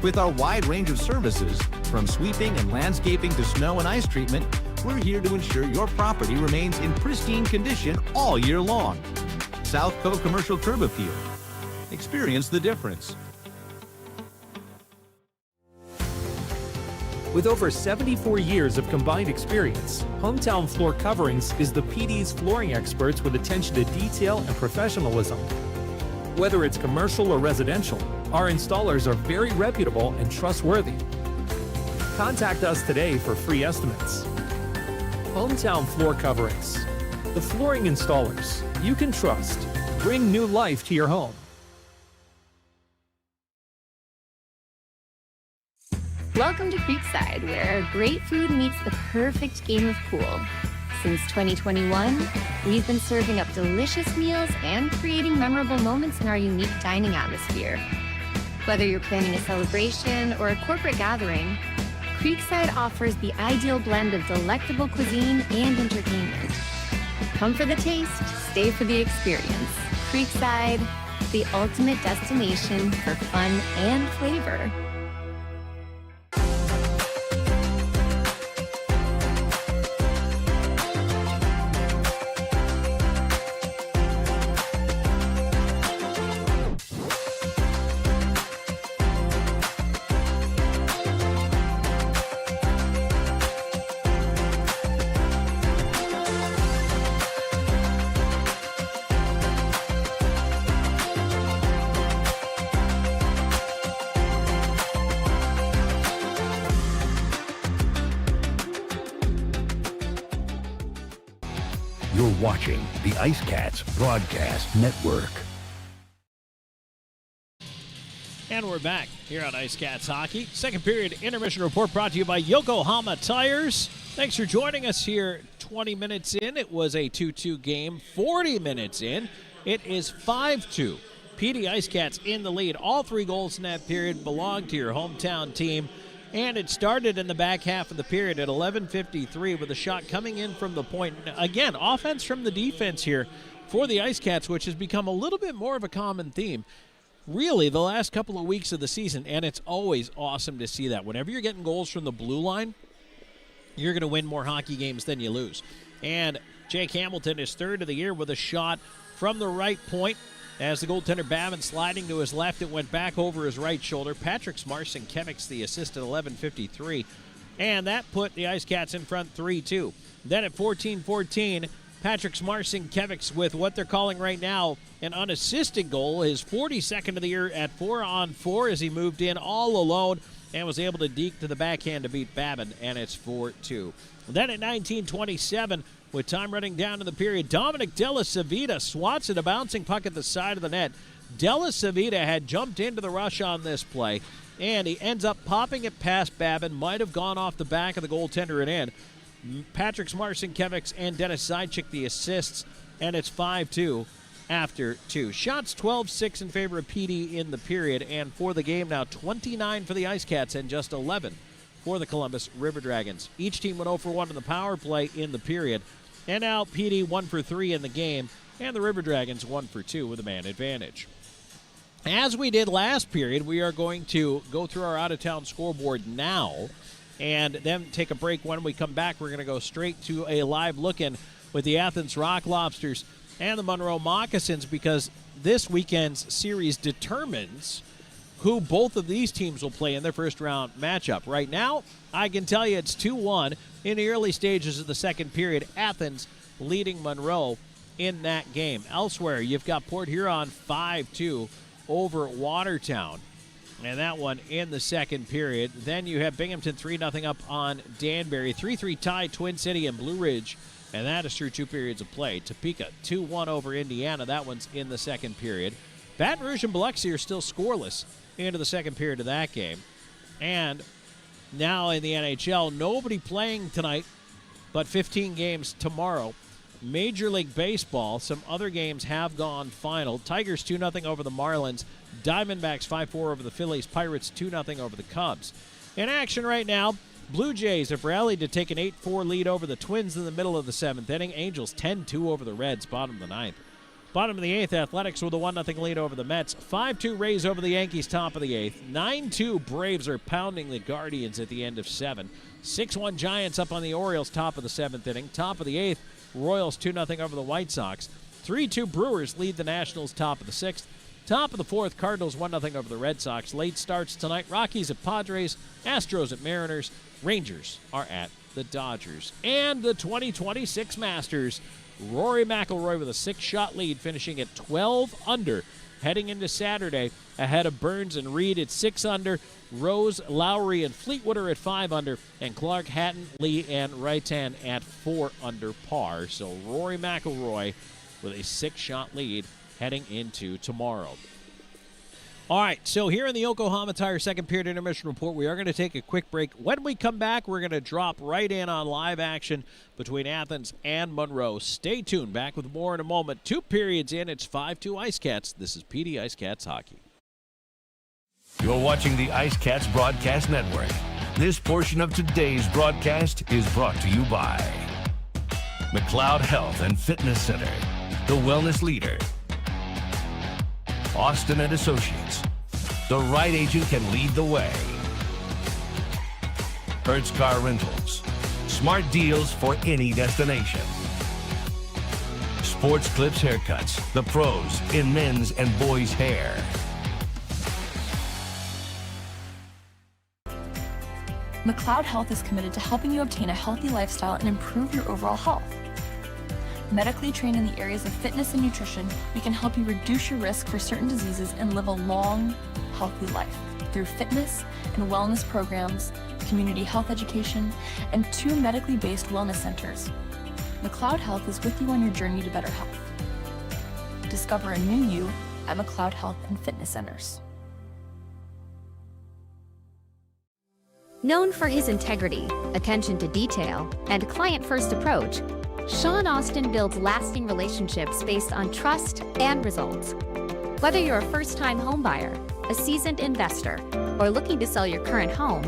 With our wide range of services, from sweeping and landscaping to snow and ice treatment, we're here to ensure your property remains in pristine condition all year long. Southco Commercial Curb Appeal. Experience the difference. With over 74 years of combined experience, Hometown Floor Coverings is the PD's flooring experts with attention to detail and professionalism. Whether it's commercial or residential, our installers are very reputable and trustworthy. Contact us today for free estimates. Hometown Floor Coverings, the flooring installers you can trust. Bring new life to your home. Welcome to Creekside, where great food meets the perfect game of pool. Since 2021, we've been serving up delicious meals and creating memorable moments in our unique dining atmosphere. Whether you're planning a celebration or a corporate gathering, Creekside offers the ideal blend of delectable cuisine and entertainment. Come for the taste, stay for the experience. Creekside, the ultimate destination for fun and flavor. You're watching the IceCats Broadcast Network. And we're back here on IceCats Hockey. Second period intermission report brought to you by Yokohama Tires. Thanks for joining us here. 20 minutes in, it was a 2-2 game. 40 minutes in, it is 5-2. PD IceCats in the lead. All three goals in that period belong to your hometown team. And it started in the back half of the period at 11:53 with a shot coming in from the point. Again, offense from the defense here for the IceCats, which has become a little bit more of a common theme really the last couple of weeks of the season, and it's always awesome to see that. Whenever you're getting goals from the blue line, you're going to win more hockey games than you lose. And Jake Hamilton is third of the year with a shot from the right point. As the goaltender Babin sliding to his left, it went back over his right shoulder. Patrick Smarson-Kevics the assist at 11:53. And that put the IceCats in front 3-2. Then at 14:14, Patrick Smarson-Kevics with what they're calling right now an unassisted goal, his 42nd of the year at 4-on-4 as he moved in all alone and was able to deke to the backhand to beat Babin, and it's 4-2. Then at 19:27, with time running down in the period, Dominic Della Savita swats at a bouncing puck at the side of the net. Della Savita had jumped into the rush on this play, and he ends up popping it past Babin. Might have gone off the back of the goaltender and in. Patrick Smarson-Kevics and Dennis Zajac the assists, and it's 5-2 after 2. Shots 12-6 in favor of PD in the period, and for the game now 29 for the IceCats and just 11 for the Columbus River Dragons. Each team went 0 for 1 in the power play in the period. And now PD 1 for 3 in the game, and the River Dragons 1 for 2 with a man advantage. As we did last period, we are going to go through our out-of-town scoreboard now and then take a break. When we come back, we're going to go straight to a live look-in with the Athens Rock Lobsters and the Monroe Moccasins, because this weekend's series determines who both of these teams will play in their first-round matchup. Right now, I can tell you it's 2-1 in the early stages of the second period. Athens leading Monroe in that game. Elsewhere, you've got Port Huron 5-2 over Watertown, and that one in the second period. Then you have Binghamton 3-0 up on Danbury. 3-3 tie Twin City and Blue Ridge, and that is through 2 periods of play. Topeka 2-1 over Indiana. That one's in the second period. Baton Rouge and Biloxi are still scoreless into the second period of that game. And now in the NHL, nobody playing tonight, but 15 games tomorrow. Major League Baseball, some other games have gone final. Tigers 2-0 over the Marlins. Diamondbacks 5-4 over the Phillies. Pirates 2-0 over the Cubs. In action right now, Blue Jays have rallied to take an 8-4 lead over the Twins in the middle of the seventh inning. Angels 10-2 over the Reds, bottom of the ninth. Bottom of the eighth, Athletics with a 1-0 lead over the Mets. 5-2 Rays over the Yankees, top of the eighth. 9-2 Braves are pounding the Guardians at the end of seven. 6-1 Giants up on the Orioles, top of the seventh inning. Top of the eighth, Royals 2-0 over the White Sox. 3-2 Brewers lead the Nationals, top of the sixth. Top of the fourth, Cardinals 1-0 over the Red Sox. Late starts tonight, Rockies at Padres, Astros at Mariners, Rangers are at the Dodgers. And the 2026 Masters, Rory McIlroy with a 6-shot lead, finishing at 12 under, heading into Saturday, ahead of Burns and Reed at 6 under, Rose, Lowry, and Fleetwood at 5 under, and Clark, Hatton, Lee, and Raitan at 4 under par. So Rory McIlroy with a 6-shot lead heading into tomorrow. All right, so here in the Yokohama Tire second period intermission report, we are going to take a quick break. When we come back, we're going to drop right in on live action between Athens and Monroe. Stay tuned. Back with more in a moment. 2 periods in, it's 5-2 IceCats. This is PD IceCats Hockey. You're watching the IceCats Broadcast Network. This portion of today's broadcast is brought to you by McLeod Health and Fitness Center, the wellness leader. Austin and Associates. The right agent can lead the way. Hertz Car Rentals. Smart deals for any destination. Sports Clips Haircuts. The pros in men's and boys' hair. McLeod Health is committed to helping you obtain a healthy lifestyle and improve your overall health. Medically trained in the areas of fitness and nutrition, we can help you reduce your risk for certain diseases and live a long, healthy life through fitness and wellness programs, community health education, and 2 medically based wellness centers. McLeod Health is with you on your journey to better health. Discover a new you at McLeod Health and Fitness Centers. Known for his integrity, attention to detail, and client-first approach, Sean Austin builds lasting relationships based on trust and results. Whether you're a first-time homebuyer, a seasoned investor, or looking to sell your current home,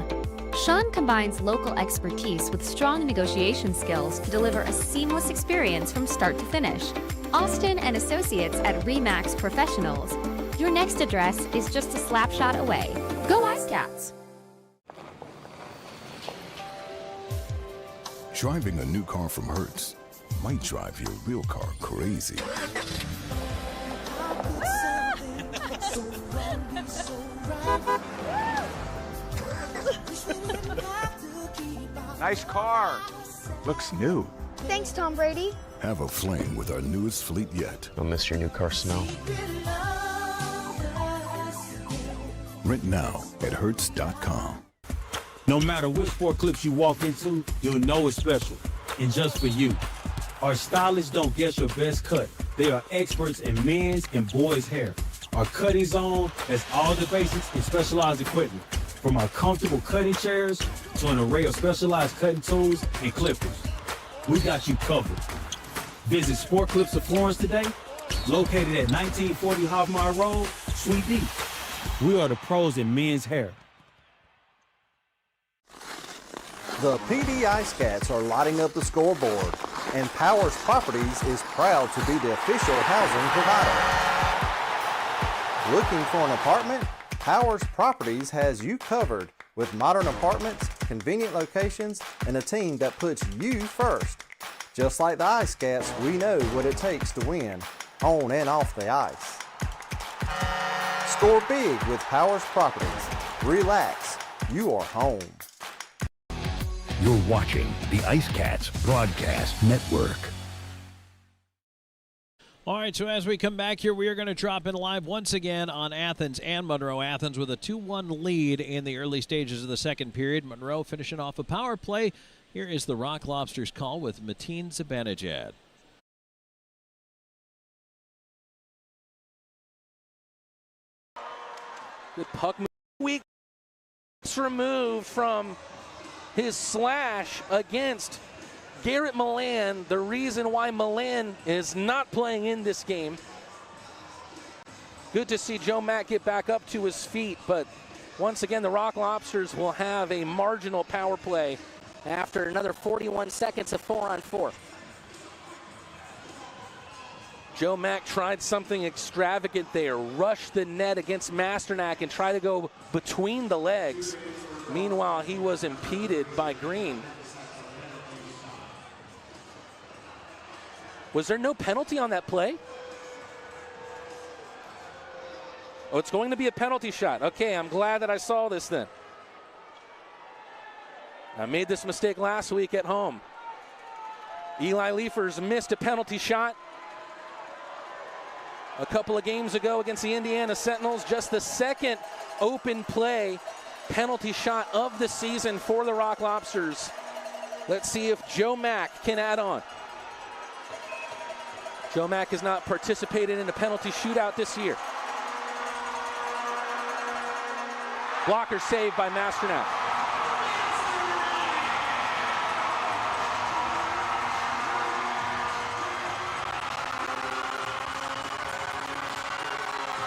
Sean combines local expertise with strong negotiation skills to deliver a seamless experience from start to finish. Austin and Associates at RE/MAX Professionals. Your next address is just a slap shot away. Go IceCats! Driving a new car from Hertz might drive your real car crazy. Nice car. Looks new. Thanks, Tom Brady. Have a flame with our newest fleet yet. I'll miss your new car smell. Rent now at Hertz.com. No matter which sport clips you walk into, you'll know it's special. And just for you. Our stylists don't guess your best cut. They are experts in men's and boys' hair. Our cutting zone has all the basics in specialized equipment. From our comfortable cutting chairs to an array of specialized cutting tools and clippers. We got you covered. Visit Sport Clips of Florence today, located at 1940 Hoffmeyer Road, Suite D. We are the pros in men's hair. The PD IceCats are lighting up the scoreboard, and Powers Properties is proud to be the official housing provider. Looking for an apartment? Powers Properties has you covered with modern apartments, convenient locations, and a team that puts you first. Just like the IceCats, we know what it takes to win, on and off the ice. Score big with Powers Properties. Relax, you are home. You're watching the IceCats Broadcast Network. All right, so as we come back here, we are going to drop in live once again on Athens and Monroe. Athens with a 2-1 lead in the early stages of the second period. Monroe finishing off a power play. Here is the Rock Lobsters call with Mateen Zibanejad. Good puck move. Weeks removed from his slash against Garrett Milan. The reason why Milan is not playing in this game. Good to see Joe Mack get back up to his feet, but once again, the Rock Lobsters will have a marginal power play after another 41 seconds of 4-on-4. Joe Mack tried something extravagant there, rushed the net against Masternak and tried to go between the legs. Meanwhile, he was impeded by Green. Was there no penalty on that play? Oh, it's going to be a penalty shot. Okay, I'm glad that I saw this then. I made this mistake last week at home. Eli Leifers missed a penalty shot a couple of games ago against the Indiana Sentinels. Just the second open play penalty shot of the season for the Rock Lobsters. Let's see if Joe Mack can add on. Joe Mack has not participated in a penalty shootout this year. Blocker saved by Masternak.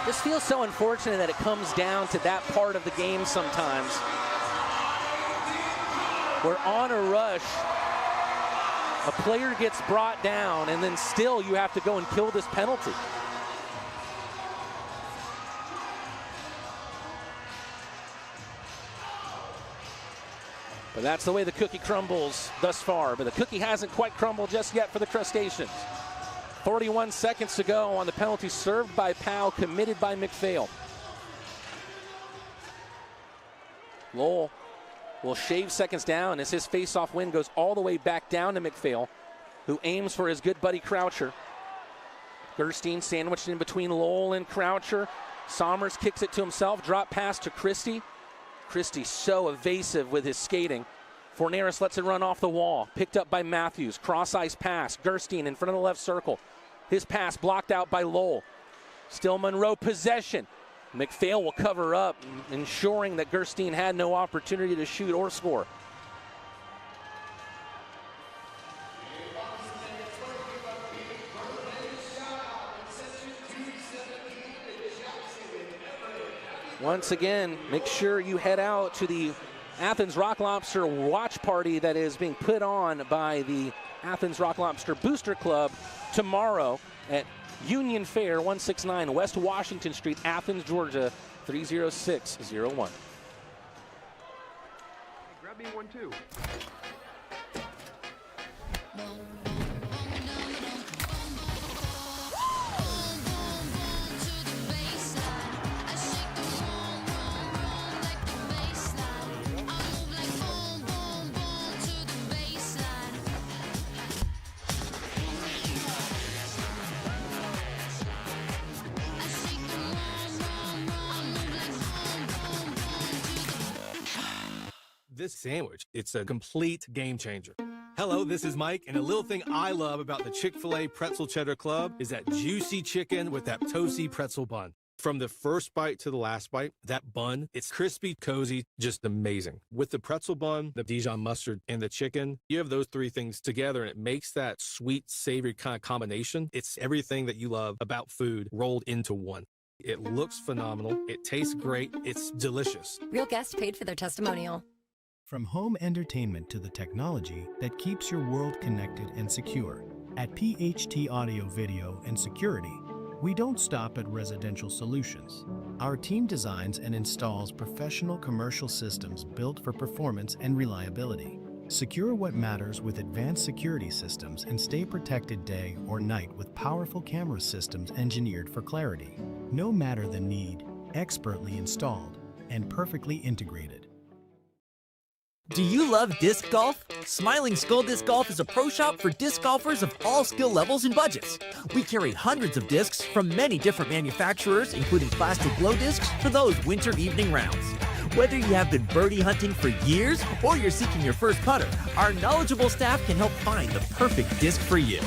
This feels so unfortunate that it comes down to that part of the game sometimes. Where on a rush, a player gets brought down and then still you have to go and kill this penalty. But that's the way the cookie crumbles thus far. But the cookie hasn't quite crumbled just yet for the Crustaceans. 41 seconds to go on the penalty served by Powell, committed by McPhail. Lowell will shave seconds down as his face-off win goes all the way back down to McPhail, who aims for his good buddy Croucher. Gerstein sandwiched in between Lowell and Croucher. Sommers kicks it to himself, drop pass to Christie. Christie so evasive with his skating. Forneris lets it run off the wall. Picked up by Matthews. Cross-ice pass. Gerstein in front of the left circle. His pass blocked out by Lowell. Still Monroe possession. McPhail will cover up, ensuring that Gerstein had no opportunity to shoot or score. Once again, make sure you head out to the Athens Rock Lobster watch party that is being put on by the Athens Rock Lobster Booster Club tomorrow at Union Fair, 169 West Washington Street, Athens, Georgia, 30601. Grab me 1-2. This sandwich, it's a complete game changer. Hello, this is Mike, and a little thing I love about the Chick-fil-A Pretzel Cheddar Club is that juicy chicken with that toasty pretzel bun. From the first bite to the last bite, that bun, it's crispy, cozy, just amazing. With the pretzel bun, the Dijon mustard, and the chicken, you have those three things together, and it makes that sweet, savory kind of combination. It's everything that you love about food rolled into one. It looks phenomenal. It tastes great. It's delicious. Real guests paid for their testimonial. From home entertainment to the technology that keeps your world connected and secure, at PHT Audio Video and Security, we don't stop at residential solutions. Our team designs and installs professional commercial systems built for performance and reliability. Secure what matters with advanced security systems and stay protected day or night with powerful camera systems engineered for clarity. No matter the need, expertly installed and perfectly integrated. Do you love disc golf? Smiling Skull Disc Golf is a pro shop for disc golfers of all skill levels and budgets. We carry hundreds of discs from many different manufacturers, including plastic glow discs for those winter evening rounds. Whether you have been birdie hunting for years or you're seeking your first putter, our knowledgeable staff can help find the perfect disc for you.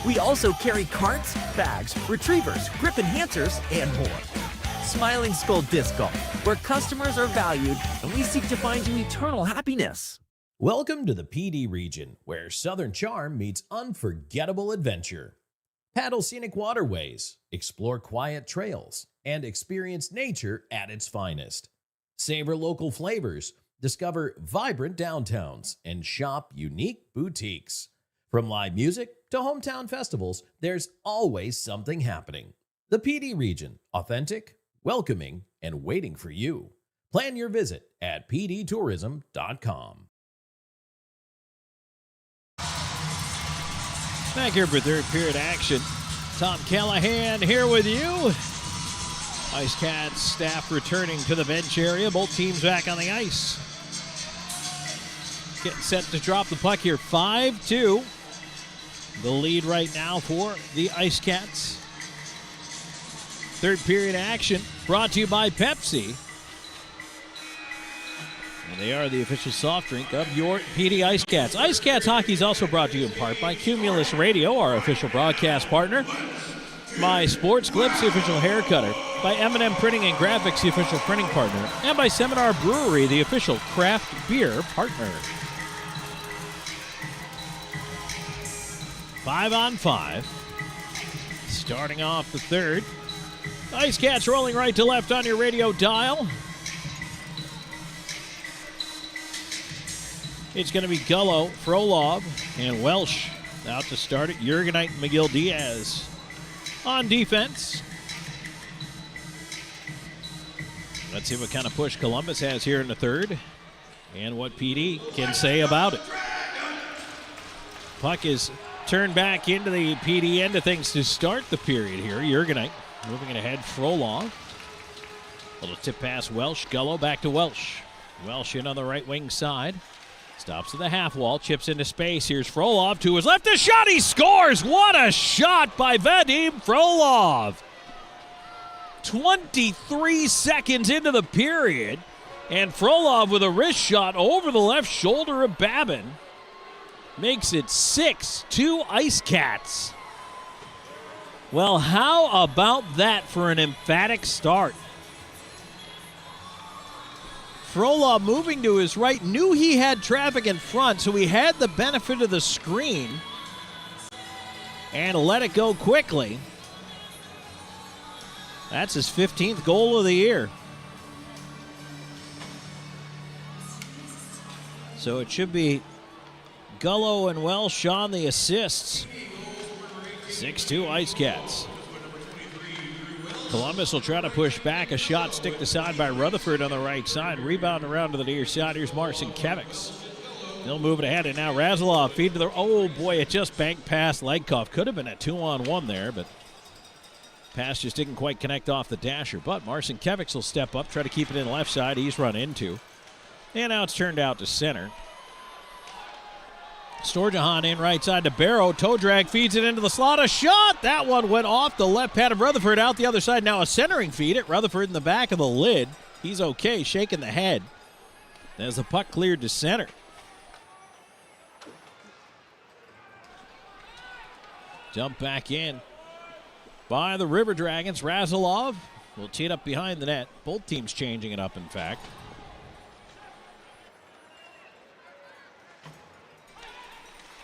We also carry carts, bags, retrievers, grip enhancers, and more. Smiling Skull Disc Golf, where customers are valued and we seek to find you eternal happiness. Welcome to the PD region, where Southern charm meets unforgettable adventure. Paddle scenic waterways, explore quiet trails, and experience nature at its finest. Savor local flavors, discover vibrant downtowns, and shop unique boutiques. From live music to hometown festivals, there's always something happening. The PD region, authentic, welcoming, and waiting for you. Plan your visit at pdtourism.com. Back here for third period action. Tom Callahan here with you. IceCats staff returning to the bench area. Both teams back on the ice. Getting set to drop the puck here. 5-2. The lead right now for the IceCats. Third period action brought to you by Pepsi. And they are the official soft drink of your PD IceCats. IceCats hockey is also brought to you in part by Cumulus Radio, our official broadcast partner. By Sports Clips, the official hair cutter. By M&M Printing and Graphics, the official printing partner. And by Seminar Brewery, the official craft beer partner. 5-on-5. Starting off the third. IceCats rolling right to left on your radio dial. It's going to be Gullo, Frolov, and Welsh out to start it. Jurgenite and McGill Diaz on defense. Let's see what kind of push Columbus has here in the third and what PD can say about it. Puck is turned back into the PD end of things to start the period here. Jurgenite moving it ahead. Frolov. Little tip pass. Welsh. Gullo back to Welsh. Welsh in on the right wing side. Stops at the half wall. Chips into space. Here's Frolov to his left. The shot. He scores. What a shot by Vadim Frolov. 23 seconds into the period. And Frolov with a wrist shot over the left shoulder of Babin. Makes it 6-2 IceCats. Well, how about that for an emphatic start? Frolov moving to his right, knew he had traffic in front, so he had the benefit of the screen and let it go quickly. That's his 15th goal of the year. So it should be Gullo and Welsh on the assists. 6-2 IceCats. Columbus will try to push back. A shot stick to side by Rutherford on the right side. Rebound around to the near side. Here's Marcinkevics. They'll move it ahead, and now Razilov feed to the... Oh, boy, it just banked past Legkov. Could have been a 2-on-1 there, but pass just didn't quite connect off the dasher. But Marcinkevics will step up, try to keep it in the left side. He's run into. And now it's turned out to center. Storjahan in right side to Barrow. Toe drag feeds it into the slot. A shot. That one went off the left pad of Rutherford out the other side. Now a centering feed at Rutherford in the back of the lid. He's okay, shaking the head as the puck cleared to center. Jump back in by the River Dragons. Razilov will tee it up behind the net. Both teams changing it up, in fact.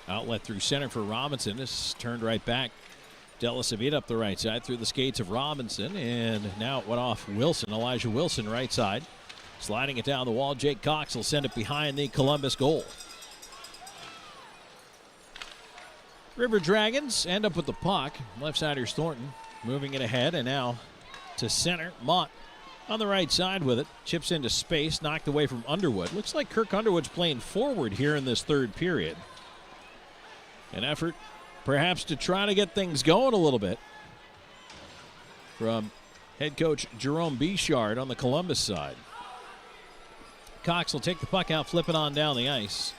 Outlet through center for Robinson. This turned right back. Delasavita up the right side through the skates of Robinson. And now it went off Wilson. Elijah Wilson right side. Sliding it down the wall. Jake Cox will send it behind the Columbus goal. River Dragons end up with the puck. Left sider's Thornton moving it ahead. And now to center. Mott on the right side with it. Chips into space. Knocked away from Underwood. Looks like Kirk Underwood's playing forward here in this third period. An effort, perhaps, to try to get things going a little bit from head coach Jerome Bichard on the Columbus side. Cox will take the puck out, flip it on down the ice.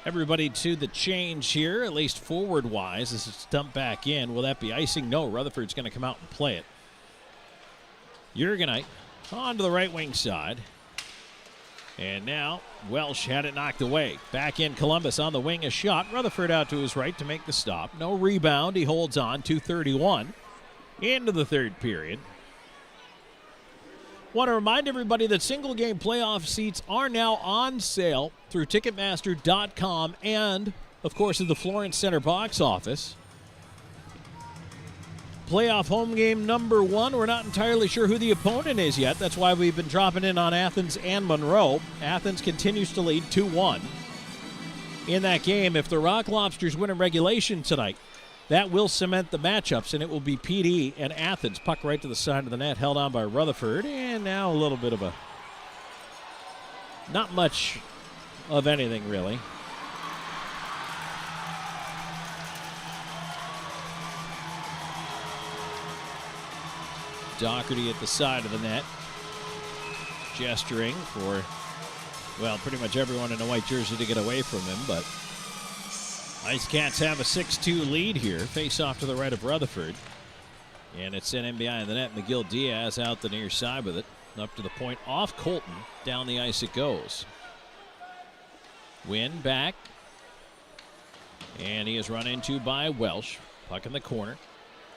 Everybody to the change here, at least forward-wise, as it's dumped back in. Will that be icing? No, Rutherford's going to come out and play it. Jurgenite on to the right wing side. And now Welsh had it knocked away. Back in Columbus on the wing, a shot. Rutherford out to his right to make the stop. No rebound. He holds on. 2:31. into the third period. Want to remind everybody that single-game playoff seats are now on sale through Ticketmaster.com and, of course, at the Florence Center box office. Playoff home game number 1. We're not entirely sure who the opponent is yet. That's why we've been dropping in on Athens and Monroe. Athens continues to lead 2-1. In that game, if the Rock Lobsters win in regulation tonight, that will cement the matchups, and it will be PD and Athens. Puck right to the side of the net, held on by Rutherford, and now a little bit of a, not much of anything really. Doherty at the side of the net, gesturing for, well, pretty much everyone in a white jersey to get away from him, but IceCats have a 6-2 lead here. Face off to the right of Rutherford. And it's sent in behind the net. McGill Diaz out the near side with it. Up to the point, off Colton. Down the ice it goes. Wynn back. And he is run into by Welsh. Puck in the corner.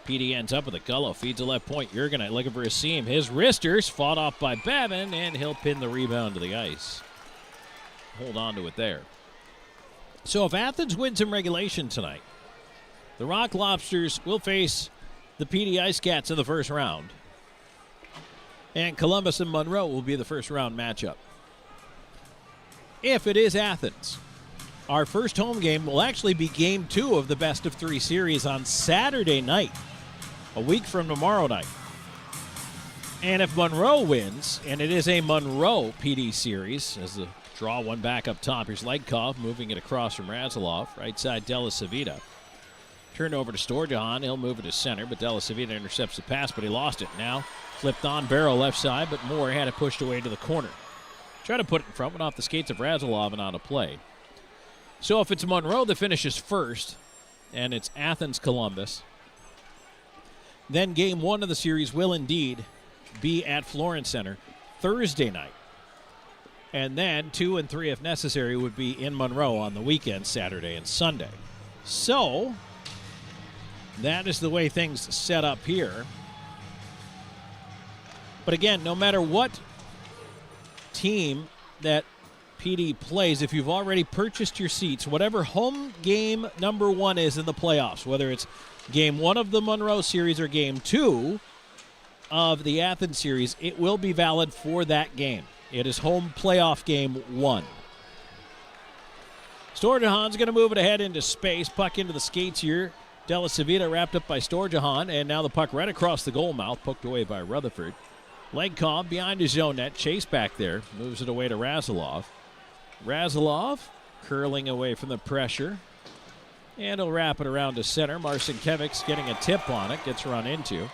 PD ends up with a Gullo. Feeds a left point. Jurgenite looking for a seam. His wristers fought off by Babin, and he'll pin the rebound to the ice. Hold on to it there. So if Athens wins in regulation tonight, the Rock Lobsters will face the PD IceCats in the first round. And Columbus and Monroe will be the first round matchup. If it is Athens, our first home game will actually be game 2 of the best of 3 series on Saturday night, a week from tomorrow night. And if Monroe wins, and it is a Monroe PD series, as the draw one back up top. Here's Legkov moving it across from Razilov. Right side, Della Savita. Turned over to Storjahan. He'll move it to center, but Della Savita intercepts the pass, but he lost it. Now flipped on Barrow left side, but Moore had it pushed away to the corner. Try to put it in front, went off the skates of Razilov and on a play. So if it's Monroe that finishes first, and it's Athens-Columbus, then game 1 of the series will indeed be at Florence Center Thursday night. And then 2 and 3, if necessary, would be in Monroe on the weekend, Saturday and Sunday. So that is the way things set up here. But again, no matter what team that PD plays, if you've already purchased your seats, whatever home game number 1 is in the playoffs, whether it's game 1 of the Monroe series or game 2 of the Athens series, it will be valid for that game. It is home playoff game 1. Storjahan's going to move it ahead into space. Puck into the skates here. Della Savita wrapped up by Storjahan, and now the puck right across the goal mouth, poked away by Rutherford. Legkov behind his own net. Chase back there. Moves it away to Razilov. Razilov curling away from the pressure. And he'll wrap it around to center. Marcinkiewicz getting a tip on it. Gets run into.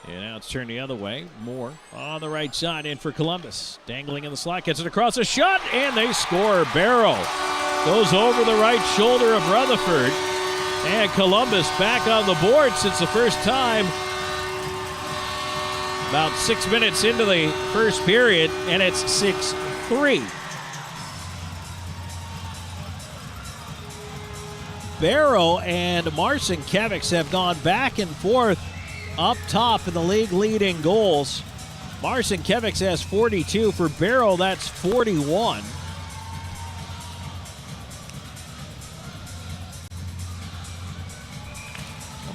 And now it's turned the other way. Moore on the right side in for Columbus. Dangling in the slot. Gets it across a shot. And they score. Barrow goes over the right shoulder of Rutherford. And Columbus back on the board since the first time. About 6 minutes into the first period. And it's 6-3. Barrow and Marcinkiewicz have gone back and forth up top in the league leading goals. Marcinkiewicz has 42. For Barrow, that's 41.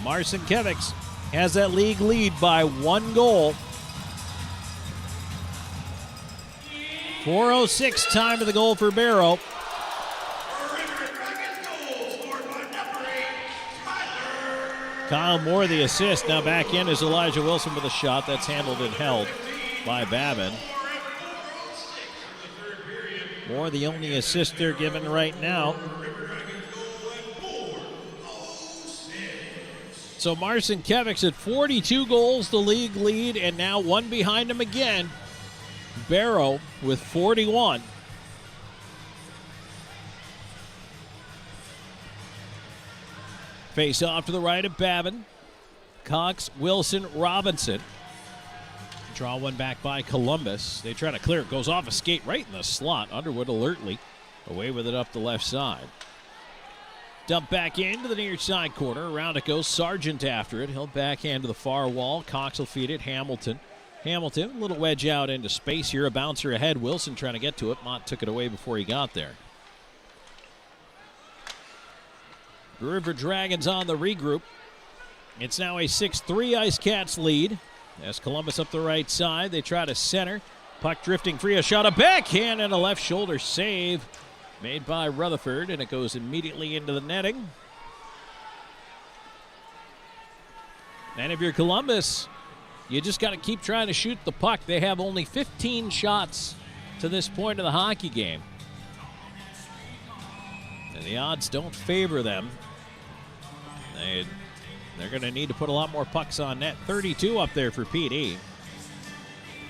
Marcinkiewicz has that league lead by 1 goal. 4:06 time to the goal for Barrow. Kyle Moore the assist. Now back in is Elijah Wilson with a shot. That's handled and held by Babin. Moore the only assist they're given right now. So Marcinkiewicz at 42 goals, the league lead, and now 1 behind him again. Barrow with 41. Face off to the right of Babin. Cox, Wilson, Robinson. Draw one back by Columbus. They try to clear it. Goes off a skate right in the slot. Underwood alertly away with it up the left side. Dump back into the near side corner. Around it goes. Sargent after it. He'll backhand to the far wall. Cox will feed it. Hamilton, a little wedge out into space here. A bouncer ahead. Wilson trying to get to it. Mott took it away before he got there. River Dragons on the regroup. It's now a 6-3 IceCats lead. As Columbus up the right side, they try to center. Puck drifting free, a shot, a backhand, and a left shoulder save made by Rutherford, and it goes immediately into the netting. And if you're Columbus, you just got to keep trying to shoot the puck. They have only 15 shots to this point of the hockey game. And the odds don't favor them. They're going to need to put a lot more pucks on net. 32 up there for PD.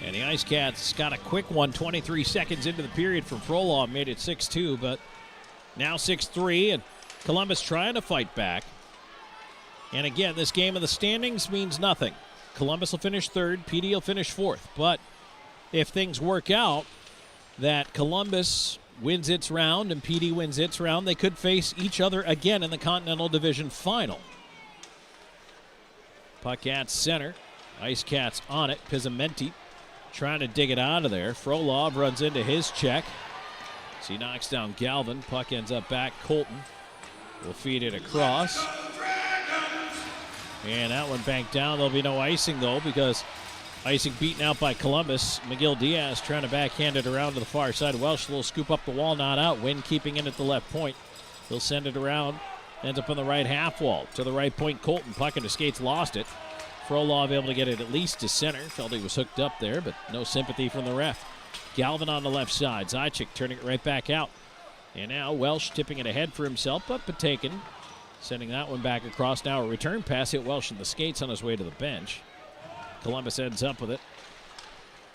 And the IceCats got a quick one 23 seconds into the period from Frolov, made it 6-2, but now 6-3, and Columbus trying to fight back. And again, this game of the standings means nothing. Columbus will finish third, PD will finish fourth. But if things work out that Columbus wins its round and PD wins its round, they could face each other again in the Continental Division Final. Puck at center. IceCats on it. Pizzamenti trying to dig it out of there. Frolov runs into his check. So he knocks down Galvin. Puck ends up back. Colton will feed it across. And that one banked down. There'll be no icing, though, because icing beaten out by Columbus. McGill Diaz trying to backhand it around to the far side. Welsh will scoop up the wall, not out. Wynn keeping it at the left point. He'll send it around. Ends up on the right half wall. To the right point, Colton. Puck into skates, lost it. Frolov able to get it at least to center. Felt he was hooked up there, but no sympathy from the ref. Galvin on the left side. Zajac turning it right back out. And now Welsh tipping it ahead for himself, but Patekin sending that one back across. Now a return pass hit Welsh in the skates on his way to the bench. Columbus ends up with it.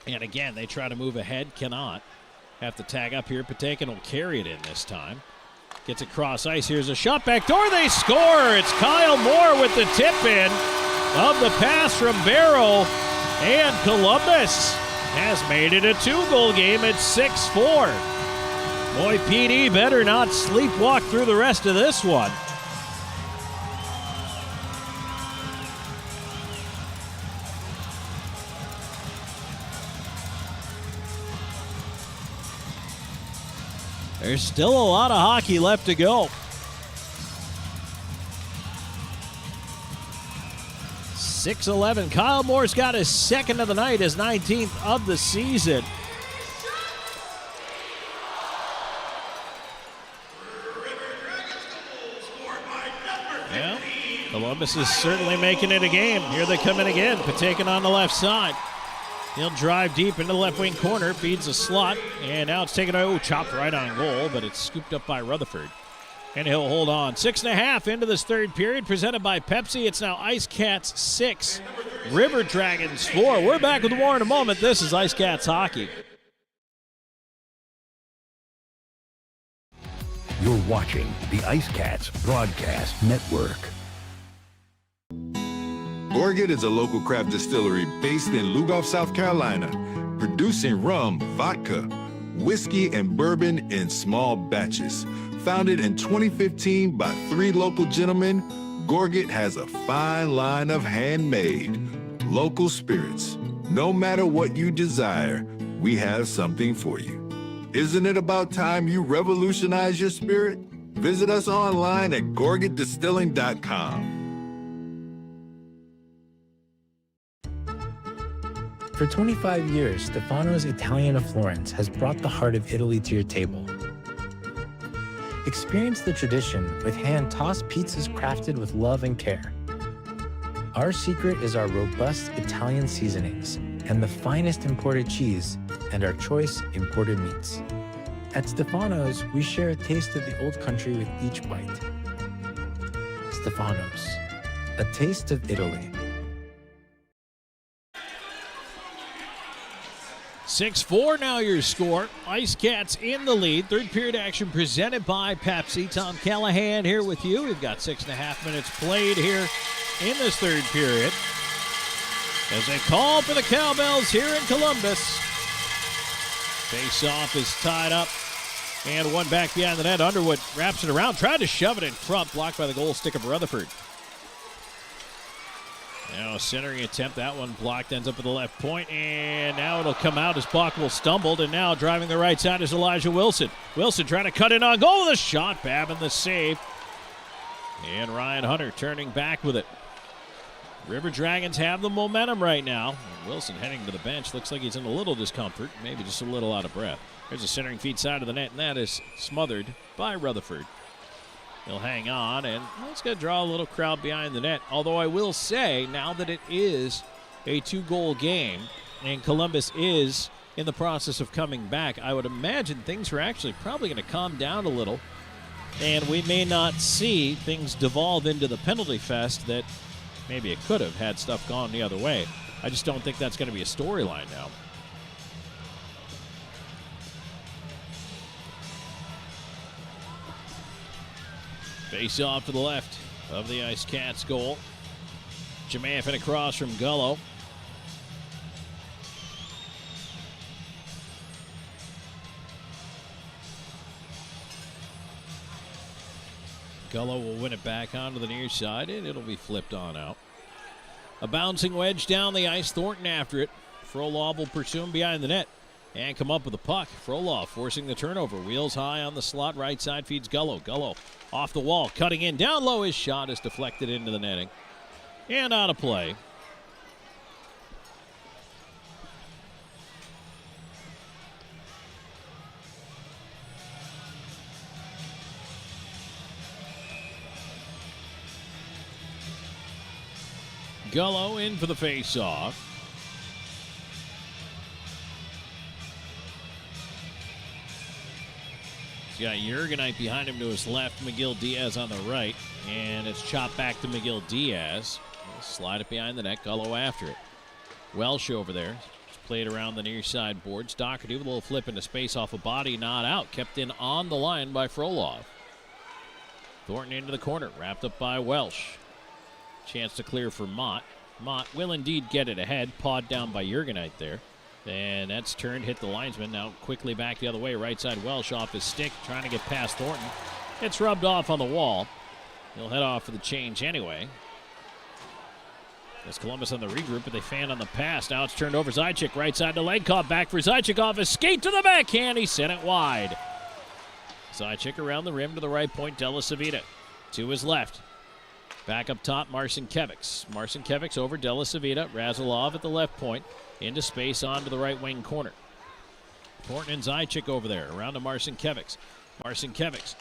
And again, they try to move ahead. Cannot. Have to tag up here. Patekin will carry it in this time. Gets across ice. Here's a shot back door. They score. It's Kyle Moore with the tip in of the pass from Barrow. And Columbus has made it a 2-goal game at 6-4. Boy, PD better not sleepwalk through the rest of this one. There's still a lot of hockey left to go. 6-11. Kyle Moore's got his second of the night, his 19th of the season. Yeah, Columbus is certainly making it a game. Here they come in again. Patekin on the left side. He'll drive deep into the left wing corner, feeds a slot, and now it's taken away. Chopped right on goal, but it's scooped up by Rutherford. And he'll hold on. 6.5 into this third period, presented by Pepsi. It's now IceCats 6, River Dragons 4. We're back with more in a moment. This is IceCats Hockey. You're watching the IceCats Broadcast Network. Gorget is a local craft distillery based in Lugoff, South Carolina, producing rum, vodka, whiskey, and bourbon in small batches. Founded in 2015 by 3 local gentlemen, Gorget has a fine line of handmade, local spirits. No matter what you desire, we have something for you. Isn't it about time you revolutionize your spirit? Visit us online at gorgetdistilling.com. For 25 years, Stefano's Italian of Florence has brought the heart of Italy to your table. Experience the tradition with hand-tossed pizzas crafted with love and care. Our secret is our robust Italian seasonings and the finest imported cheese and our choice imported meats. At Stefano's, we share a taste of the old country with each bite. Stefano's, a taste of Italy. 6-4 now your score. IceCats in the lead. Third period action presented by Pepsi. Tom Callahan here with you. We've got 6.5 minutes played here in this third period as they call for the Cowbells here in Columbus. Face-off is tied up And one back behind the net. Underwood wraps it around, tried to shove it in front, blocked by the goal stick of Rutherford. Now a centering attempt, that one blocked, ends up at the left point, and now it'll come out as Bockwell stumbled, and now driving the right side is Elijah Wilson. Wilson trying to cut in on goal with a shot, Babin the save. And Ryan Hunter turning back with it. River Dragons have the momentum right now. And Wilson heading to the bench, looks like he's in a little discomfort, maybe just a little out of breath. There's a centering feed side of the net, and that is smothered by Rutherford. He'll hang on, and it's going to draw a little crowd behind the net. Although I will say, now that it is a 2-goal game, and Columbus is in the process of coming back, I would imagine things are actually probably going to calm down a little, and we may not see things devolve into the penalty fest that maybe it could have had stuff gone the other way. I just don't think that's going to be a storyline now. Face off to the left of the IceCats goal. Jamath across from Gullo. Gullo will win it back onto the near side, and it'll be flipped on out. A bouncing wedge down the ice. Thornton after it. Frolov will pursue him behind the net and come up with the puck. Frolov forcing the turnover. Wheels high on the slot. Right side feeds Gullo. Gullo off the wall. Cutting in. Down low. His shot is deflected into the netting. And out of play. Gullo in for the face-off. He's got Jurgenite behind him to his left, McGill Diaz on the right, and it's chopped back to McGill Diaz. He'll slide it behind the net, Gullo after it. Welsh over there. It's played around the near side boards. Doherty with a little flip into space off a body, not out. Kept in on the line by Frolov. Thornton into the corner, wrapped up by Welsh. Chance to clear for Mott. Mott will indeed get it ahead. Pawed down by Jurgenite there. And that's turned, hit the linesman. Now quickly back the other way. Right side Welsh off his stick, trying to get past Thornton. It's rubbed off on the wall. He'll head off for the change anyway. That's Columbus on the regroup, but they fan on the pass. Now it's turned over. Zajac right side to Legkov. Back for Zajac off his skate to the backhand. He sent it wide. Zajac around the rim to the right point. Della Savita to his left. Back up top, Marcinkiewicz. Marcinkiewicz over Della Savita. Razilov at the left point. Into space onto the right wing corner. Thornton and Zajac over there. Around to Marcinkiewicz. Marcinkiewicz.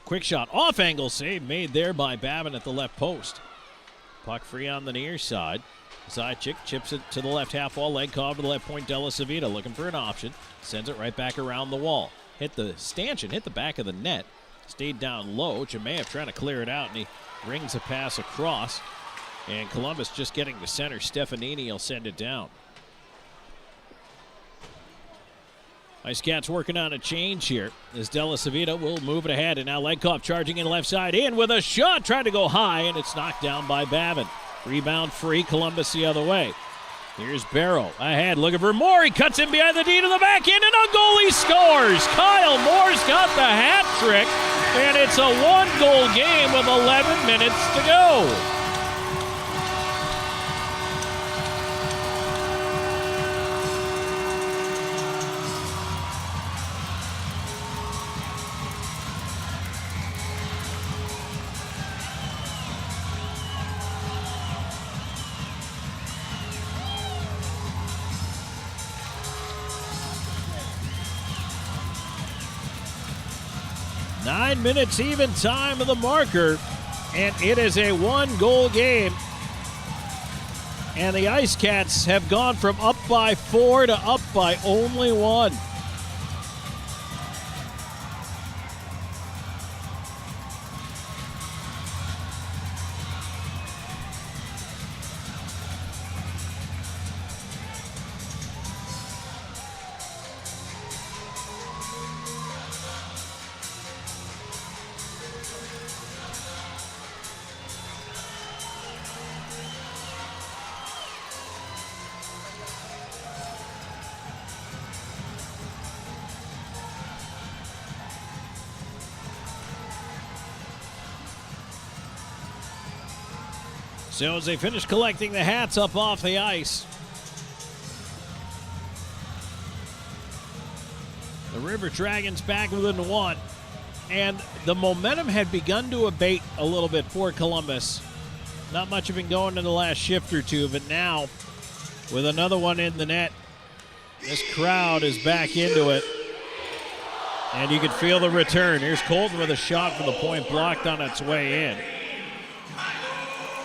Quick shot. Off angle save made there by Babin at the left post. Puck free on the near side. Zajac chips it to the left half wall. Legkov to the left point. Della Savita looking for an option. Sends it right back around the wall. Hit the stanchion. Hit the back of the net. Stayed down low. Jamaev trying to clear it out, and he rings a pass across. And Columbus just getting to center. Stefanini will send it down. IceCats working on a change here as Della Savita will move it ahead. And now Legkov charging in left side in with a shot. Trying to go high, and it's knocked down by Babin. Rebound free. Columbus the other way. Here's Barrow ahead, looking for Moore. He cuts in behind the D to the back end, and a goal, he scores. Kyle Moore's got the hat trick, and it's a 1-goal game with 11 minutes to go. Nine minutes even time of the marker, and it is a 1-goal game. And the IceCats have gone from up by 4 to up by only 1. So as they finish collecting the hats up off the ice, the River Dragons back within one. And the momentum had begun to abate a little bit for Columbus. Not much had been going in the last shift or two, but now with another one in the net, this crowd is back into it. And you can feel the return. Here's Colton with a shot from the point, blocked on its way in.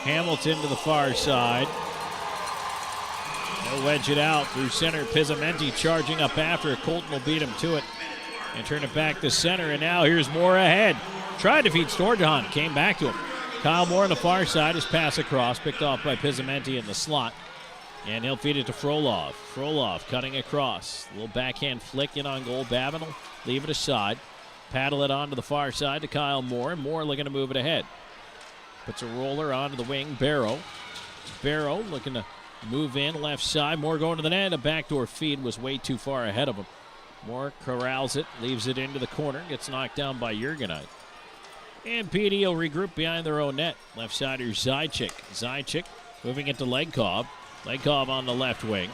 Hamilton to the far side. They'll wedge it out through center. Pizzamenti charging up after it. Colton will beat him to it and turn it back to center. And now here's Moore ahead. Tried to feed Storjohn. Came back to him. Kyle Moore on the far side. His pass across. Picked off by Pizzamenti in the slot. And he'll feed it to Frolov. Frolov cutting across. A little backhand flick in on goal. Babin will leave it aside. Paddle it on to the far side to Kyle Moore. Moore looking to move it ahead. Puts a roller onto the wing. Barrow looking to move in left side. Moore going to the net. A backdoor feed was way too far ahead of him. Moore corrals it. Leaves it into the corner. Gets knocked down by Jurgenite. And PD will regroup behind their own net. Left sider Zajac. Zajac moving it to Legkov. Legkov on the left wing.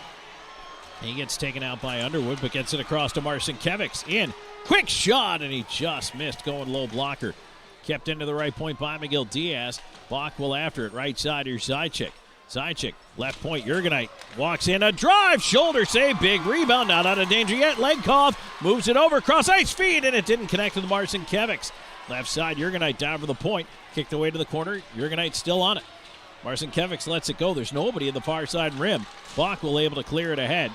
He gets taken out by Underwood, but gets it across to Marcinkiewicz. In. Quick shot, and he just missed going low blocker. Kept into the right point by Miguel Diaz. Bach will after it. Right side, here's Zajac. Zajac, left point, Jurgenite. Walks in, a drive, shoulder save, big rebound, not out of danger yet. Legkov moves it over, cross ice feed, and it didn't connect with Marcinkiewicz. Left side, Jurgenite down for the point. Kicked away to the corner, Jurgenite still on it. Marcinkiewicz lets it go. There's nobody in the far side rim. Bach will able to clear it ahead.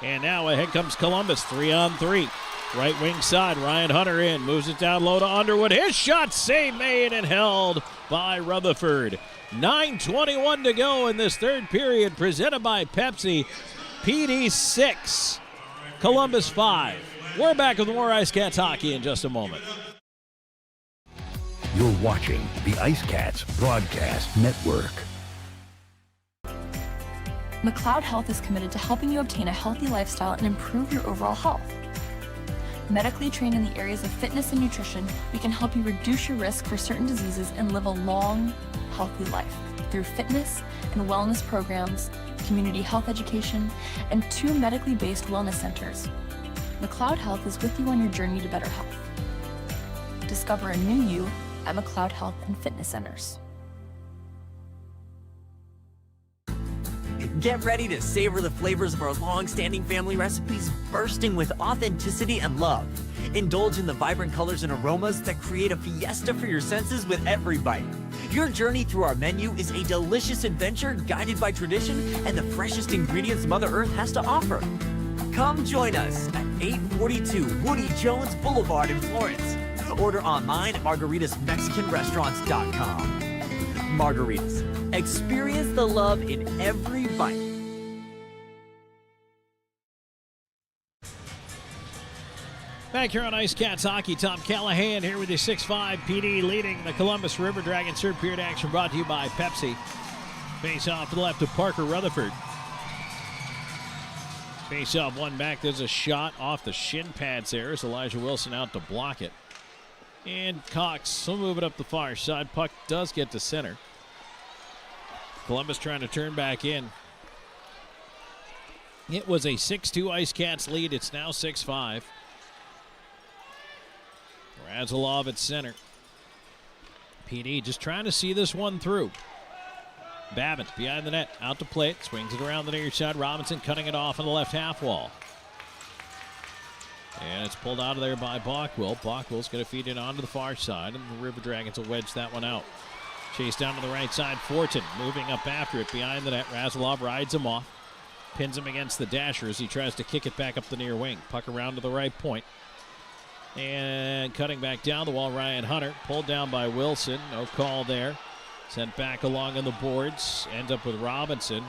And now ahead comes Columbus, 3-on-3. Right wing side, Ryan Hunter in, moves it down low to Underwood. His shot, save made and held by Rutherford. 9:21 to go in this third period, presented by Pepsi. PD 6, Columbus 5. We're back with more IceCats hockey in just a moment. You're watching the IceCats Broadcast Network. McLeod Health is committed to helping you obtain a healthy lifestyle and improve your overall health. Medically trained in the areas of fitness and nutrition, we can help you reduce your risk for certain diseases and live a long, healthy life through fitness and wellness programs, community health education, and 2 medically based wellness centers. McLeod Health is with you on your journey to better health. Discover a new you at McLeod Health and Fitness Centers. Get ready to savor the flavors of our long-standing family recipes bursting with authenticity and love. Indulge in the vibrant colors and aromas that create a fiesta for your senses with every bite. Your journey through our menu is a delicious adventure guided by tradition and the freshest ingredients Mother Earth has to offer. Come join us at 842 Woody Jones Boulevard in Florence. Order online at margaritasmexicanrestaurants.com. Margaritas. Experience the love in every bite. Back here on IceCats Hockey, Tom Callahan here with the 6-5 PD leading the Columbus River Dragons. Third period action brought to you by Pepsi. Face off to the left of Parker Rutherford. Face off one back. There's a shot off the shin pads there as Elijah Wilson out to block it. And Cox will move it up the far side. Puck does get to center. Columbus trying to turn back in. It was a 6-2 IceCats lead. It's now 6-5. Razilov at center. PD just trying to see this one through. Babin behind the net, out to play it. Swings it around the near side. Robinson cutting it off on the left half wall. And it's pulled out of there by Bockwell. Bockwell's going to feed it onto the far side, and the River Dragons will wedge that one out. Chase down to the right side. Fortin moving up after it behind the net. Razilov rides him off. Pins him against the dasher as he tries to kick it back up the near wing. Puck around to the right point. And cutting back down the wall, Ryan Hunter. Pulled down by Wilson. No call there. Sent back along on the boards. Ends up with Robinson.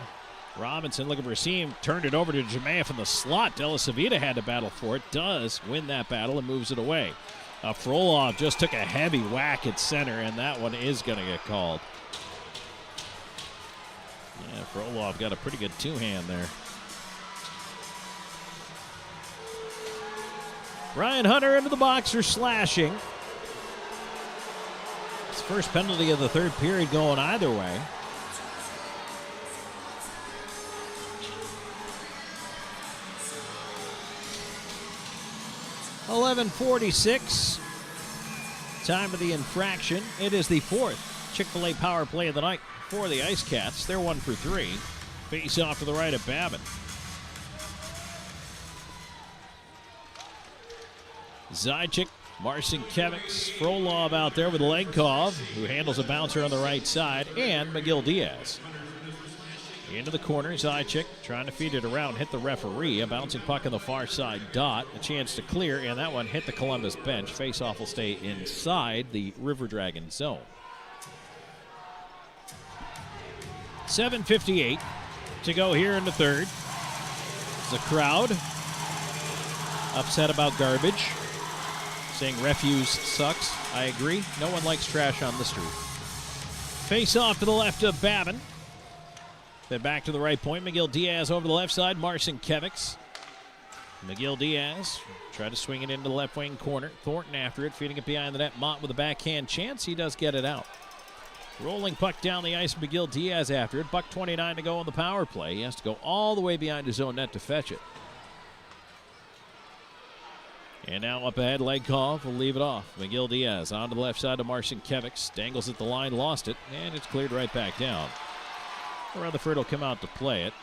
Robinson looking for a seam. Turned it over to Jemea from the slot. Della Savita had to battle for it. Does win that battle and moves it away. Frolov just took a heavy whack at center, and that one is going to get called. Yeah, Frolov got a pretty good two-hand there. Ryan Hunter into the box for slashing. His first penalty of the third period going either way. 11:46. Time of the infraction. It is the fourth Chick-fil-A power play of the night for the IceCats. They're 1 for 3. Face off to the right of Babin. Zajic, Marcinkiewicz, Frolov out there with Legkov, who handles a bouncer on the right side, and McGill Diaz. Into the corner, Zajic trying to feed it around, hit the referee. A bouncing puck on the far side dot. A chance to clear, and that one hit the Columbus bench. Face-off will stay inside the River Dragon zone. 7:58 to go here in the third. The crowd upset about garbage, saying refuse sucks. I agree. No one likes trash on the street. Face off to the left of Babin. Then back to the right point. McGill Diaz over the left side. Marcinkiewicz. McGill Diaz tried to swing it into the left wing corner. Thornton after it, feeding it behind the net. Mott with a backhand chance. He does get it out. Rolling puck down the ice. McGill Diaz after it. $1:29 to go on the power play. He has to go all the way behind his own net to fetch it. And now up ahead, Legkov will leave it off. McGill Diaz on to the left side to Marcinkiewicz. Dangles at the line, lost it, and it's cleared right back down. Rutherford will come out to play it.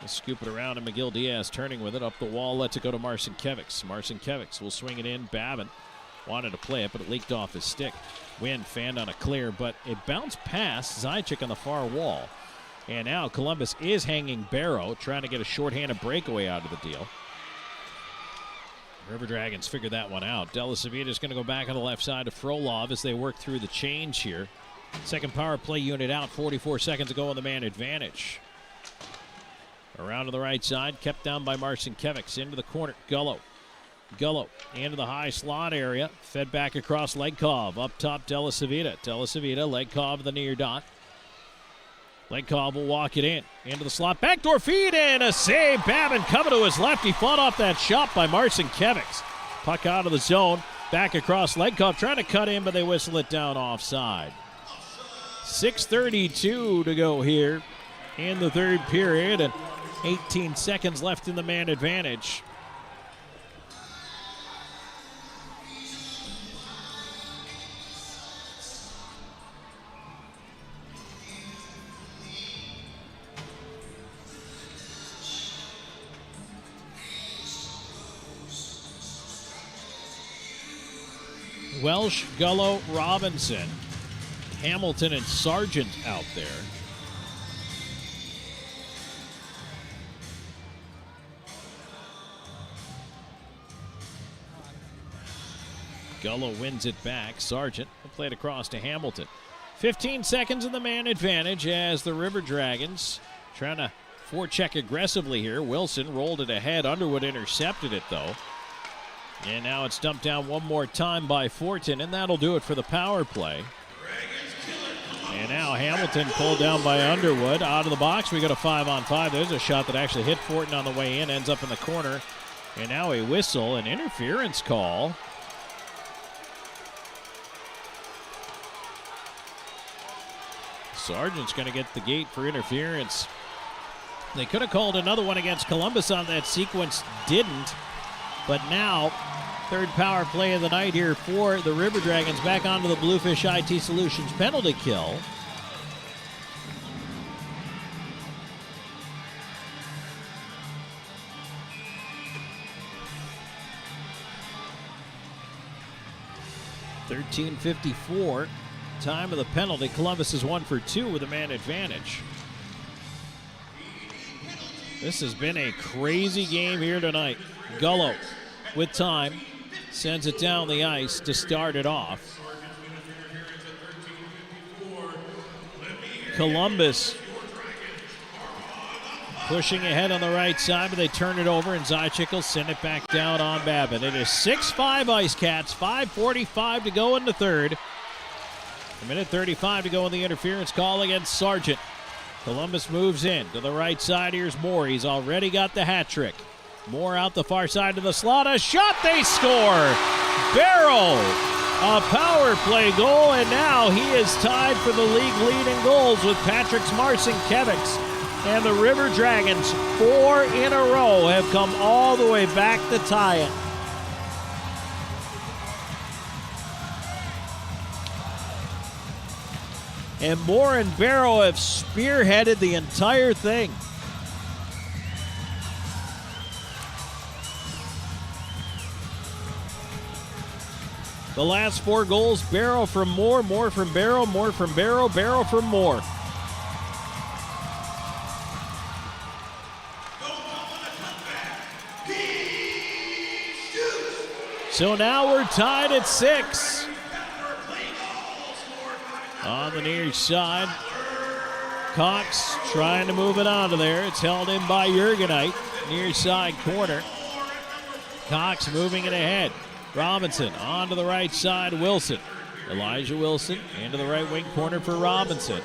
They'll scoop it around, and McGill Diaz turning with it up the wall, lets it go to Marcinkiewicz. Marcinkiewicz will swing it in. Babin wanted to play it, but it leaked off his stick. Wind fanned on a clear, but it bounced past Zajic on the far wall. And now Columbus is hanging Barrow, trying to get a shorthanded breakaway out of the deal. River Dragons figured that one out. Delasavita is going to go back on the left side to Frolov as they work through the change here. Second power play unit out, 44 seconds to go on the man advantage. Around to the right side, kept down by Marcinkiewicz. Into the corner, Gullo into the high slot area. Fed back across Legkov. Up top, Delasavita. Legkov the near dot. Legkov will walk it in. Into the slot. Backdoor feed and a save. Babin coming to his left. He fought off that shot by Marcinkiewicz. Puck out of the zone. Back across Legkov trying to cut in, but they whistle it down offside. 6:32 to go here in the third period, and 18 seconds left in the man advantage. Welsh, Gullo, Robinson, Hamilton, and Sargent out there. Gullo wins it back. Sargent will play it across to Hamilton. 15 seconds in the man advantage as the River Dragons trying to forecheck aggressively here. Wilson rolled it ahead. Underwood intercepted it, though. And now it's dumped down one more time by Fortin, and that'll do it for the power play. And now Hamilton pulled down by Underwood. Out of the box, we got a 5-on-5. There's a shot that actually hit Fortin on the way in, ends up in the corner. And now a whistle, an interference call. Sargent's going to get the gate for interference. They could have called another one against Columbus on that sequence, didn't. But now, third power play of the night here for the River Dragons. Back onto the Bluefish IT Solutions penalty kill. .54, time of the penalty. Columbus is 1 for 2 with a man advantage. This has been a crazy game here tonight. Gullo, with time, sends it down the ice to start it off. Columbus pushing ahead on the right side, but they turn it over, and Zajic will send it back down on Babin. It is 6-5 IceCats, 5:45 to go in the third. 1:35 to go in the interference call against Sargent. Columbus moves in to the right side. Here's Moore. He's already got the hat trick. Moore out the far side of the slot. A shot, they score! Barrow, a power play goal, and now he is tied for the league lead in goals with Patrick Marcinkiewicz. And the River Dragons, 4 in a row, have come all the way back to tie it. and Moore and Barrow have spearheaded the entire thing. The last 4 goals, Barrow from Moore, Moore from Barrow, Moore from Barrow, Barrow from Moore. So now we're tied at 6. On the near side, Cox trying to move it onto there. It's held in by Jurgenite, near side corner. Cox moving it ahead. Robinson onto the right side, Wilson. Elijah Wilson into the right wing corner for Robinson.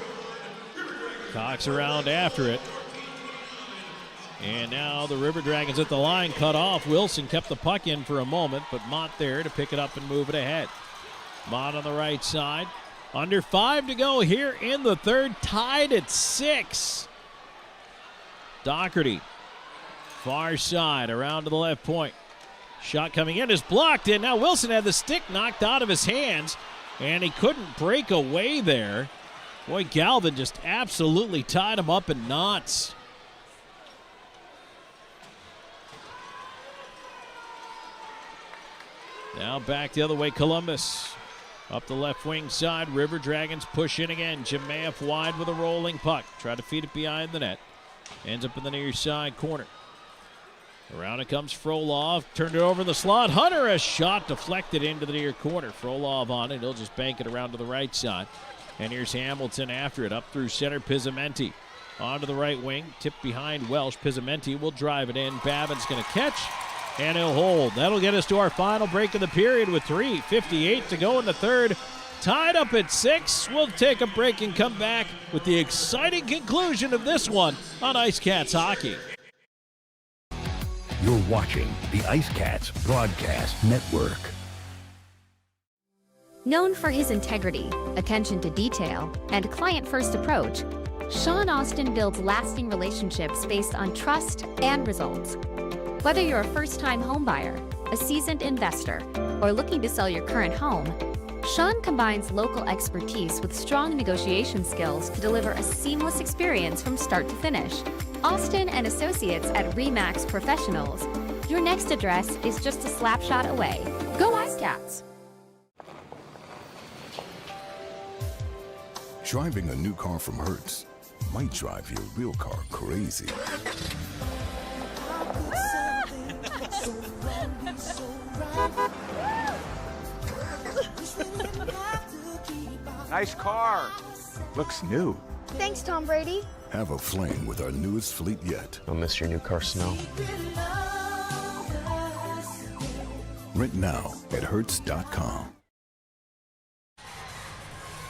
Cox around after it. And now the River Dragons at the line, cut off. Wilson kept the puck in for a moment, but Mott there to pick it up and move it ahead. Mott on the right side. Under 5 to go here in the third, tied at 6. Doherty, far side, around to the left point. Shot coming in is blocked, and now Wilson had the stick knocked out of his hands, and he couldn't break away there. Boy, Galvin just absolutely tied him up in knots. Now back the other way, Columbus. Up the left wing side, River Dragons push in again. Jemayeff wide with a rolling puck. Try to feed it behind the net. Ends up in the near side corner. Around it comes Frolov. Turned it over in the slot. Hunter, a shot deflected into the near corner. Frolov on it. He'll just bank it around to the right side. And here's Hamilton after it. Up through center, Pizzamenti. Onto the right wing. Tipped behind Welsh. Pizzamenti will drive it in. Babin's going to catch. And he'll hold. That'll get us to our final break of the period with 3:58 to go in the third. Tied up at 6. We'll take a break and come back with the exciting conclusion of this one on IceCats Hockey. You're watching the IceCats Broadcast Network. Known for his integrity, attention to detail, and client-first approach, Sean Austin builds lasting relationships based on trust and results. Whether you're a first-time homebuyer, a seasoned investor, or looking to sell your current home, Sean combines local expertise with strong negotiation skills to deliver a seamless experience from start to finish. Austin and Associates at RE/MAX Professionals. Your next address is just a slap shot away. Go IceCats! Driving a new car from Hertz might drive your real car crazy. Nice car. Looks new. Thanks, Tom Brady. Have a flame with our newest fleet yet. I'll miss your new car smell. Rent now at Hertz.com.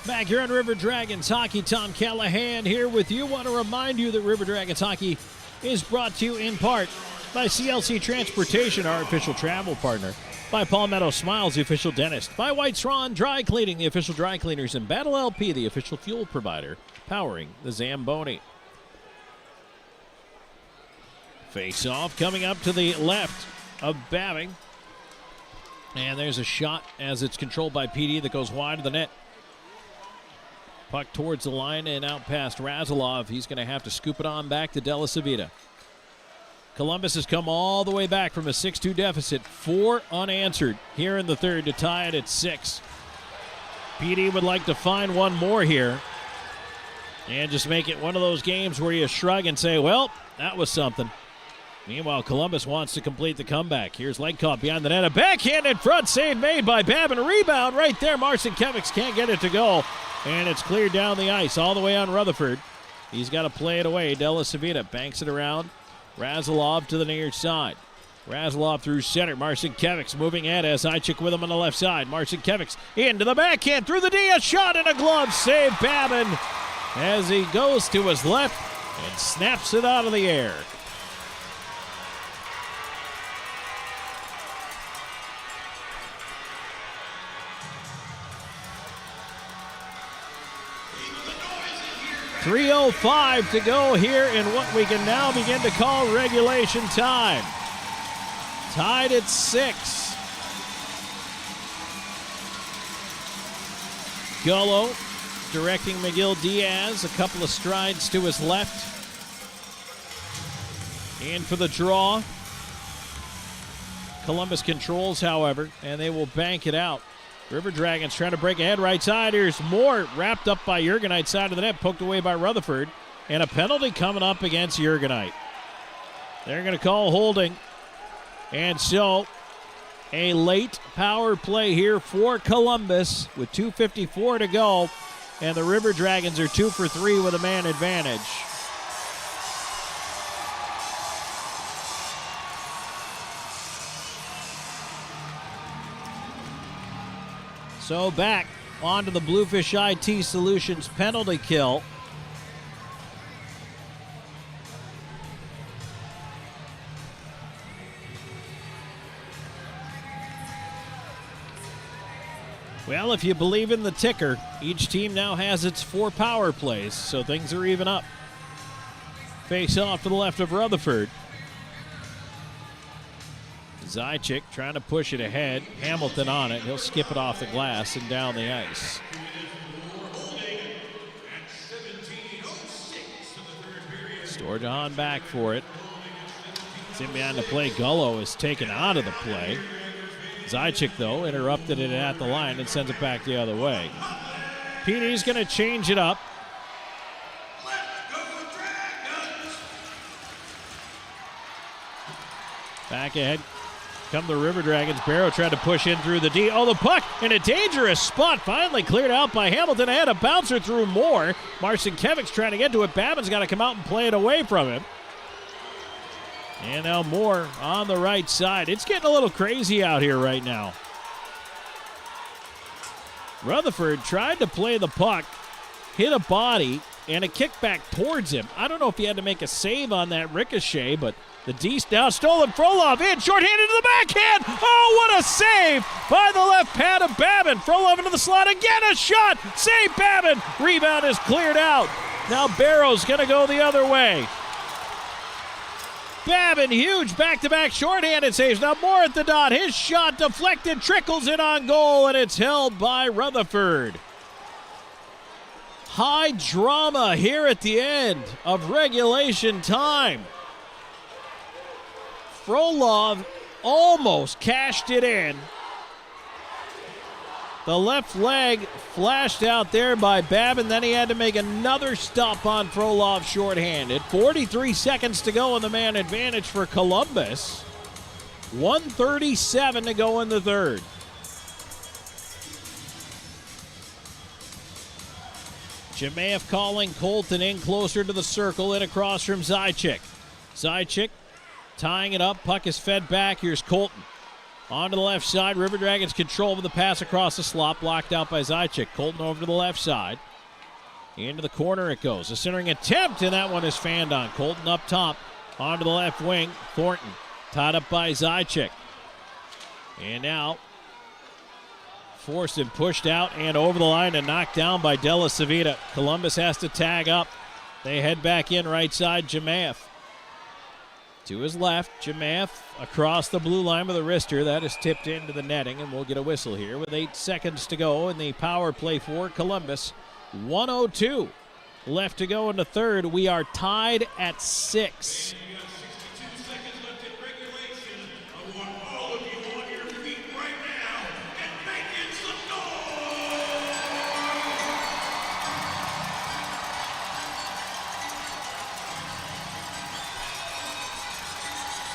Back here on River Dragons Hockey, Tom Callahan here with you. Want to remind you that River Dragons Hockey is brought to you in part by CLC Transportation, our official travel partner. By Palmetto Smiles, the official dentist. By White Swan Dry Cleaning, the official dry cleaners. And Battle LP, the official fuel provider, powering the Zamboni. Face-off coming up to the left of Babbing. And there's a shot as it's controlled by PD that goes wide of the net. Puck towards the line and out past Razilov. He's going to have to scoop it on back to Della Savita. Columbus has come all the way back from a 6-2 deficit. 4 unanswered here in the third to tie it at 6. PD would like to find one more here and just make it one of those games where you shrug and say, well, that was something. Meanwhile, Columbus wants to complete the comeback. Here's Legkop behind the net. A backhanded front save made by Babin. Rebound right there. Marcinkiewicz can't get it to go. And it's cleared down the ice all the way on Rutherford. He's got to play it away. Della Savita banks it around. Razilov to the near side. Razilov through center. Marcinkiewicz moving ahead as Ichik with him on the left side. Marcinkiewicz into the backhand through the D. A shot and a glove save. Babin as he goes to his left and snaps it out of the air. .305 to go here in what we can now begin to call regulation time. Tied at 6. Gullo directing McGill Diaz. A couple of strides to his left. In for the draw. Columbus controls, however, and they will bank it out. River Dragons trying to break ahead right side. Here's Moore wrapped up by Jurgenite, side of the net, poked away by Rutherford. And a penalty coming up against Jurgenite. They're going to call holding. And so a late power play here for Columbus with 2:54 to go. And the River Dragons are 2 for 3 with a man advantage. So back onto the Bluefish IT Solutions penalty kill. Well, if you believe in the ticker, each team now has its 4 power plays, so things are even up. Face off to the left of Rutherford. Zychik trying to push it ahead. Hamilton on it. He'll skip it off the glass and down the ice. Storjahan back for it. It's in behind the play. Gullo is taken out of the play. Zychik, though, interrupted it at the line and sends it back the other way. PD's going to change it up. Back ahead come the River Dragons. Barrow tried to push in through the D. Oh, the puck in a dangerous spot. Finally cleared out by Hamilton. And a bouncer through Moore. Marcinkiewicz trying to get to it. Babin's got to come out and play it away from him. And now Moore on the right side. It's getting a little crazy out here right now. Rutherford tried to play the puck, hit a body, and a kickback towards him. I don't know if he had to make a save on that ricochet, but the D's now stolen. Frolov in, shorthanded to the backhand. Oh, what a save by the left pad of Babin. Frolov into the slot again, a shot. Save Babin. Rebound is cleared out. Now Barrow's going to go the other way. Babin, huge back-to-back shorthanded saves. Now Moore at the dot. His shot deflected, trickles in on goal, and it's held by Rutherford. High drama here at the end of regulation time. Frolov almost cashed it in. The left leg flashed out there by Babin. Then he had to make another stop on Frolov shorthanded. 43 seconds to go in the man advantage for Columbus. 1:37 to go in the third. Jemayev calling Colton in closer to the circle and across from Zychik. Zychik tying it up. Puck is fed back. Here's Colton. On to the left side. River Dragons control of the pass across the slot. Blocked out by Zychik. Colton over to the left side. Into the corner it goes. A centering attempt, and that one is fanned on. Colton up top. Onto the left wing. Thornton tied up by Zychik. And now forced and pushed out and over the line and knocked down by Della Savita. Columbus has to tag up. They head back in right side. Jemayev. To his left, Jemayev across the blue line with a wrister. That is tipped into the netting, and we'll get a whistle here with 8 seconds to go in the power play for Columbus. 1:02 left to go in the third. We are tied at 6.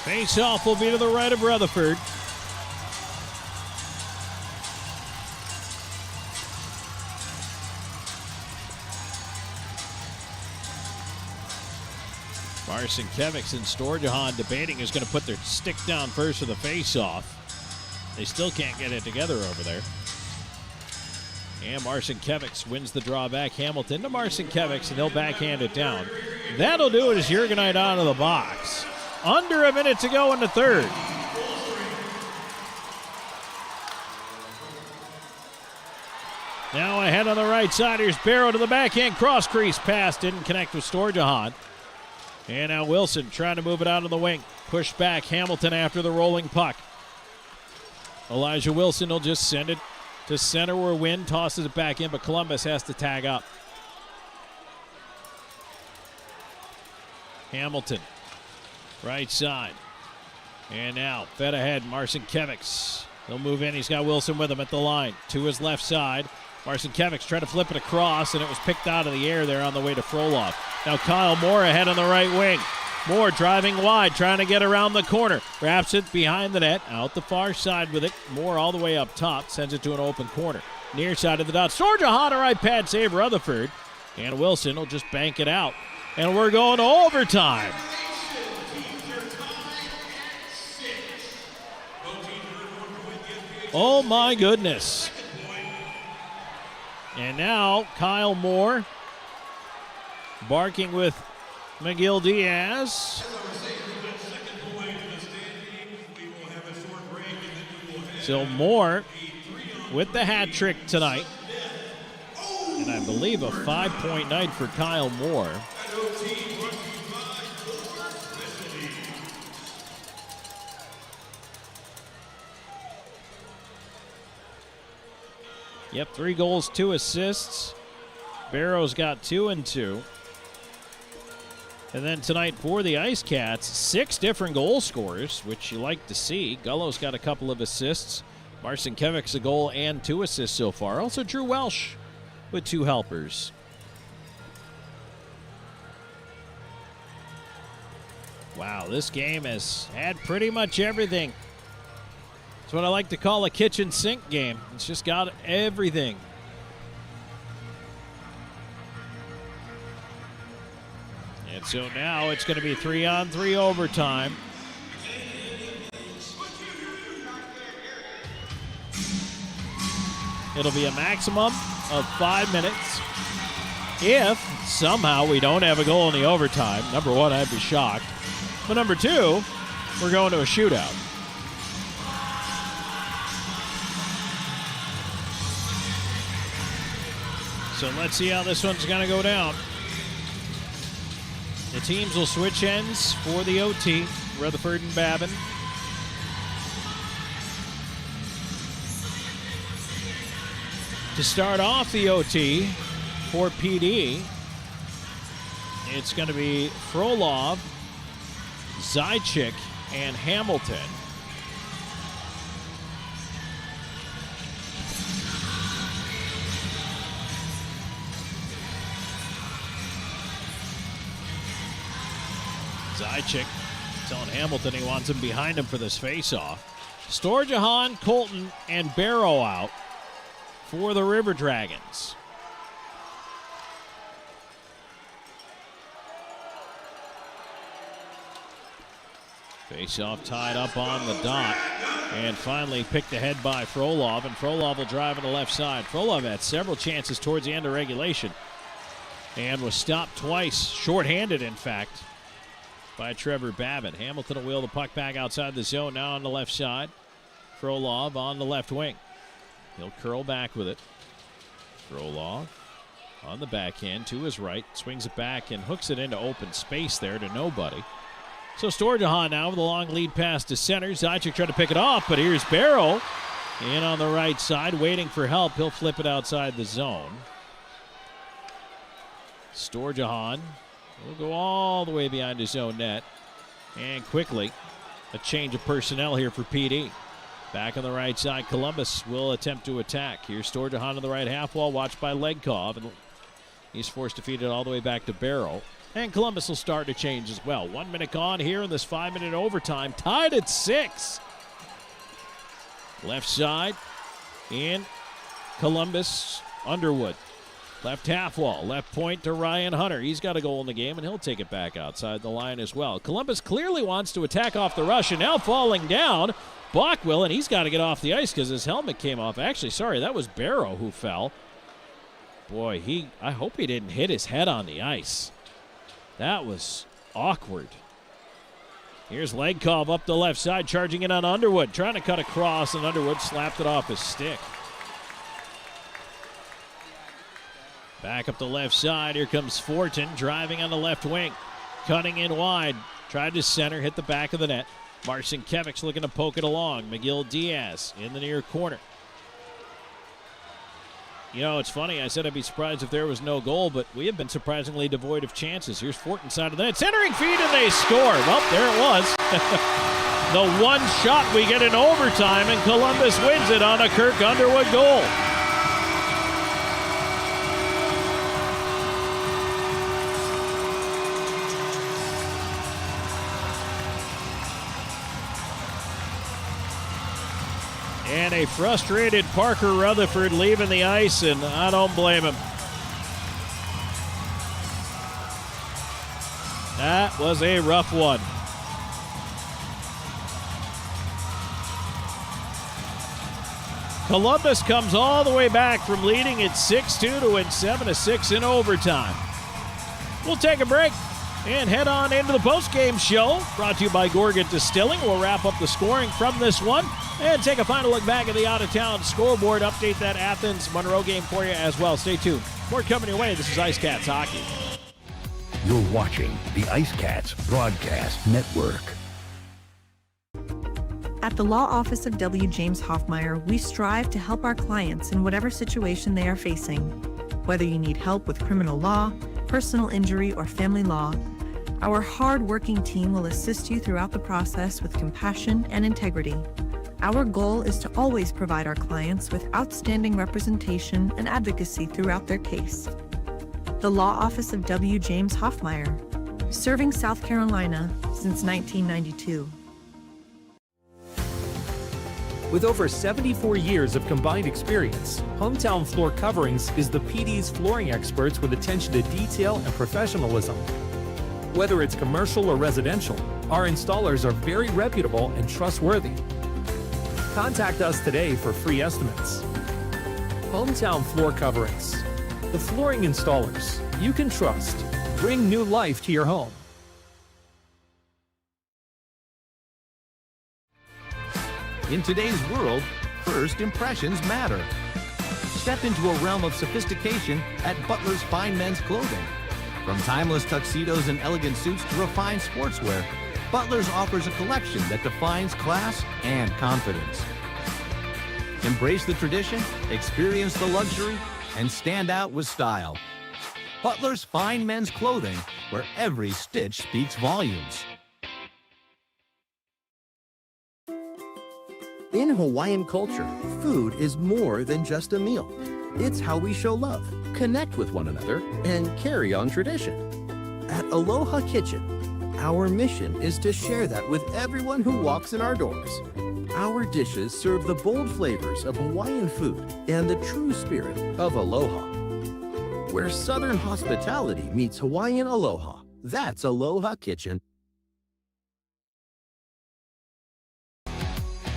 Face-off will be to the right of Rutherford. Marcinkiewicz and Storjahan debating who's going to put their stick down first for the face-off. They still can't get it together over there. And Marcinkiewicz wins the draw back. Hamilton to Marcinkiewicz, and he'll backhand it down. That'll do it as Jurgenite out of the box. Under a minute to go in the third. Now ahead on the right side. Here's Barrow to the backhand. Cross crease pass. Didn't connect with Storjahan. And now Wilson trying to move it out of the wing. Pushed back. Hamilton after the rolling puck. Elijah Wilson will just send it to center where Wynn tosses it back in, but Columbus has to tag up. Hamilton, right side. And now, fed ahead, Marcinkiewicz. He'll move in. He's got Wilson with him at the line. To his left side. Marcinkiewicz tried to flip it across, and it was picked out of the air there on the way to Frolov. Now Kyle Moore ahead on the right wing. Moore driving wide, trying to get around the corner. Wraps it behind the net, out the far side with it. Moore all the way up top, sends it to an open corner. Near side of the dot. Storjahan, a right pad save, Rutherford. And Wilson will just bank it out. And we're going to overtime. Oh, my goodness. And now Kyle Moore barking with McGill Diaz. So Moore with the hat trick tonight. And I believe a 5-point night for Kyle Moore. Yep, 3 goals, 2 assists. Barrow's got 2 and 2. And then tonight for the IceCats, 6 different goal scorers, which you like to see. Gullo's got a couple of assists. Marcinkiewicz a goal and 2 assists so far. Also Drew Welsh with 2 helpers. Wow, this game has had pretty much everything. It's what I like to call a kitchen sink game. It's just got everything. And so now it's going to be 3-on-3 overtime. It'll be a maximum of 5 minutes. If somehow we don't have a goal in the overtime, number one, I'd be shocked. But number two, we're going to a shootout. So let's see how this one's going to go down. The teams will switch ends for the OT, Rutherford and Babin. To start off the OT for PD, it's going to be Frolov, Zajic, and Hamilton. Zajic telling Hamilton he wants him behind him for this face-off. Storjahan, Colton, and Barrow out for the River Dragons. Face-off tied up on the dot. And finally picked ahead by Frolov, and Frolov will drive on the left side. Frolov had several chances towards the end of regulation and was stopped twice, shorthanded in fact, by Trevor Babbitt. Hamilton will wheel the puck back outside the zone now on the left side. Frolov on the left wing. He'll curl back with it. Frolov on the backhand to his right. Swings it back and hooks it into open space there to nobody. So Storjahan now with a long lead pass to center. Zajic tried to pick it off, but here's Barrow in on the right side waiting for help. He'll flip it outside the zone. Storjahan will go all the way behind his own net. And quickly, a change of personnel here for PD. Back on the right side, Columbus will attempt to attack. Here's Storjahan on the right half wall, watched by Legkov. And he's forced to feed it all the way back to Barrow. And Columbus will start to change as well. 1 minute gone here in this 5-minute overtime. Tied at 6. Left side in Columbus, Underwood. Left half wall, left point to Ryan Hunter. He's got a goal in the game, and he'll take it back outside the line as well. Columbus clearly wants to attack off the rush, and now falling down, Bach will, and he's got to get off the ice because his helmet came off. Actually, sorry, that was Barrow who fell. Boy, I hope he didn't hit his head on the ice. That was awkward. Here's Legkov up the left side, charging in on Underwood, trying to cut across, and Underwood slapped it off his stick. Back up the left side, here comes Fortin, driving on the left wing. Cutting in wide, tried to center, hit the back of the net. Marcinkiewicz looking to poke it along. McGill Diaz in the near corner. You know, it's funny. I said I'd be surprised if there was no goal, but we have been surprisingly devoid of chances. Here's Fort inside of the net. Centering feed, and they score. Well, there it was. The one shot we get in overtime, and Columbus wins it on a Kirk Underwood goal. And a frustrated Parker Rutherford leaving the ice, and I don't blame him. That was a rough one. Columbus comes all the way back from leading at 6-2 to win 7-6 in overtime. We'll take a break and head on into the postgame show, brought to you by Gorgat Distilling. We'll wrap up the scoring from this one and take a final look back at the out-of-town scoreboard, update that Athens Monroe game for you as well. Stay tuned. More coming your way. This is IceCats Hockey. You're watching the IceCats Broadcast Network. At the Law Office of W. James Hoffmeyer, we strive to help our clients in whatever situation they are facing. Whether you need help with criminal law, personal injury, or family law, our hard-working team will assist you throughout the process with compassion and integrity. Our goal is to always provide our clients with outstanding representation and advocacy throughout their case. The Law Office of W. James Hoffmeyer, serving South Carolina since 1992. With over 74 years of combined experience, Hometown Floor Coverings is the PD's flooring experts with attention to detail and professionalism. Whether it's commercial or residential, our installers are very reputable and trustworthy. Contact us today for free estimates. Hometown Floor Coverings, the flooring installers you can trust. Bring new life to your home. In today's world, first impressions matter. Step into a realm of sophistication at Butler's Fine Men's Clothing. From timeless tuxedos and elegant suits to refined sportswear, Butler's offers a collection that defines class and confidence. Embrace the tradition, experience the luxury, and stand out with style. Butler's Fine Men's Clothing, where every stitch speaks volumes. In Hawaiian culture, food is more than just a meal. It's how we show love, connect with one another, and carry on tradition. At Aloha Kitchen, our mission is to share that with everyone who walks in our doors. Our dishes serve the bold flavors of Hawaiian food and the true spirit of aloha. Where Southern hospitality meets Hawaiian aloha, that's Aloha Kitchen.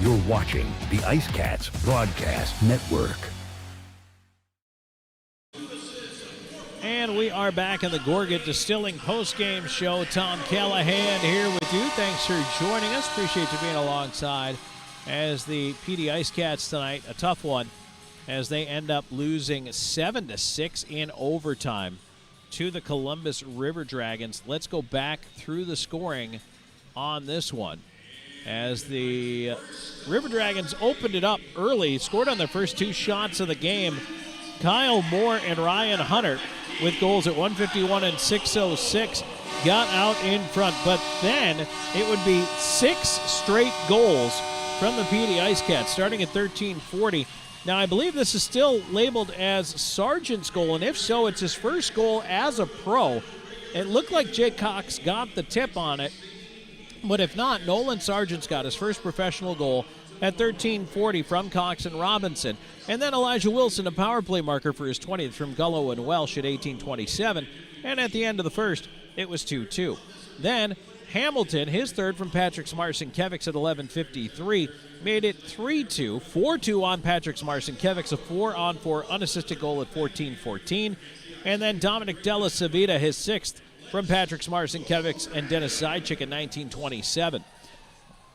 You're watching the IceCats Broadcast Network. And we are back in the Gorgat Distilling postgame show. Tom Callahan here with you. Thanks for joining us. Appreciate you being alongside as the PD IceCats tonight. A tough one as they end up losing 7-6 in overtime to the Columbus River Dragons. Let's go back through the scoring on this one. As the River Dragons opened it up early, scored on their first two shots of the game. Kyle Moore and Ryan Hunter with goals at 151 and 606 got out in front. But then it would be 6 straight goals from the PD IceCats, starting at 13:40. Now, I believe this is still labeled as Sargent's goal, and if so, it's his first goal as a pro. It looked like Jay Cox got the tip on it. But if not, Nolan Sargent's got his first professional goal at 13:40 from Cox and Robinson. And then Elijah Wilson, a power play marker for his 20th from Gullo and Welsh at 18:27. And at the end of the first, it was 2-2. Then Hamilton, his third from Patrick Smarson-Kevics at 11:53, made it 3-2. 4-2 on Patrick Smarson-Kevics, a 4-on-4 unassisted goal at 14:14. And then Dominic Della Savita, his sixth, from Patrick Smarson-Kevics and Dennis Zajac at 19:27.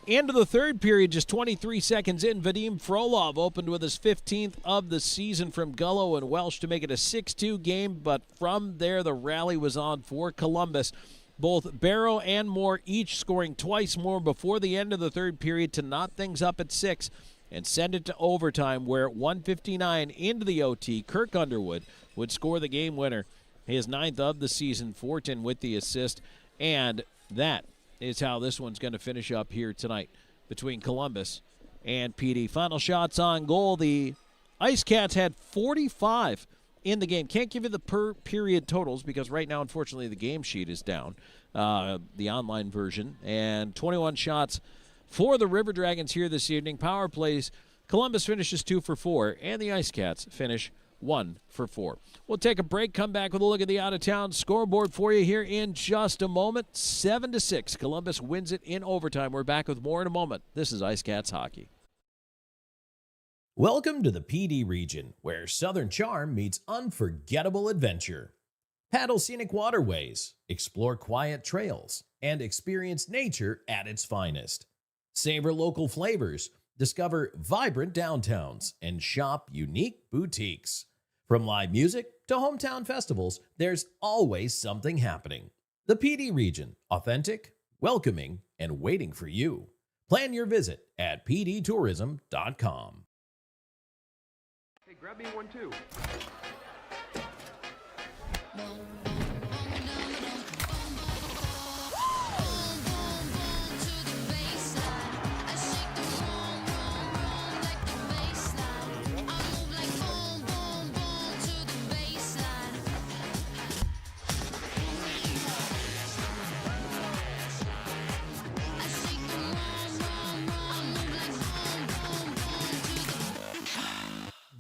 Into the third period, just 23 seconds in, Vadim Frolov opened with his 15th of the season from Gullo and Welsh to make it a 6-2 game, but from there the rally was on for Columbus. Both Barrow and Moore each scoring twice more before the end of the third period to knot things up at 6. and send it to overtime, where at 1:59 into the OT, Kirk Underwood would score the game winner, his 9th of the season. Fortin with the assist, and that is how this one's going to finish up here tonight between Columbus and PD. Final shots on goal. The IceCats had 45 in the game. Can't give you the per period totals because right now, unfortunately, the game sheet is down, the online version, and 21 shots for the River Dragons here this evening. Power plays, Columbus finishes 2 for 4, and the IceCats finish 1 for 4. We'll take a break, come back with a look at the out-of-town scoreboard for you here in just a moment. 7-6, Columbus wins it in overtime. We're back with more in a moment. This is IceCats Hockey. Welcome to the PD region, where Southern charm meets unforgettable adventure. Paddle scenic waterways, explore quiet trails, and experience nature at its finest. Savor local flavors, discover vibrant downtowns, and shop unique boutiques. From live music to hometown festivals, there's always something happening. The PD region, authentic, welcoming, and waiting for you. Plan your visit at pdtourism.com. Hey, grab me one too.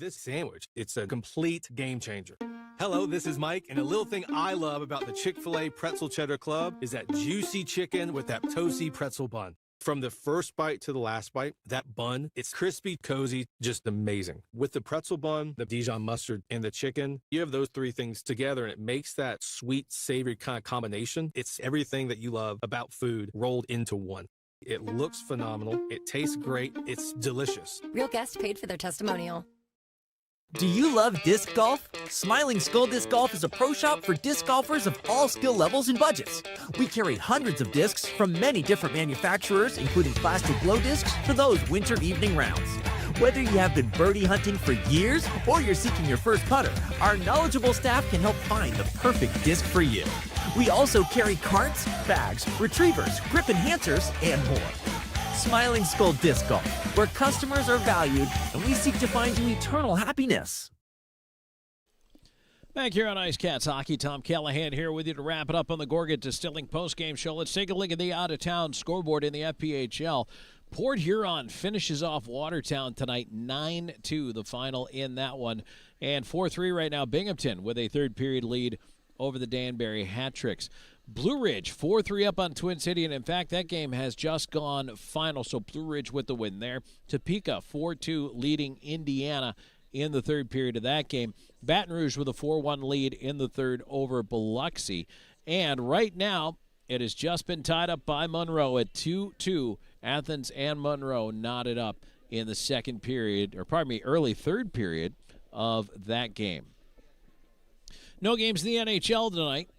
This sandwich, it's a complete game changer. Hello, this is Mike, and a little thing I love about the Chick-fil-A Pretzel Cheddar Club is that juicy chicken with that toasty pretzel bun. From the first bite to the last bite, that bun, it's crispy, cozy, just amazing. With the pretzel bun, the Dijon mustard, and the chicken, you have those three things together, and it makes that sweet, savory kind of combination. It's everything that you love about food rolled into one. It looks phenomenal. It tastes great. It's delicious. Real guest paid for their testimonial. Do you love disc golf? Smiling Skull Disc Golf is a pro shop for disc golfers of all skill levels and budgets. We carry hundreds of discs from many different manufacturers, including plastic glow discs for those winter evening rounds. Whether you have been birdie hunting for years or you're seeking your first putter, our knowledgeable staff can help find the perfect disc for you. We also carry carts, bags, retrievers, grip enhancers, and more. Smiling Skull Disc Golf, where customers are valued and we seek to find you eternal happiness. Back here on IceCats Hockey, Tom Callahan here with you to wrap it up on the Gorgat Distilling postgame show. Let's take a look at the out-of-town scoreboard in the FPHL. Port Huron finishes off Watertown tonight, 9-2, the final in that one. And 4-3 right now, Binghamton with a third-period lead over the Danbury Hat-Tricks. Blue Ridge 4-3 up on Twin City, and in fact that game has just gone final, so Blue Ridge with the win there. Topeka 4-2 leading Indiana in the third period of that game. Baton Rouge with a 4-1 lead in the third over Biloxi, and right now it has just been tied up by Monroe at 2-2. Athens and Monroe knotted up in the second period, or pardon me, early third period of that game. No games in the NHL tonight.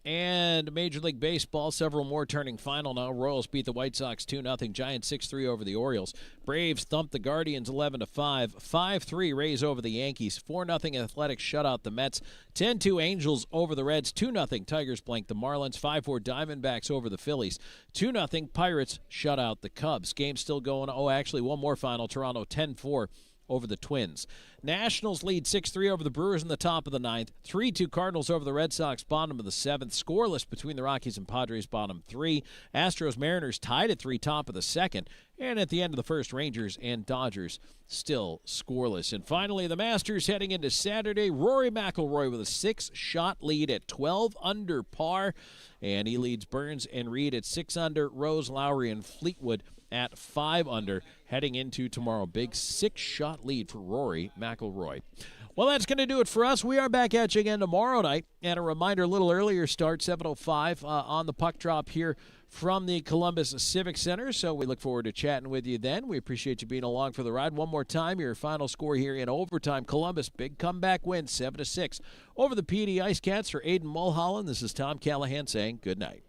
And Major League Baseball, several more turning final now. Royals beat the White Sox 2-0. Giants 6-3 over the Orioles. Braves thumped the Guardians 11-5. 5-3 Rays over the Yankees. 4-0 Athletics shut out the Mets. 10-2 Angels over the Reds. 2-0 Tigers blanked the Marlins. 5-4 Diamondbacks over the Phillies. 2-0 Pirates shut out the Cubs. Game still going. Oh, actually, one more final. Toronto 10-4 over the Twins. Nationals lead 6-3 over the Brewers in the top of the ninth. 3-2 Cardinals over the Red Sox, bottom of the seventh. Scoreless between the Rockies and Padres, bottom three. Astros Mariners tied at 3, top of the second. And at the end of the first, Rangers and Dodgers still scoreless. And finally, the Masters heading into Saturday. Rory McIlroy with a 6-shot lead at 12 under par. And he leads Burns and Reed at 6 under. Rose, Lowry, and Fleetwood at 5 under heading into tomorrow. Big 6-shot lead for Rory McIlroy. Well, that's going to do it for us. We are back at you again tomorrow night. And a reminder, a little earlier start, 7:05 on the puck drop here from the Columbus Civic Center. So we look forward to chatting with you then. We appreciate you being along for the ride. One more time, your final score here in overtime. Columbus, big comeback win, 7-6 over the PD IceCats. For Aiden Mulholland, this is Tom Callahan saying good night.